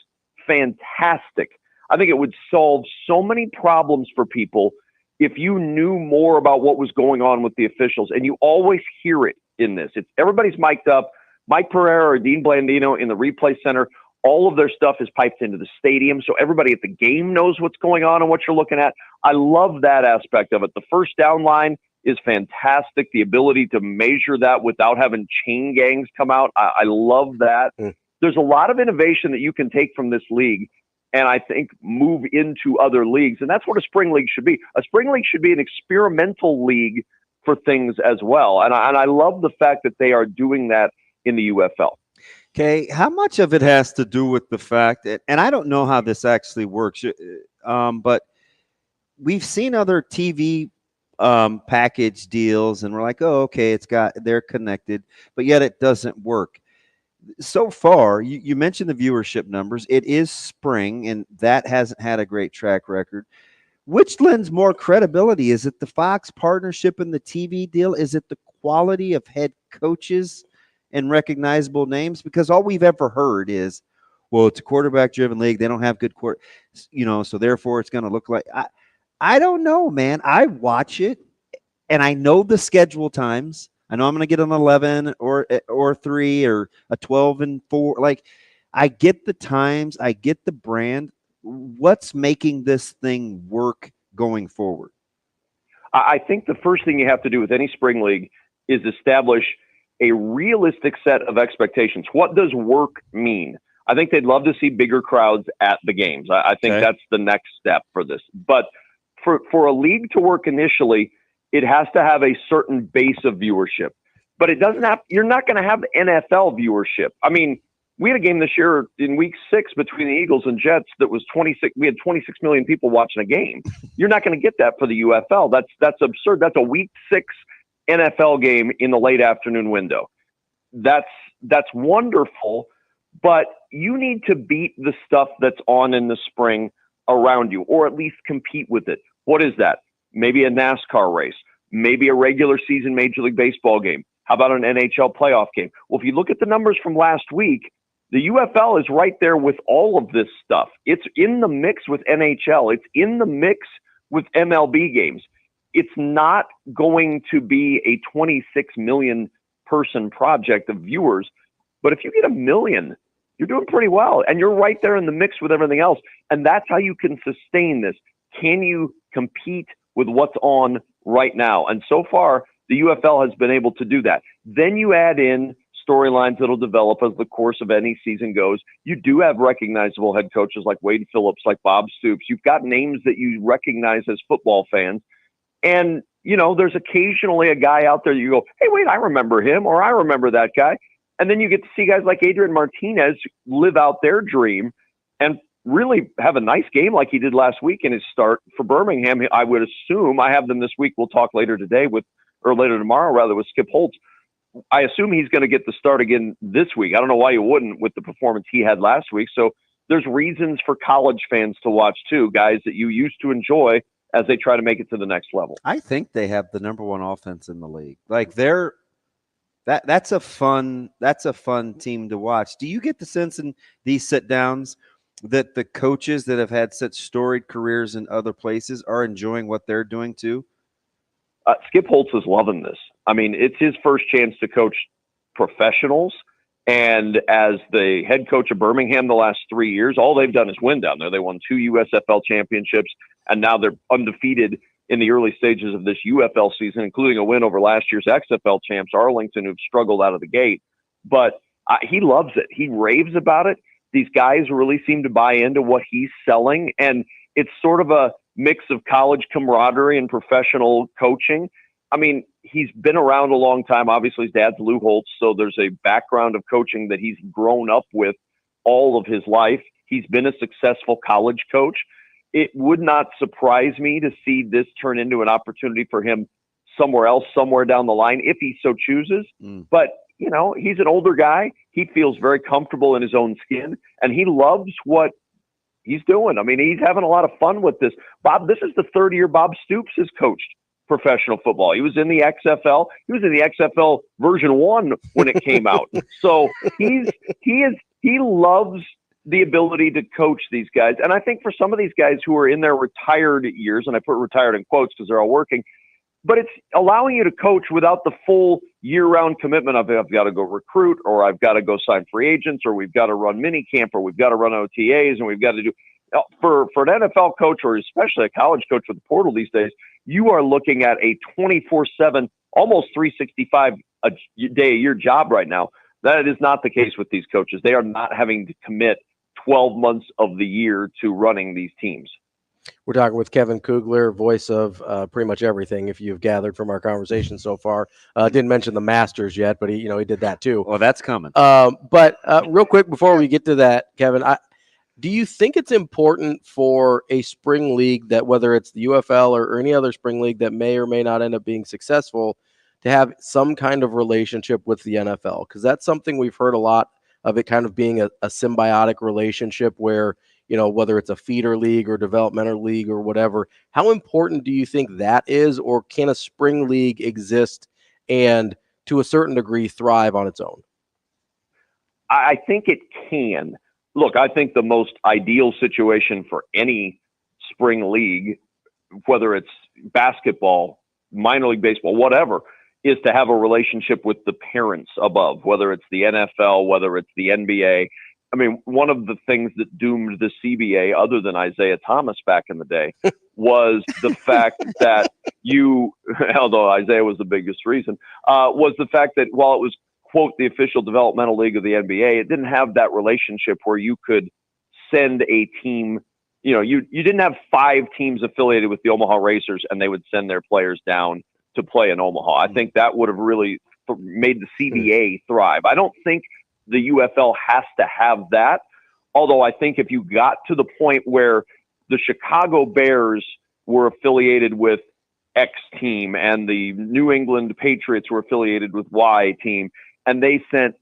fantastic. I think it would solve so many problems for people if you knew more about what was going on with the officials. And you always hear it in this. It's everybody's mic'd up. Mike Pereira or Dean Blandino in the replay center, all of their stuff is piped into the stadium, so everybody at the game knows what's going on and what you're looking at. I love that aspect of it. The first down line is fantastic. The ability to measure that without having chain gangs come out, I love that. There's a lot of innovation that you can take from this league and I think move into other leagues. And that's what a spring league should be. A spring league should be an experimental league for things as well. And I love the fact that they are doing that in the UFL. Okay, how much of it has to do with the fact that, and I don't know how this actually works, but we've seen other TV package deals, and we're like, oh, okay, they're connected, but yet it doesn't work. So far, you mentioned the viewership numbers. It is spring, and that hasn't had a great track record. Which lends more credibility? Is it the Fox partnership and the TV deal? Is it the quality of head coaches and recognizable names? Because all we've ever heard is, well, it's a quarterback-driven league. They don't have good so therefore it's going to look like I don't know, man. I watch it, and I know the schedule times. I know I'm going to get an 11 or 3 or a 12 and 4. Like, I get the times. I get the brand. What's making this thing work going forward? I think the first thing you have to do with any spring league is establish a realistic set of expectations. What does work mean? I think they'd love to see bigger crowds at the games. I think that's the next step for this. But for a league to work initially, it has to have a certain base of viewership. But it doesn't have. You're not going to have NFL viewership. I mean, we had a game this year in week 6 between the Eagles and Jets that was 26. We had 26 million people watching a game. You're not going to get that for the UFL. That's absurd. That's a week 6 NFL game in the late afternoon window. That's wonderful, but you need to beat the stuff that's on in the spring around you, or at least compete with it. What is that? Maybe a NASCAR race, maybe a regular season Major League Baseball game. How about an NHL playoff game? Well, if you look at the numbers from last week, the UFL is right there with all of this stuff. It's in the mix with NHL. It's in the mix with MLB games. It's not going to be a 26 million person project of viewers, but if you get 1 million, you're doing pretty well, and you're right there in the mix with everything else. And that's how you can sustain this. Can you compete with what's on right now? And so far, the UFL has been able to do that. Then you add in storylines that'll develop as the course of any season goes. You do have recognizable head coaches like Wade Phillips, like Bob Stoops. You've got names that you recognize as football fans. And, there's occasionally a guy out there you go, hey, wait, I remember him, or I remember that guy. And then you get to see guys like Adrian Martinez live out their dream and really have a nice game like he did last week in his start for Birmingham. I would assume, I have them this week. We'll talk later tomorrow with Skip Holtz. I assume he's going to get the start again this week. I don't know why you wouldn't with the performance he had last week. So there's reasons for college fans to watch too, guys that you used to enjoy as they try to make it to the next level. I think they have the number 1 offense in the league. Like that's a fun team to watch. Do you get the sense in these sit downs that the coaches that have had such storied careers in other places are enjoying what they're doing too? Skip Holtz is loving this. I mean, it's his first chance to coach professionals. And as the head coach of Birmingham the last 3 years, all they've done is win down there. They won 2 USFL championships, and now they're undefeated in the early stages of this UFL season, including a win over last year's XFL champs, Arlington, who've struggled out of the gate. But he loves it. He raves about it. These guys really seem to buy into what he's selling, and it's sort of a mix of college camaraderie and professional coaching. I mean, he's been around a long time. Obviously, his dad's Lou Holtz, so there's a background of coaching that he's grown up with all of his life. He's been a successful college coach. It would not surprise me to see this turn into an opportunity for him somewhere else, somewhere down the line, if he so chooses. But, you know, he's an older guy. He feels very comfortable in his own skin, and he loves what he's doing. I mean, he's having a lot of fun with this. Bob, this is the third year Bob Stoops has coached professional football. He was in the XFL. He was in the XFL version 1 when it came out. So he loves the ability to coach these guys. And I think for some of these guys who are in their retired years, and I put retired in quotes because they're all working, but it's allowing you to coach without the full year-round commitment of I've got to go recruit, or I've got to go sign free agents, or we've got to run mini camp, or we've got to run OTAs, and we've got to do for an NFL coach, or especially a college coach with the portal these days, you are looking at a 24/7, almost 365 a day a year job right now. That is not the case with these coaches. They are not having to commit 12 months of the year to running these teams. We're talking with Kevin Kugler, voice of pretty much everything, if you've gathered from our conversation so far. Didn't mention the Masters yet, but he did that too. Well, that's coming. But real quick before we get to that, Kevin, do you think it's important for a spring league that, whether it's the UFL or any other spring league that may or may not end up being successful, to have some kind of relationship with the NFL? Because that's something we've heard a lot of, it kind of being a symbiotic relationship where, you know, whether it's a feeder league or developmental league or whatever. How important do you think that is, or can a spring league exist and to a certain degree thrive on its own? I think it can. Look, I think the most ideal situation for any spring league, whether it's basketball, minor league baseball, whatever, is to have a relationship with the parents above, whether it's the NFL, whether it's the NBA. I mean, one of the things that doomed the CBA, other than Isaiah Thomas back in the day, was the fact that although Isaiah was the biggest reason, was the fact that while it was, quote, the official developmental league of the NBA, it didn't have that relationship where you could send a team. You know, you didn't have 5 teams affiliated with the Omaha Racers and they would send their players down to play in Omaha. I think that would have really made the CBA thrive. I don't think the UFL has to have that, although I think if you got to the point where the Chicago Bears were affiliated with X team and the New England Patriots were affiliated with Y team, and they sent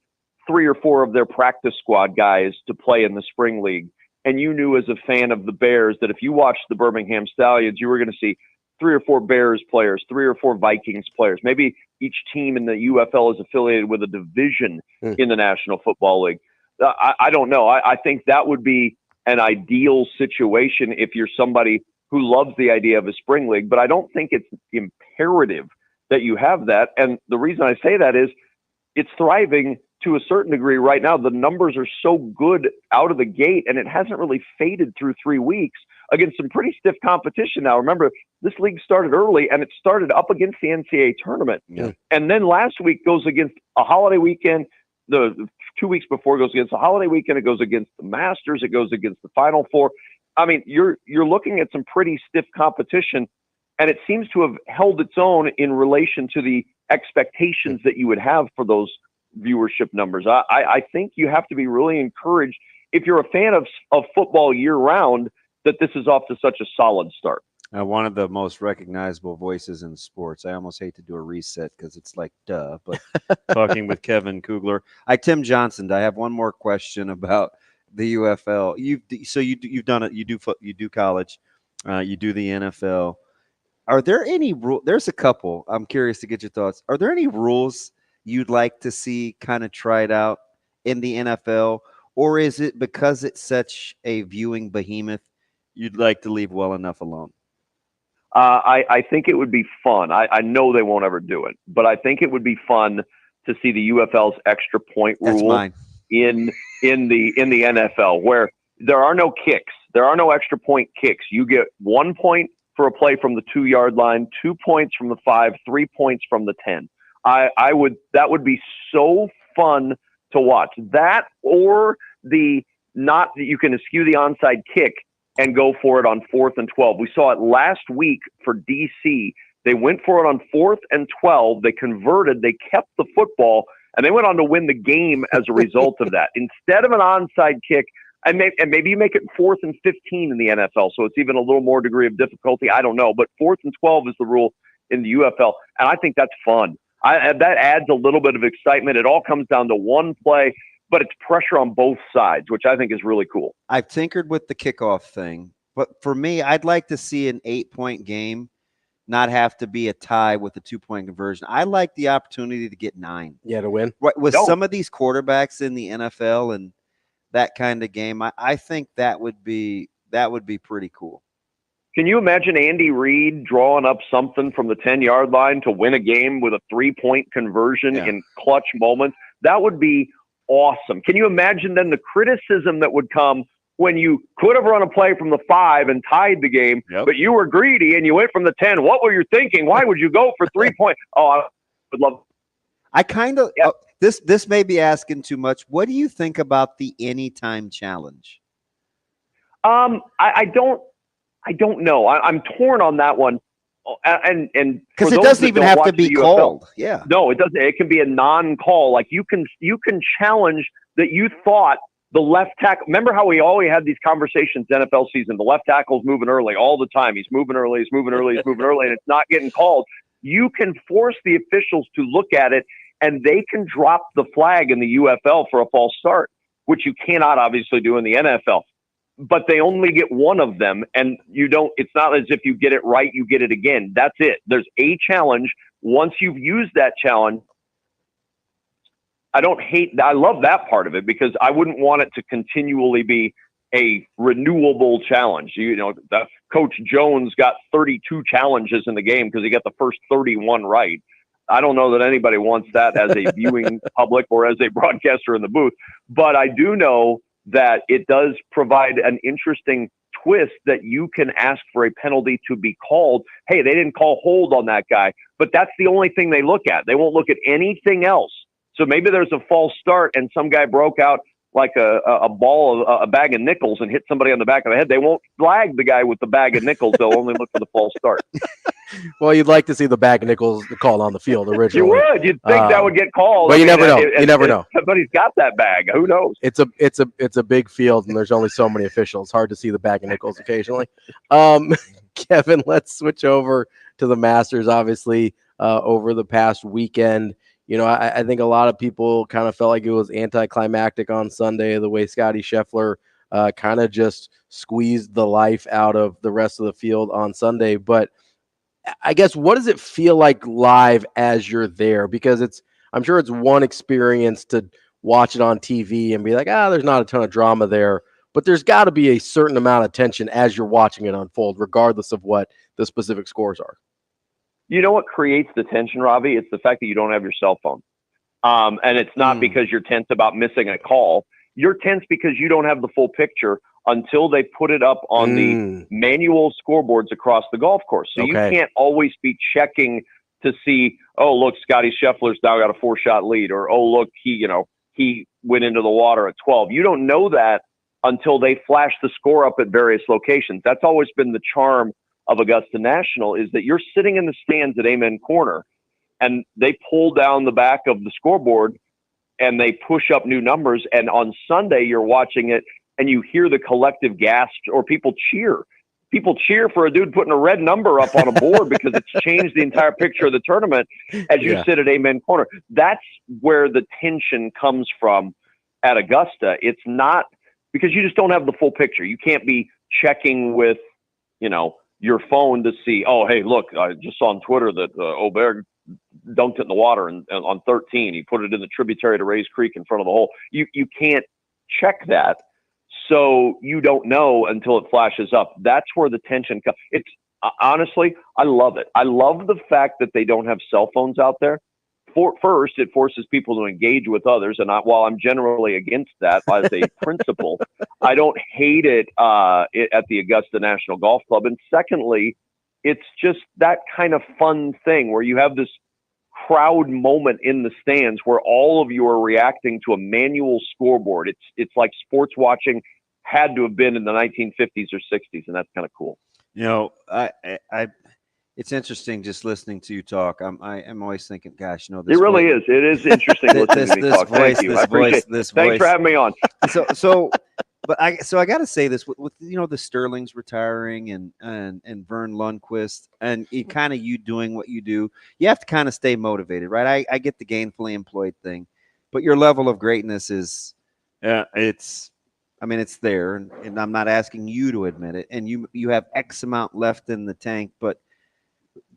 3 or 4 of their practice squad guys to play in the spring league, and you knew as a fan of the Bears that if you watched the Birmingham Stallions, you were going to see 3 or 4 Bears players, 3 or 4 Vikings players. Maybe each team in the UFL is affiliated with a division in the National Football League. I don't know. I think that would be an ideal situation if you're somebody who loves the idea of a spring league, but I don't think it's imperative that you have that. And the reason I say that is it's thriving to a certain degree right now. The numbers are so good out of the gate, and it hasn't really faded through 3 weeks against some pretty stiff competition. Now, remember, this league started early, and it started up against the NCAA tournament. Yeah. And then last week goes against a holiday weekend. The 2 weeks before goes against the holiday weekend. It goes against the Masters. It goes against the Final Four. I mean, you're looking at some pretty stiff competition, and it seems to have held its own in relation to the expectations that you would have for those viewership numbers. I think you have to be really encouraged if you're a fan of football year round that this is off to such a solid start. One of the most recognizable voices in sports. I almost hate to do a reset because it's like, duh, but talking with Kevin Kugler. Tim Johnson, I have one more question about the UFL. You've done it. You do college. You do the NFL. Are there any rules? There's a couple. I'm curious to get your thoughts. Are there any rules you'd like to see kind of tried out in the NFL? Or is it because it's such a viewing behemoth, you'd like to leave well enough alone? I think it would be fun. I know they won't ever do it, but I think it would be fun to see the UFL's extra point rule in the NFL, where there are no kicks. There are no extra point kicks. You get 1 point for a play from the 2-yard line, 2 points from the 5, 3 points from the 10. That would be so fun to watch. That, or not that you can eschew the onside kick and go for it on 4th and 12. We saw it last week for DC. They went for it on 4th and 12. They converted. They kept the football, and they went on to win the game as a result of that. Instead of an onside kick, and maybe you make it 4th and 15 in the NFL, so it's even a little more degree of difficulty. I don't know, but 4th and 12 is the rule. in the UFL, and I think that's fun. That adds a little bit of excitement. It all comes down to one play, but it's pressure on both sides, which I think is really cool. I've tinkered with the kickoff thing, but for me, I'd like to see an 8-point game not have to be a tie with a 2-point conversion. I like the opportunity to get 9. Yeah, to win. Right, with some of these quarterbacks in the NFL and that kind of game, I think that would be pretty cool. Can you imagine Andy Reid drawing up something from the 10-yard line to win a game with a 3-point conversion in clutch moments? That would be awesome. Can you imagine then the criticism that would come when you could have run a play from the 5 and tied the game, but you were greedy and you went from the 10? What were you thinking? Why would you go for 3 points? Oh, I would love. I kind of this may be asking too much. What do you think about the anytime challenge? I don't know. I'm torn on that one. And because it doesn't even have to be called. Yeah. No, it doesn't. It can be a non-call. Like you can challenge that you thought the left tackle. Remember how we always had these conversations NFL season? The left tackle's moving early all the time. He's moving early, and it's not getting called. You can force the officials to look at it, and they can drop the flag in the UFL for a false start, which you cannot obviously do in the NFL. But they only get one of them, and you don't. It's not as if you get it right, you get it again. That's it. There's a challenge. Once you've used that challenge, I love that part of it because I wouldn't want it to continually be a renewable challenge. That Coach Jones got 32 challenges in the game because he got the first 31 right. I don't know that anybody wants that as a viewing public or as a broadcaster in the booth, but I do know that it does provide an interesting twist that you can ask for a penalty to be called. Hey, they didn't call hold on that guy, but that's the only thing they look at. They won't look at anything else. So maybe there's a false start and some guy broke out like a bag of nickels and hit somebody on the back of the head. They won't flag the guy with the bag of nickels. They'll only look for the false start. Well, you'd like to see the bag of nickels called on the field originally. You would. You'd think that would get called. But you never know. You never know. Somebody's got that bag. Who knows? It's a big field, and there's only so many officials. Hard to see the bag of nickels occasionally. Kevin, let's switch over to the Masters. Obviously, over the past weekend, I think a lot of people kind of felt like it was anticlimactic on Sunday, the way Scotty Scheffler kind of just squeezed the life out of the rest of the field on Sunday. But I guess, what does it feel like live as you're there? Because I'm sure it's one experience to watch it on TV and be like, there's not a ton of drama there. But there's got to be a certain amount of tension as you're watching it unfold, regardless of what the specific scores are. You know what creates the tension, Ravi? It's the fact that you don't have your cell phone. And it's not because you're tense about missing a call. You're tense because you don't have the full picture until they put it up on the manual scoreboards across the golf course. So you can't always be checking to see, oh, look, Scotty Scheffler's now got a 4-shot lead, or, oh, look, he went into the water at 12. You don't know that until they flash the score up at various locations. That's always been the charm of Augusta National, is that you're sitting in the stands at Amen Corner and they pull down the back of the scoreboard and they push up new numbers. And on Sunday, you're watching it and you hear the collective gasp, or people cheer. People cheer for a dude putting a red number up on a board because it's changed the entire picture of the tournament as you sit at Amen Corner. That's where the tension comes from at Augusta. It's not because you just don't have the full picture. You can't be checking with, your phone to see, oh, hey, look, I just saw on Twitter that Oberg dunked it in the water and on 13. He put it in the tributary to Rays Creek in front of the hole. You can't check that. So you don't know until it flashes up. That's where the tension comes. It's honestly, I love it. I love the fact that they don't have cell phones out there. First, it forces people to engage with others. And while I'm generally against that as a principle, I don't hate it at the Augusta National Golf Club. And secondly, it's just that kind of fun thing where you have this crowd moment in the stands where all of you are reacting to a manual scoreboard. It's like sports watching had to have been in the 1950s or 60s, and that's kind of cool. It's interesting just listening to you talk. I'm always thinking, gosh, this it really is. It is interesting listening to me talk. Thank you. I appreciate it. Thanks for having me on. So But I got to say this with the Sterling's retiring and Vern Lundquist and you doing what you do, you have to kind of stay motivated, right? I get the gainfully employed thing, but your level of greatness is, it's there, and I'm not asking you to admit it. And you have X amount left in the tank, but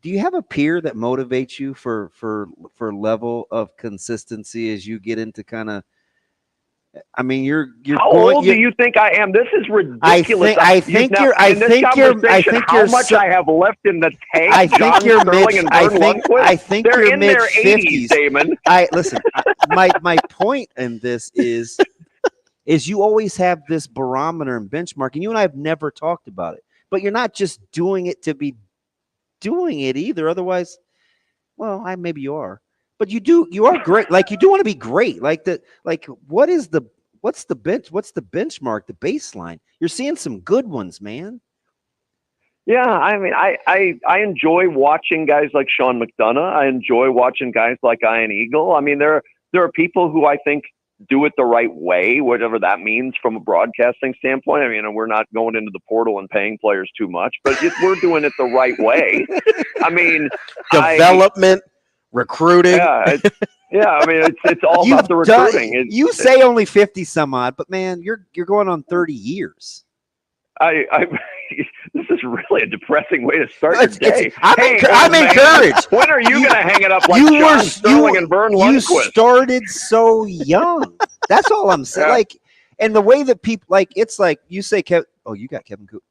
do you have a peer that motivates you for level of consistency as you get into kind of? I mean, you're. How old do you think I am? This is ridiculous. I think you're. How much I have left in the tank? I think you're mid. I think they're you're in their mid-50s, Damon. Listen. My point in this is you always have this barometer and benchmark, and you and I have never talked about it. But you're not just doing it to be doing it either. Otherwise, well, maybe you are. But you are great. Like, you do want to be great. What's the benchmark, the baseline? You're seeing some good ones, man. Yeah, I mean, I enjoy watching guys like Sean McDonough. I enjoy watching guys like Ian Eagle. I mean, there are people who I think do it the right way, whatever that means from a broadcasting standpoint. I mean, we're not going into the portal and paying players too much, but we're doing it the right way. I mean, development. Recruiting. Yeah, I mean, it's all about the recruiting. You say only 50 some odd, but man, you're going on 30 years. This is really a depressing way to start your day. I'm encouraged. When are you going to hang it up like John Sterling and Vern Lundquist? You started so young. That's all I'm saying. Yeah. And the way that people it's like you say, Kevin. Oh, you got Kevin Cooper.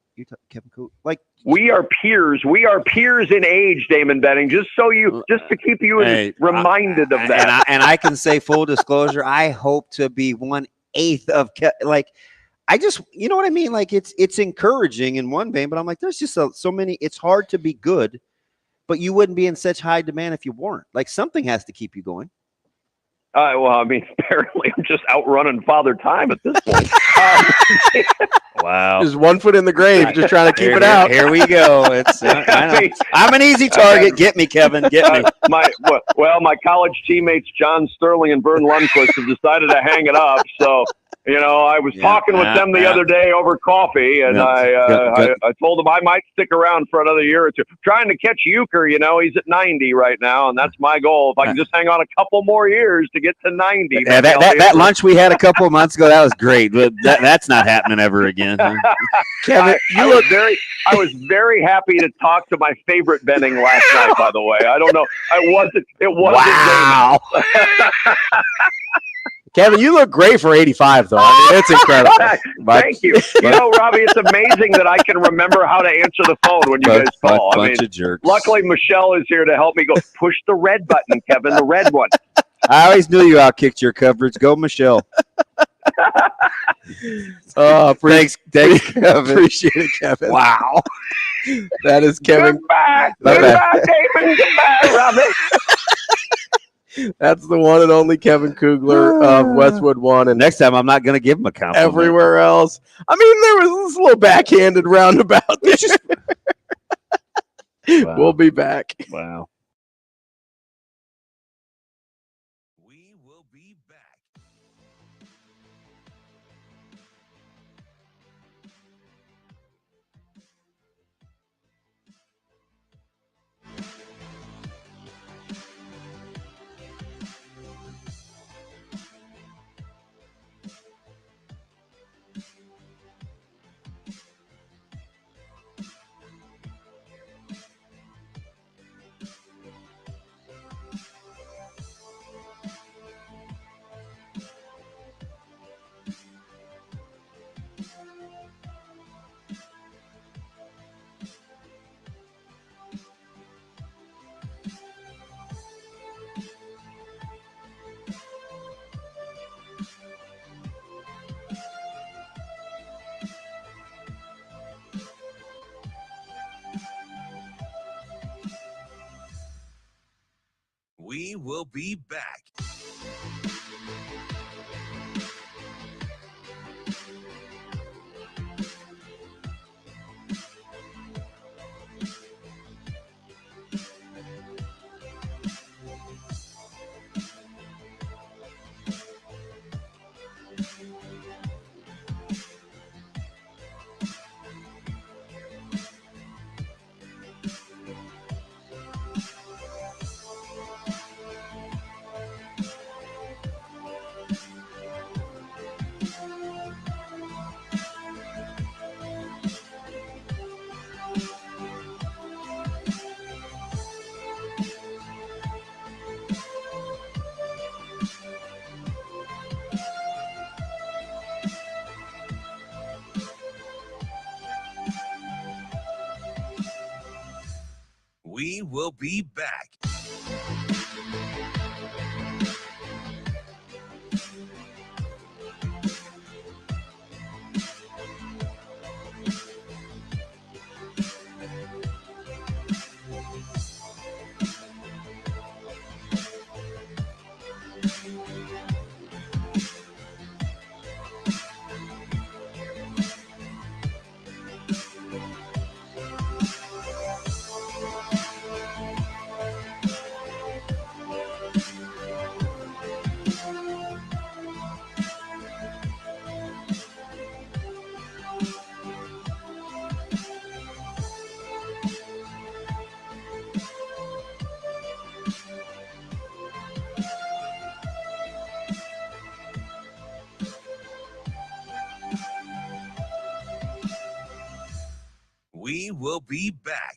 Kevin Cooper. We are peers. We are peers in age, Damon Benning. Just to keep you reminded of that. And I can say full disclosure. I hope to be 1/8 of I just, you know what I mean? It's encouraging in one vein, but I'm like, there's just so many. It's hard to be good, but you wouldn't be in such high demand if you weren't. Something has to keep you going. Well, I mean, apparently I'm just outrunning Father Time at this point. Wow. Just 1 foot in the grave, just trying to keep it out. Here we go. I'm an easy target. Get me, Kevin. Get me. My college teammates, John Sterling and Vern Lundquist, have decided to hang it up. So, I was talking with them the other day over coffee, and I told them I might stick around for another year or two. Trying to catch Euchre, he's at 90 right now, and that's my goal. If I can just hang on a couple more years to get to 90. Yeah, that lunch we had a couple of months ago, that was great, but that's not happening ever again. Kevin, I was very happy to talk to my favorite Benning last night, by the way. I don't know. It wasn't wow. Kevin, you look great for 85, though. I mean, it's incredible. Thank you. Robbie, it's amazing that I can remember how to answer the phone when you guys call. Bunch of jerks. Luckily, Michelle is here to help me go. Push the red button, Kevin, the red one. I always knew you outkicked your coverage. Go, Michelle. Thanks, Kevin. Appreciate it, Kevin. Wow. That is Kevin. Goodbye, Damon. Goodbye, Robbie. That's the one and only Kevin Kugler of Westwood One. And next time, I'm not going to give him a compliment. Everywhere else, I mean, there was this little backhanded roundabout. Wow. We'll be back. Wow. We will be back. We will be back. will be back. We will be back.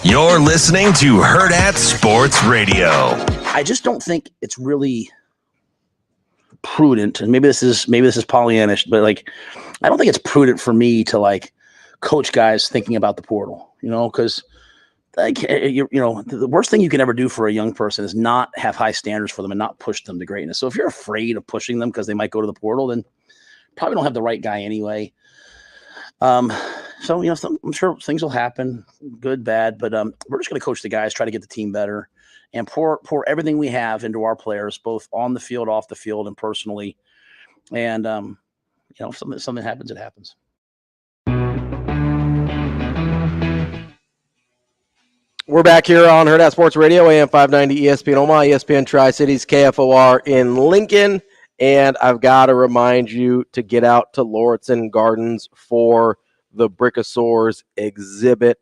You're listening to Hurrdat Sports Radio. I just don't think it's really prudent, and maybe this is Pollyannish, but like, I don't think it's prudent for me to like coach guys thinking about the portal, because like the worst thing you can ever do for a young person is not have high standards for them and not push them to greatness. So if you're afraid of pushing them because they might go to the portal, then probably don't have the right guy anyway. So I'm sure things will happen, good, bad, but we're just going to coach the guys, try to get the team better, and pour everything we have into our players, both on the field, off the field, and personally. And if something happens, it happens. We're back here on Hurrdat Sports Radio, AM 590 ESPN Omaha, ESPN Tri-Cities, KFOR in Lincoln. And I've got to remind you to get out to Lauritsen Gardens for the Brickosaurs exhibit.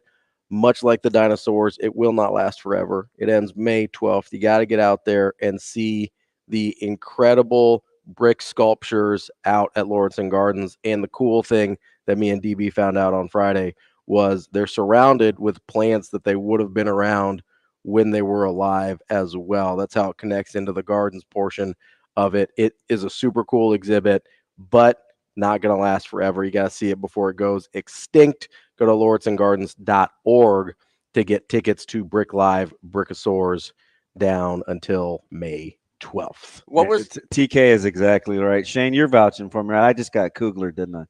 Much like the dinosaurs, it will not last forever. It ends May 12th. You got to get out there and see the incredible brick sculptures out at Lauritsen Gardens. And the cool thing that me and DB found out on Friday was they're surrounded with plants that they would have been around when they were alive as well. That's how it connects into the gardens portion of it. It is a super cool exhibit, but not going to last forever. You got to see it before it goes extinct. Go to lauritsenGardens.org to get tickets to Brick Live Brickosaurs down until May 12th. What was TK is exactly right. Shane, you're vouching for me. Right? I just got Kugler, didn't I?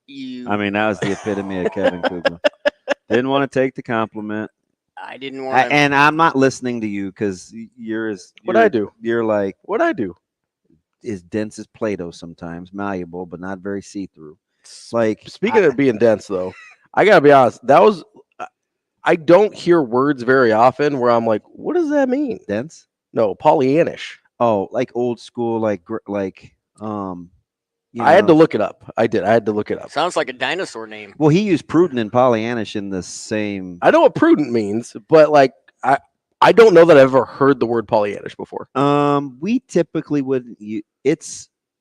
I mean, that was the epitome of Kevin Kugler. Didn't want to take the compliment. I didn't want to. And I'm not listening to you because you're I do. You're like what I do. Is dense as Play-Doh sometimes, malleable, but not very see-through. Like speaking of being dense, though, I gotta be honest. That was I don't hear words very often where I'm like, what does that mean? Dense? No, Pollyannish. Oh, like old school, I had to look it up. I did. I had to look it up. Sounds like a dinosaur name. Well, he used prudent and Pollyannish in the same. I know what prudent means, but like I don't know that I've ever heard the word Pollyannish before. We typically wouldn't.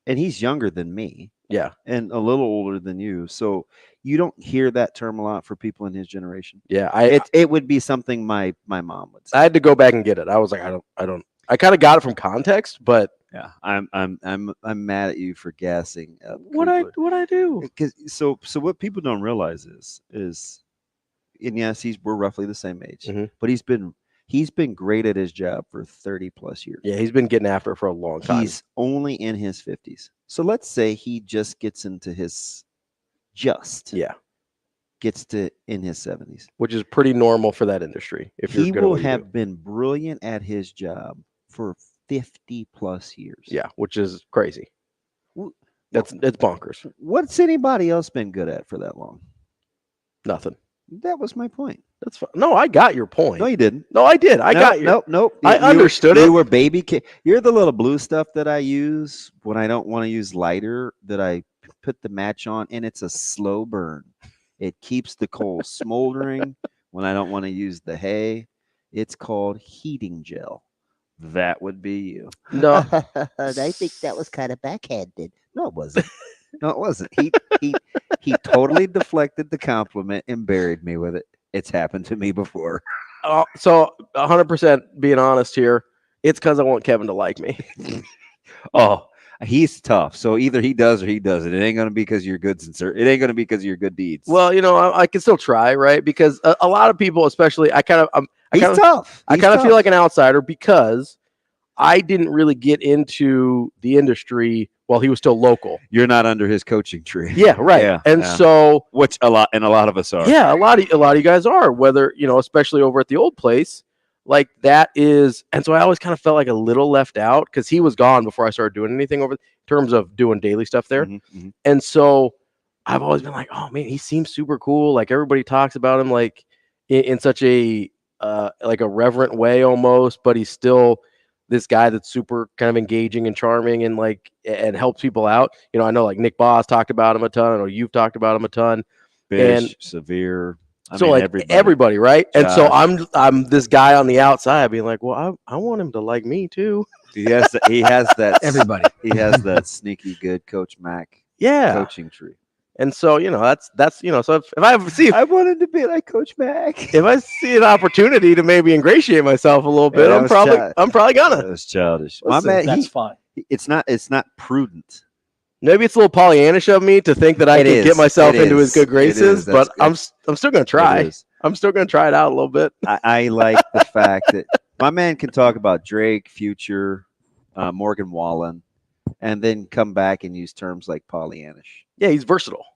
And he's younger than me. Yeah, and a little older than you, so you don't hear that term a lot for people in his generation. Yeah, it would be something my mom would say. I had to go back and get it. I was like, I don't. I kind of got it from context, but yeah, I'm mad at you for gassing. What I do? Because so what people don't realize is, and yes, we're roughly the same age, but he's been great at his job for 30 plus years. Yeah, he's been getting after it for a long time. He's only in his 50s. So let's say he just gets into his gets to in his 70s, which is pretty normal for that industry. If he will have been brilliant at his job for 50 plus years. Yeah, which is crazy. It's bonkers. What's anybody else been good at for that long? Nothing. That was my point. That's fine. No, I got your point. No, you didn't. No, I did. I got you. Nope. I understood it. You were baby kid. You're the little blue stuff that I use when I don't want to use lighter, that I put the match on, and it's a slow burn. It keeps the coal smoldering when I don't want to use the hay. It's called heating gel. That would be you. No. I think that was kind of backhanded. No, it wasn't. No, it wasn't. He totally deflected the compliment and buried me with it. It's happened to me before. So 100% being honest here, it's because I want Kevin to like me. Oh, he's tough. So either he does or he doesn't. It ain't going to be because you're good. It ain't going to be because of your good deeds. Well, I can still try, right? Because a lot of people, especially, he's tough. I kind of feel like an outsider because I didn't really get into the industry while he was still local. You're not under his coaching tree. Yeah, right. Yeah. So which a lot of us are. Yeah, a lot of you guys are, whether, especially over at the old place, like that is. And so I always kind of felt like a little left out because he was gone before I started doing anything in terms of doing daily stuff there. Mm-hmm. And so I've always been like, oh man, he seems super cool. Like everybody talks about him like in such a like a reverent way almost, but he's still this guy that's super kind of engaging and charming and helps people out. I know like Nick Boss talked about him a ton. I know you've talked about him a ton. Bish, and Severe. Everybody, right? Josh. And so I'm this guy on the outside being like, well, I want him to like me too. He has that everybody. He has that sneaky good Coach Mac coaching tree. And so, that's so if I wanted to be like Coach Mac. If I see an opportunity to maybe ingratiate myself a little bit, I'm probably gonna. That was childish. Listen, my man, that's fine. It's not prudent. Maybe it's a little Pollyannish of me to think that I can get myself into his good graces, but I'm still gonna try. I'm still gonna try it out a little bit. I like the fact that my man can talk about Drake, Future, Morgan Wallen, and then come back and use terms like Pollyannish. Yeah, he's versatile.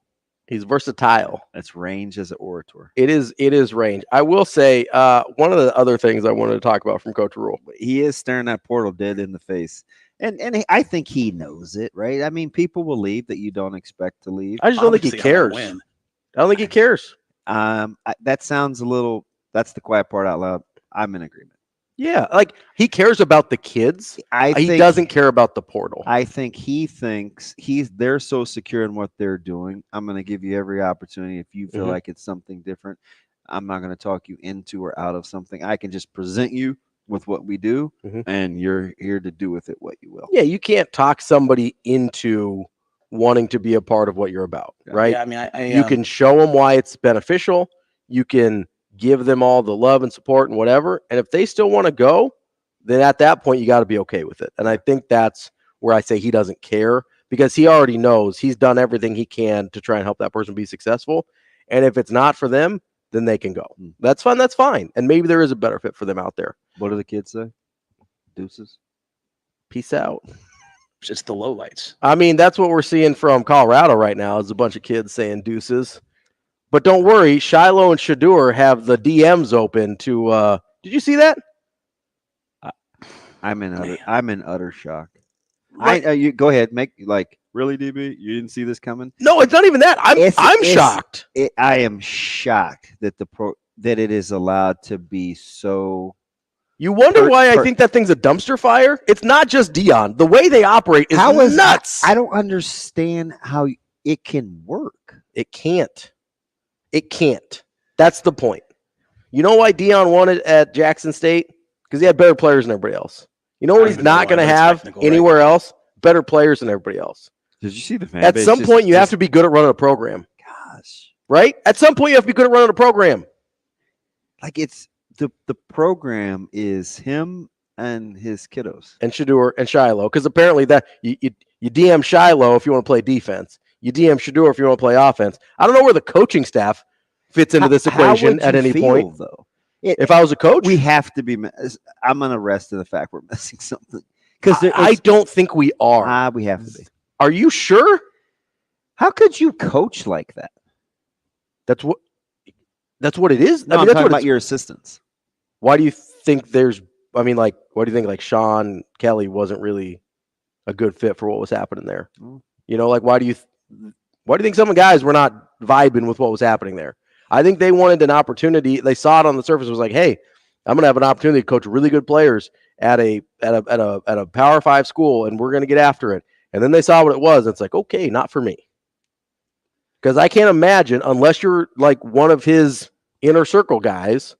He's versatile. That's range as an orator. It is range. I will say one of the other things I wanted to talk about from Coach Rule. He is staring that portal dead in the face. And I think he knows it, right? I mean, people will leave that you don't expect to leave. I just don't think he cares. I don't think he cares. That sounds a little, that's the quiet part out loud. I'm in agreement. Yeah, like he cares about the kids. He doesn't care about the portal. I think he thinks they're so secure in what they're doing. I'm going to give you every opportunity. If you feel like it's something different, I'm not going to talk you into or out of something. I can just present you with what we do, and you're here to do with it what you will. Yeah, you can't talk somebody into wanting to be a part of what you're about, right? Yeah, I mean, you can show them why it's beneficial. You can give them all the love and support and whatever. And if they still want to go, then at that point, you got to be okay with it. And I think that's where I say he doesn't care because he already knows he's done everything he can to try and help that person be successful. And if it's not for them, then they can go. That's fine. That's fine. And maybe there is a better fit for them out there. What do the kids say? Deuces. Peace out. It's the lowlights. I mean, that's what we're seeing from Colorado right now is a bunch of kids saying deuces. But don't worry, Shiloh and Shadur have the DMs open to did you see that? I'm in utter shock. Right. You go ahead, really, DB? You didn't see this coming? No, it's not even that. I'm shocked. I am shocked that that it is allowed to be so You wonder why I think that thing's a dumpster fire? It's not just Dion. The way they operate is nuts. I don't understand how it can work. It can't. It can't. That's the point. You know why Dion won it at Jackson State? Because he had better players than everybody else. You know what he's not going to have anywhere else? Better players than everybody else. Did you see the fan At base some point, you have to be good at running a program. Gosh. Right? At some point, you have to be good at running a program. Like it's the program is him and his kiddos. And Shedeur and Shiloh. Because apparently that you DM Shiloh if you want to play defense. You DM Shedeur if you want to play offense. I don't know where the coaching staff fits into this equation at any point. Though? If I was a coach, we have to be. I'm going to rest in the fact we're missing something. Because I don't think we are. We have to be. Are you sure? How could you coach like that? That's what it is. No, I mean, I'm that's talking what about your assistants. Why do you think what do you think like Sean Kelly wasn't really a good fit for what was happening there? You know, like why do you think some guys were not vibing with what was happening there? I think they wanted an opportunity. They saw it on the surface. It was like, hey, I'm going to have an opportunity to coach really good players at a Power 5 school, and we're going to get after it. And then they saw what it was. It's like, okay, not for me. Because I can't imagine, unless you're like one of his inner circle guys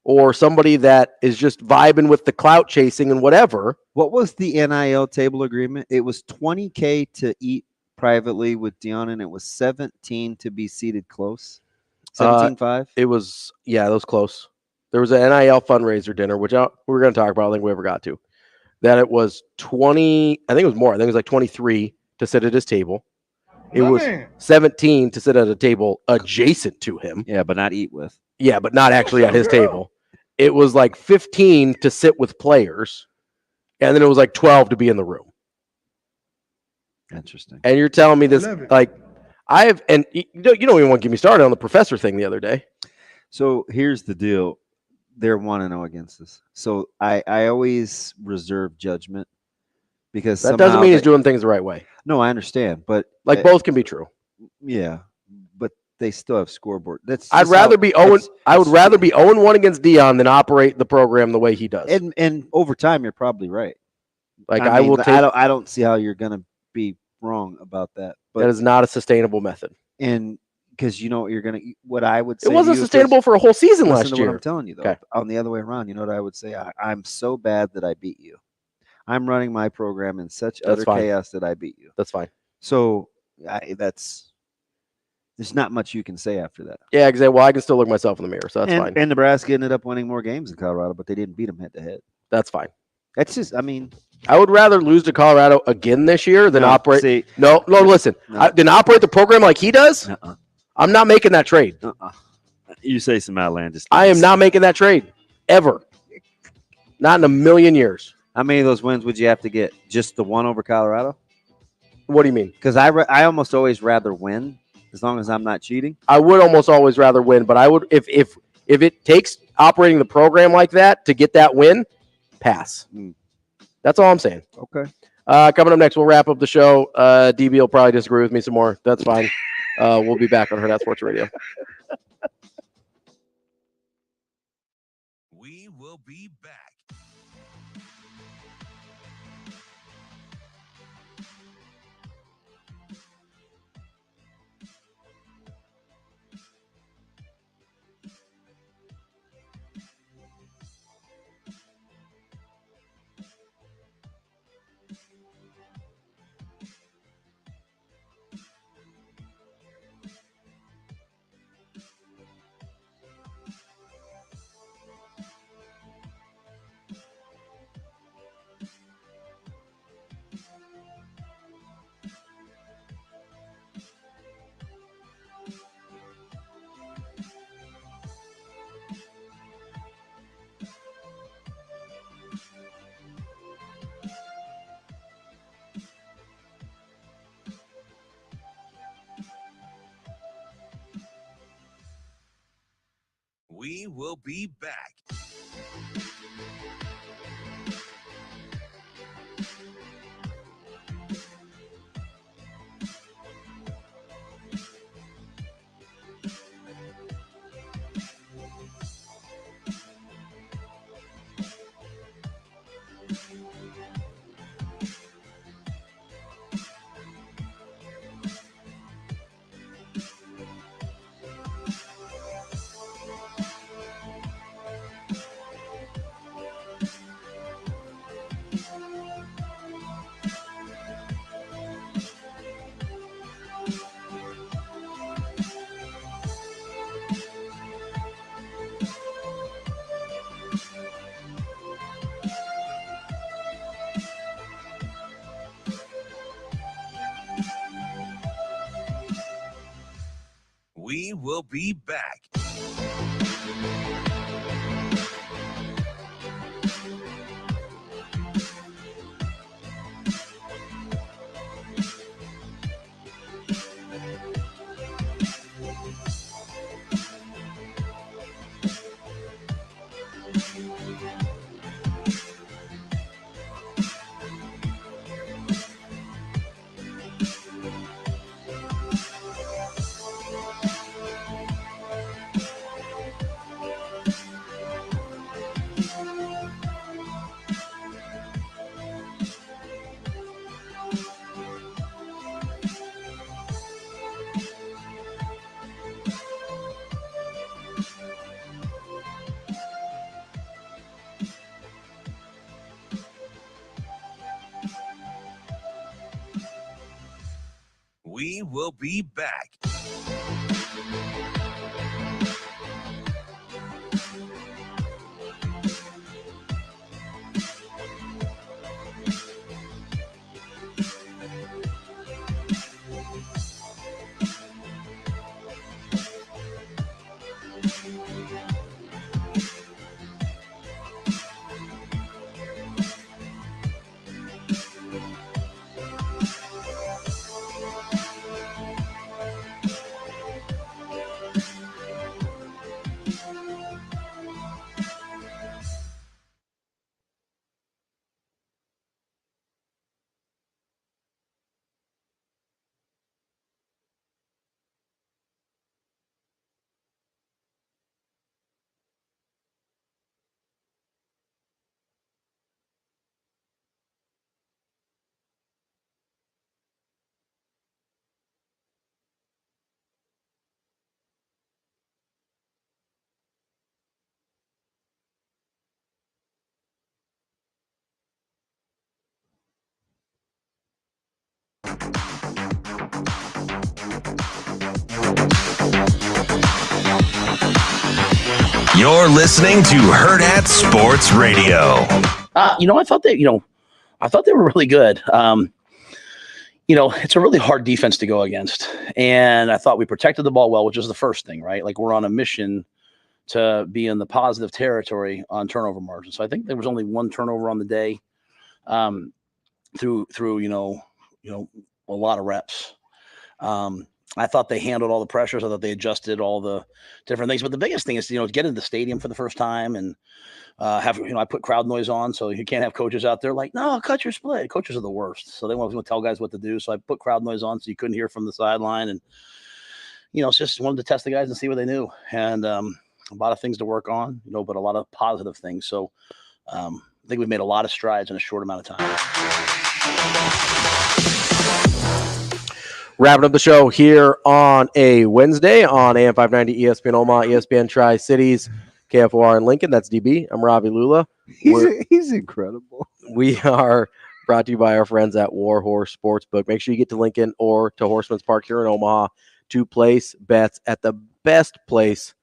or somebody that is just vibing with the clout chasing and whatever. What was the NIL table agreement? It was $20K to eat privately with Dion, and it was 17 to be seated close. 17.5? It was, that was close. There was an NIL fundraiser dinner, which we were going to talk about. I don't think we ever got to. That it was 20, I think it was more. I think it was like 23 to sit at his table. It was 17 to sit at a table adjacent to him. Yeah, but not eat with. Yeah, but not actually at his table. It was like 15 to sit with players, and then it was like 12 to be in the room. Interesting. And you're telling me this, like, you don't even want to get me started on the professor thing the other day. So here's the deal. They're 1-0 against us. So I always reserve judgment because that doesn't mean he's doing things the right way. No, I understand, but both can be true. Yeah, but they still have scoreboard. I'd rather be 0-1 against Dion than operate the program the way he does. And over time, you're probably right. Like I don't see how you're going to be wrong about that. But that is not a sustainable method. And because you know what I would say. It wasn't sustainable for a whole season last year. What I'm telling you though, okay. On the other way around, you know what I would say? I'm so bad that I beat you. I'm running my program in such utter chaos that I beat you. That's fine. So there's not much you can say after that. Yeah, exactly. Well, I can still look myself in the mirror, so that's fine. And Nebraska ended up winning more games than Colorado, but they didn't beat them head to head. That's fine. That's just, I mean, I would rather lose to Colorado again this year than operate. Listen. Than operate the program like he does. I'm not making that trade. You say some outlandish things. I am not making that trade ever. Not in a million years. How many of those wins would you have to get? Just the one over Colorado? What do you mean? Because I almost always rather win as long as I'm not cheating. I would almost always rather win, but I would if it takes operating the program like that to get that win, pass. That's all I'm saying. Okay. Coming up next, we'll wrap up the show. DB will probably disagree with me some more. That's fine. We'll be back on Hurrdat Sports Radio. We will be back. We will be back. We will be back. We will be back. You're listening to Hurrdat Sports Radio. I thought they were really good. It's a really hard defense to go against. And I thought we protected the ball well, which is the first thing, right? Like we're on a mission to be in the positive territory on turnover margin. So I think there was only one turnover on the day through a lot of reps. I thought they handled all the pressures. I thought they adjusted all the different things. But the biggest thing is, get into the stadium for the first time and I put crowd noise on, so you can't have coaches out there like, no, cut your split. Coaches are the worst. So they want to tell guys what to do. So I put crowd noise on so you couldn't hear from the sideline. And, it's just wanted to test the guys and see what they knew. And a lot of things to work on, but a lot of positive things. So I think we've made a lot of strides in a short amount of time. Wrapping up the show here on a Wednesday on AM 590 ESPN Omaha, ESPN Tri-Cities, KFOR in Lincoln. That's DB. I'm Ravi Lulla. He's incredible. We are brought to you by our friends at Warhorse Sportsbook. Make sure you get to Lincoln or to Horseman's Park here in Omaha to place bets at the best place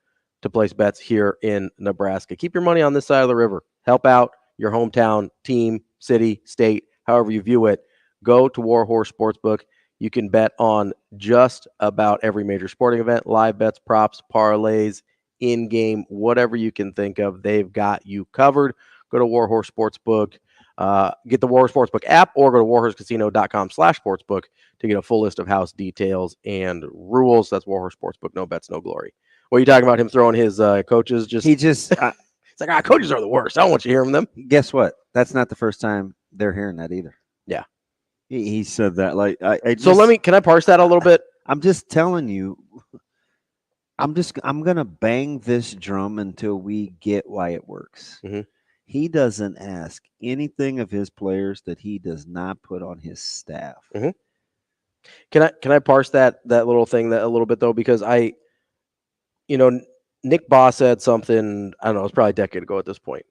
to place bets here in Nebraska. Keep your money on this side of the river. Help out your hometown team, city, state, however you view it. Go to Warhorse Sportsbook. You can bet on just about every major sporting event, live bets, props, parlays, in-game, whatever you can think of. They've got you covered. Go to Warhorse Sportsbook. Get the Warhorse Sportsbook app or go to warhorsecasino.com/sportsbook to get a full list of house details and rules. That's Warhorse Sportsbook. No bets, no glory. What are you talking about? Him throwing his coaches? It's like, coaches are the worst. I don't want you to hear from them. Guess what? That's not the first time they're hearing that either. Yeah. He said that can I parse that a little bit? I'm just telling you, I'm going to bang this drum until we get why it works. Mm-hmm. He doesn't ask anything of his players that he does not put on his staff. Mm-hmm. Can I parse that little thing a little bit though? Because Nick Boss said something, I don't know, it's probably a decade ago at this point,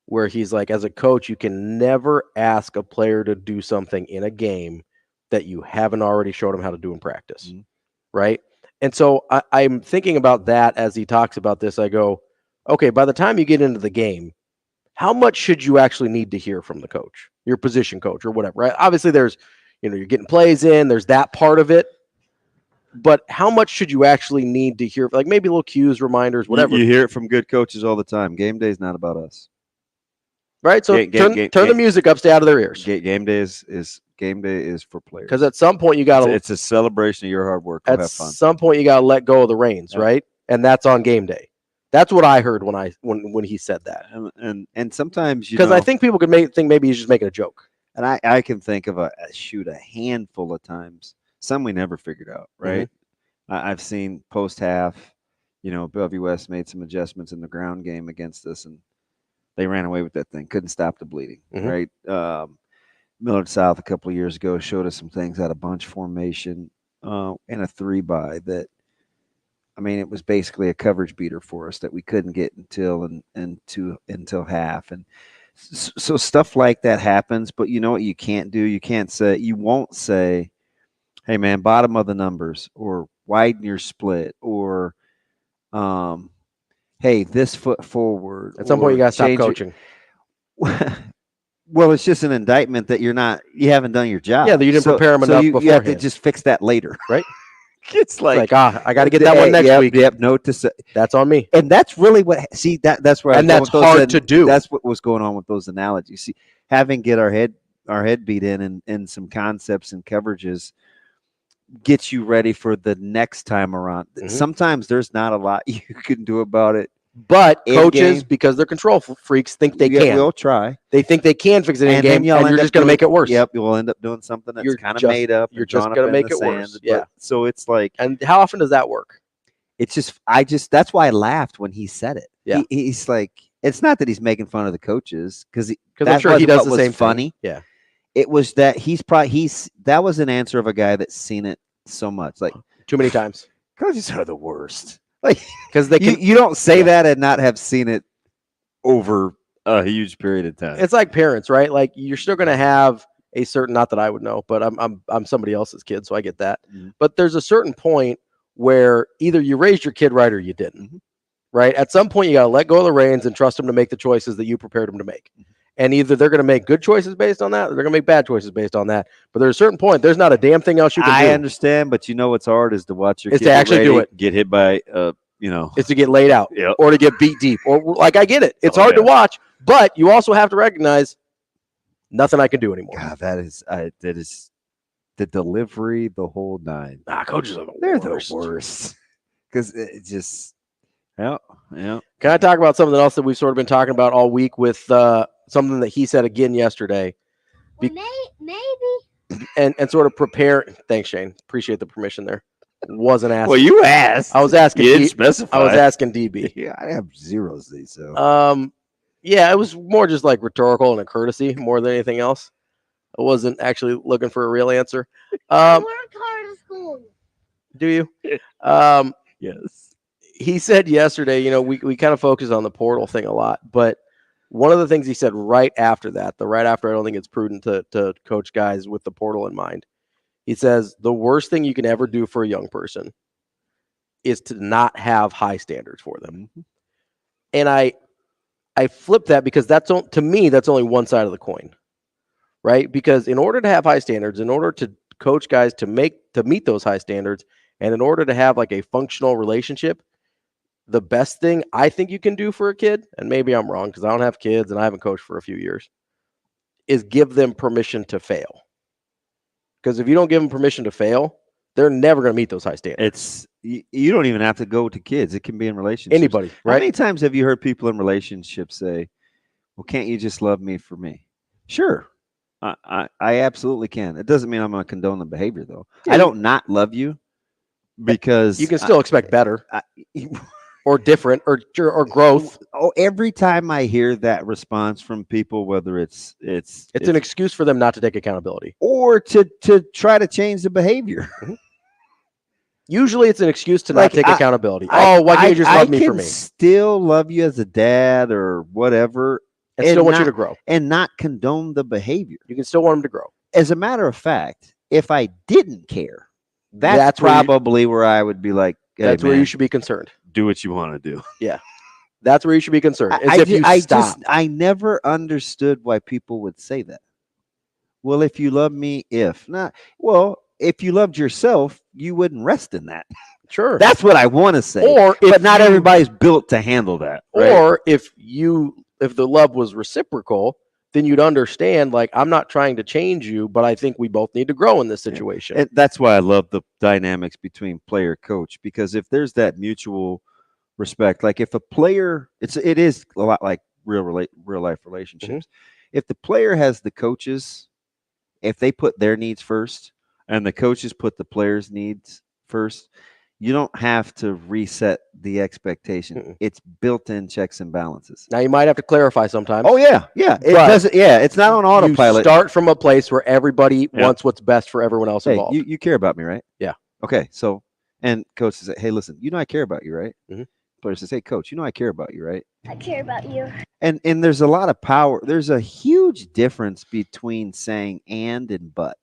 where he's like, as a coach, you can never ask a player to do something in a game that you haven't already showed him how to do in practice. Mm-hmm. Right. And so I'm thinking about that as he talks about this. I go, okay, by the time you get into the game, how much should you actually need to hear from the coach, your position coach or whatever, right? Obviously there's, you're getting plays in, there's that part of it. But how much should you actually need to hear? Like maybe little cues, reminders, whatever. You hear it from good coaches all the time. Game day is not about us. Right? So turn the music up, stay out of their ears. Game day is for players. Because at some point you got to. It's a celebration of your hard work. Go At have fun. some point you got to let go of the reins, right? And that's on game day. That's what I heard when he said that. And sometimes because I think people could think maybe he's just making a joke. And I can think of a handful of times. Some we never figured out, right? Mm-hmm. I've seen post half, Bellevue West made some adjustments in the ground game against us, and they ran away with that thing. Couldn't stop the bleeding, right? Millard South a couple of years ago showed us some things out of bunch formation and a 3-by that. I mean, it was basically a coverage beater for us that we couldn't get until half, and so stuff like that happens. But you know what you can't do? You won't say, "Hey, man, bottom of the numbers," or widen your split, or "Hey, this foot forward." At some point, you got to stop coaching. Well, it's just an indictment that you haven't done your job. Yeah, that you didn't prepare them enough beforehand. You have to just fix that later, right? It's like I got to get that one next week. Yep, note to say. That's on me. And that's really that's where. And that's hard to do. That's what was going on with those analogies. See, get our head beat in some concepts and coverages gets you ready for the next time around. Mm-hmm. Sometimes there's not a lot you can do about it. But coaches, because they're control freaks, think they can. We'll try. They think they can fix it in game, and you're just going to make it worse. Yep, you'll end up doing something that's kind of made up. You're just going to make it worse. Yeah. So it's like, and how often does that work? It's just, that's why I laughed when he said it. Yeah. He's like, it's not that he's making fun of the coaches because I'm sure he does the same funny. Thing. Yeah. It was that that was an answer of a guy that's seen it so much, like too many times. Coaches are the worst. Like, because you don't say that and not have seen it over a huge period of time. It's like parents, right? Like you're still going to have a certain, not that I would know, but I'm somebody else's kid, so I get that. Mm-hmm. But there's a certain point where either you raised your kid right or you didn't, mm-hmm. right? At some point, you got to let go of the reins and trust them to make the choices that you prepared them to make. Mm-hmm. And either they're going to make good choices based on that, or they're going to make bad choices based on that. But there's a certain point, there's not a damn thing else you can do. I understand, but what's hard is to watch your kid to actually do it. Get hit by, It's to get laid out, or to get beat deep, or like I get it. It's hard to watch, but you also have to recognize nothing I can do anymore. God, that is the delivery, the whole nine. Coaches are the worst because it just. Yeah. Can I talk about something else that we've sort of been talking about all week with something that he said again yesterday? Maybe. And sort of prepare. Thanks, Shane. Appreciate the permission there. Wasn't asking. Well, you asked. I was asking. You didn't specify. I was asking DB. Yeah, I have zeros these. So. Yeah, it was more just like rhetorical and a courtesy more than anything else. I wasn't actually looking for a real answer. I worked hard at school. Do you? Yes. He said yesterday, we kind of focus on the portal thing a lot, but one of the things he said right after I don't think it's prudent to coach guys with the portal in mind. He says the worst thing you can ever do for a young person is to not have high standards for them. Mm-hmm. And I flip that because to me, that's only one side of the coin, right? Because in order to have high standards, in order to coach guys to meet those high standards, and in order to have like a functional relationship, the best thing I think you can do for a kid, and maybe I'm wrong because I don't have kids and I haven't coached for a few years, is give them permission to fail. Because if you don't give them permission to fail, they're never going to meet those high standards. You don't even have to go to kids. It can be in relationships. Anybody, right? How many times have you heard people in relationships say, well, can't you just love me for me? Sure. I absolutely can. It doesn't mean I'm going to condone the behavior, though. Yeah. I don't not love you because you can still expect better. Or different, or growth. Oh, every time I hear that response from people, whether it's an excuse for them not to take accountability, or to try to change the behavior. Usually, it's an excuse to not take accountability. Why can't you just love me for me? Still love you as a dad or whatever, and still want you to grow, and not condone the behavior. You can still want them to grow. As a matter of fact, if I didn't care, that's probably where I would be like, hey, that's man, where you should be concerned. Do what you want to do. Yeah. That's where you should be concerned. I never understood why people would say that. Well, if you love me, if not, well, if you loved yourself, you wouldn't rest in that. Sure. That's what I want to say. But not everybody's built to handle that. Right? Or if the love was reciprocal, then you'd understand, like, I'm not trying to change you, but I think we both need to grow in this situation. And that's why I love the dynamics between player coach, because if there's that mutual respect, like if a player, it is a lot like real life relationships. If the player has the coaches, if they put their needs first and the coaches put the players' needs first, you don't have to reset the expectation. It's built-in checks and balances. Now you might have to clarify sometimes. Oh yeah. It doesn't. Yeah, it's not on autopilot. You start from a place where everybody wants what's best for everyone else involved. You care about me, right? Yeah. Okay. So, and coach says, "Hey, listen, you know I care about you, right?" Player says, "Hey, coach, you know I care about you, right?" I care about you. And there's a lot of power. There's a huge difference between saying and but.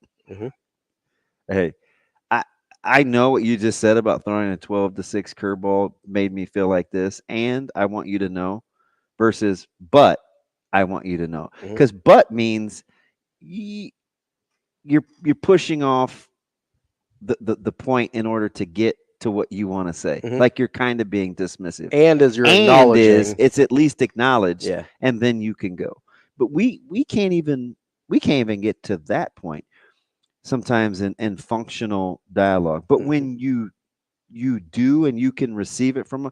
Hey, I know what you just said about throwing a 12-6 curveball made me feel like this, and I want you to know, versus but I want you to know, because but means you're pushing off the point in order to get to what you want to say. Like you're kind of being dismissive. And as you're acknowledging, it's at least acknowledged, Yeah. and then you can go. But we can't even get to that point sometimes in functional dialogue. But when you do and you can receive it from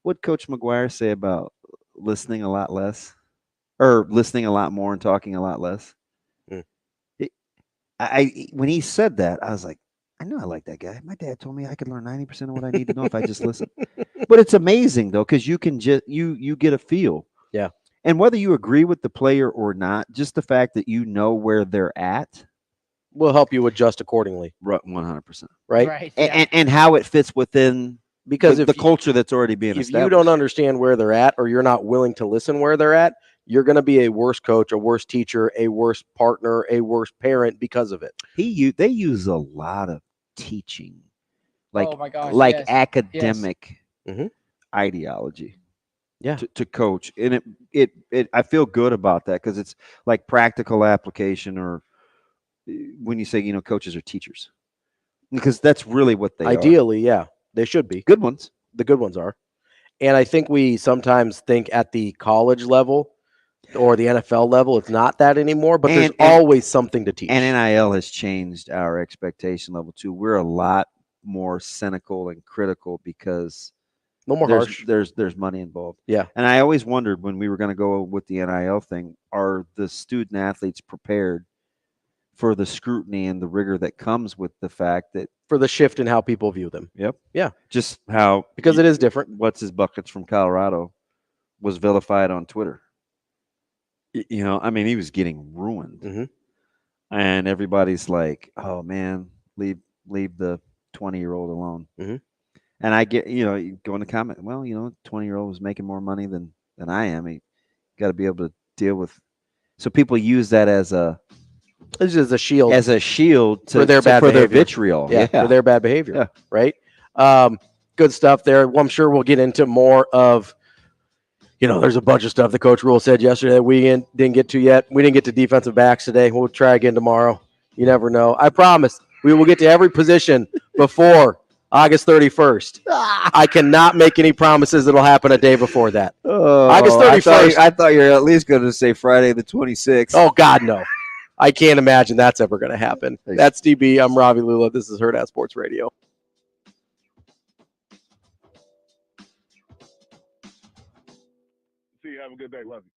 what Coach McGuire say about listening a lot less, or listening a lot more and talking a lot less. When he said that, I was like, I know I like that guy. My dad told me I could learn 90% of what I need to know if I just listen. But it's amazing though, because you can just you get a feel. Yeah. And whether you agree with the player or not, just the fact that you know where they're at will help you adjust accordingly. 100%. Right. And how it fits within because the culture that's already being if established. you don't understand where they're at, or you're not willing to listen where they're at, you're going to be a worse coach, a worse teacher, a worse partner, a worse parent because of it. They use a lot of teaching, like Oh my gosh, like yes. academic ideology. Yeah. To coach, and it I feel good about that, because it's like practical application, or when you say coaches are teachers, because that's really what they Ideally, yeah, they should be good ones. The good ones are, and I think we sometimes think at the college level or the NFL level, it's not that anymore. But there's always something to teach. And NIL has changed our expectation level too. We're a lot more cynical and critical because no more harsh. There's money involved. Yeah. And I always wondered when we were going to go with the NIL thing, are the student athletes prepared for the scrutiny and the rigor that comes with the fact that for the shift in how people view them. Yep. Yeah. Just how, because it is different. What's his buckets from Colorado was vilified on Twitter. I mean, he was getting ruined. And everybody's like, "Oh man, leave the 20-year-old alone." And I get, you go in the comment, well, 20-year-old was making more money than I am. You got to be able to deal with. So people use that as a shield, for their vitriol, for their bad behavior, right? Good stuff there. Well, I'm sure we'll get into more of. There's a bunch of stuff the Coach Rule said yesterday that we didn't get to yet. We didn't get to defensive backs today. We'll try again tomorrow. You never know. I promise we will get to every position before August 31st. I cannot make any promises that'll happen a day before that. August 31st. I thought you were at least going to say Friday the 26th. Oh, God, no. I can't imagine that's ever going to happen. That's DB. I'm Ravi Lulla. This is Hurrdat Sports Radio. See you. Have a good day. Love you.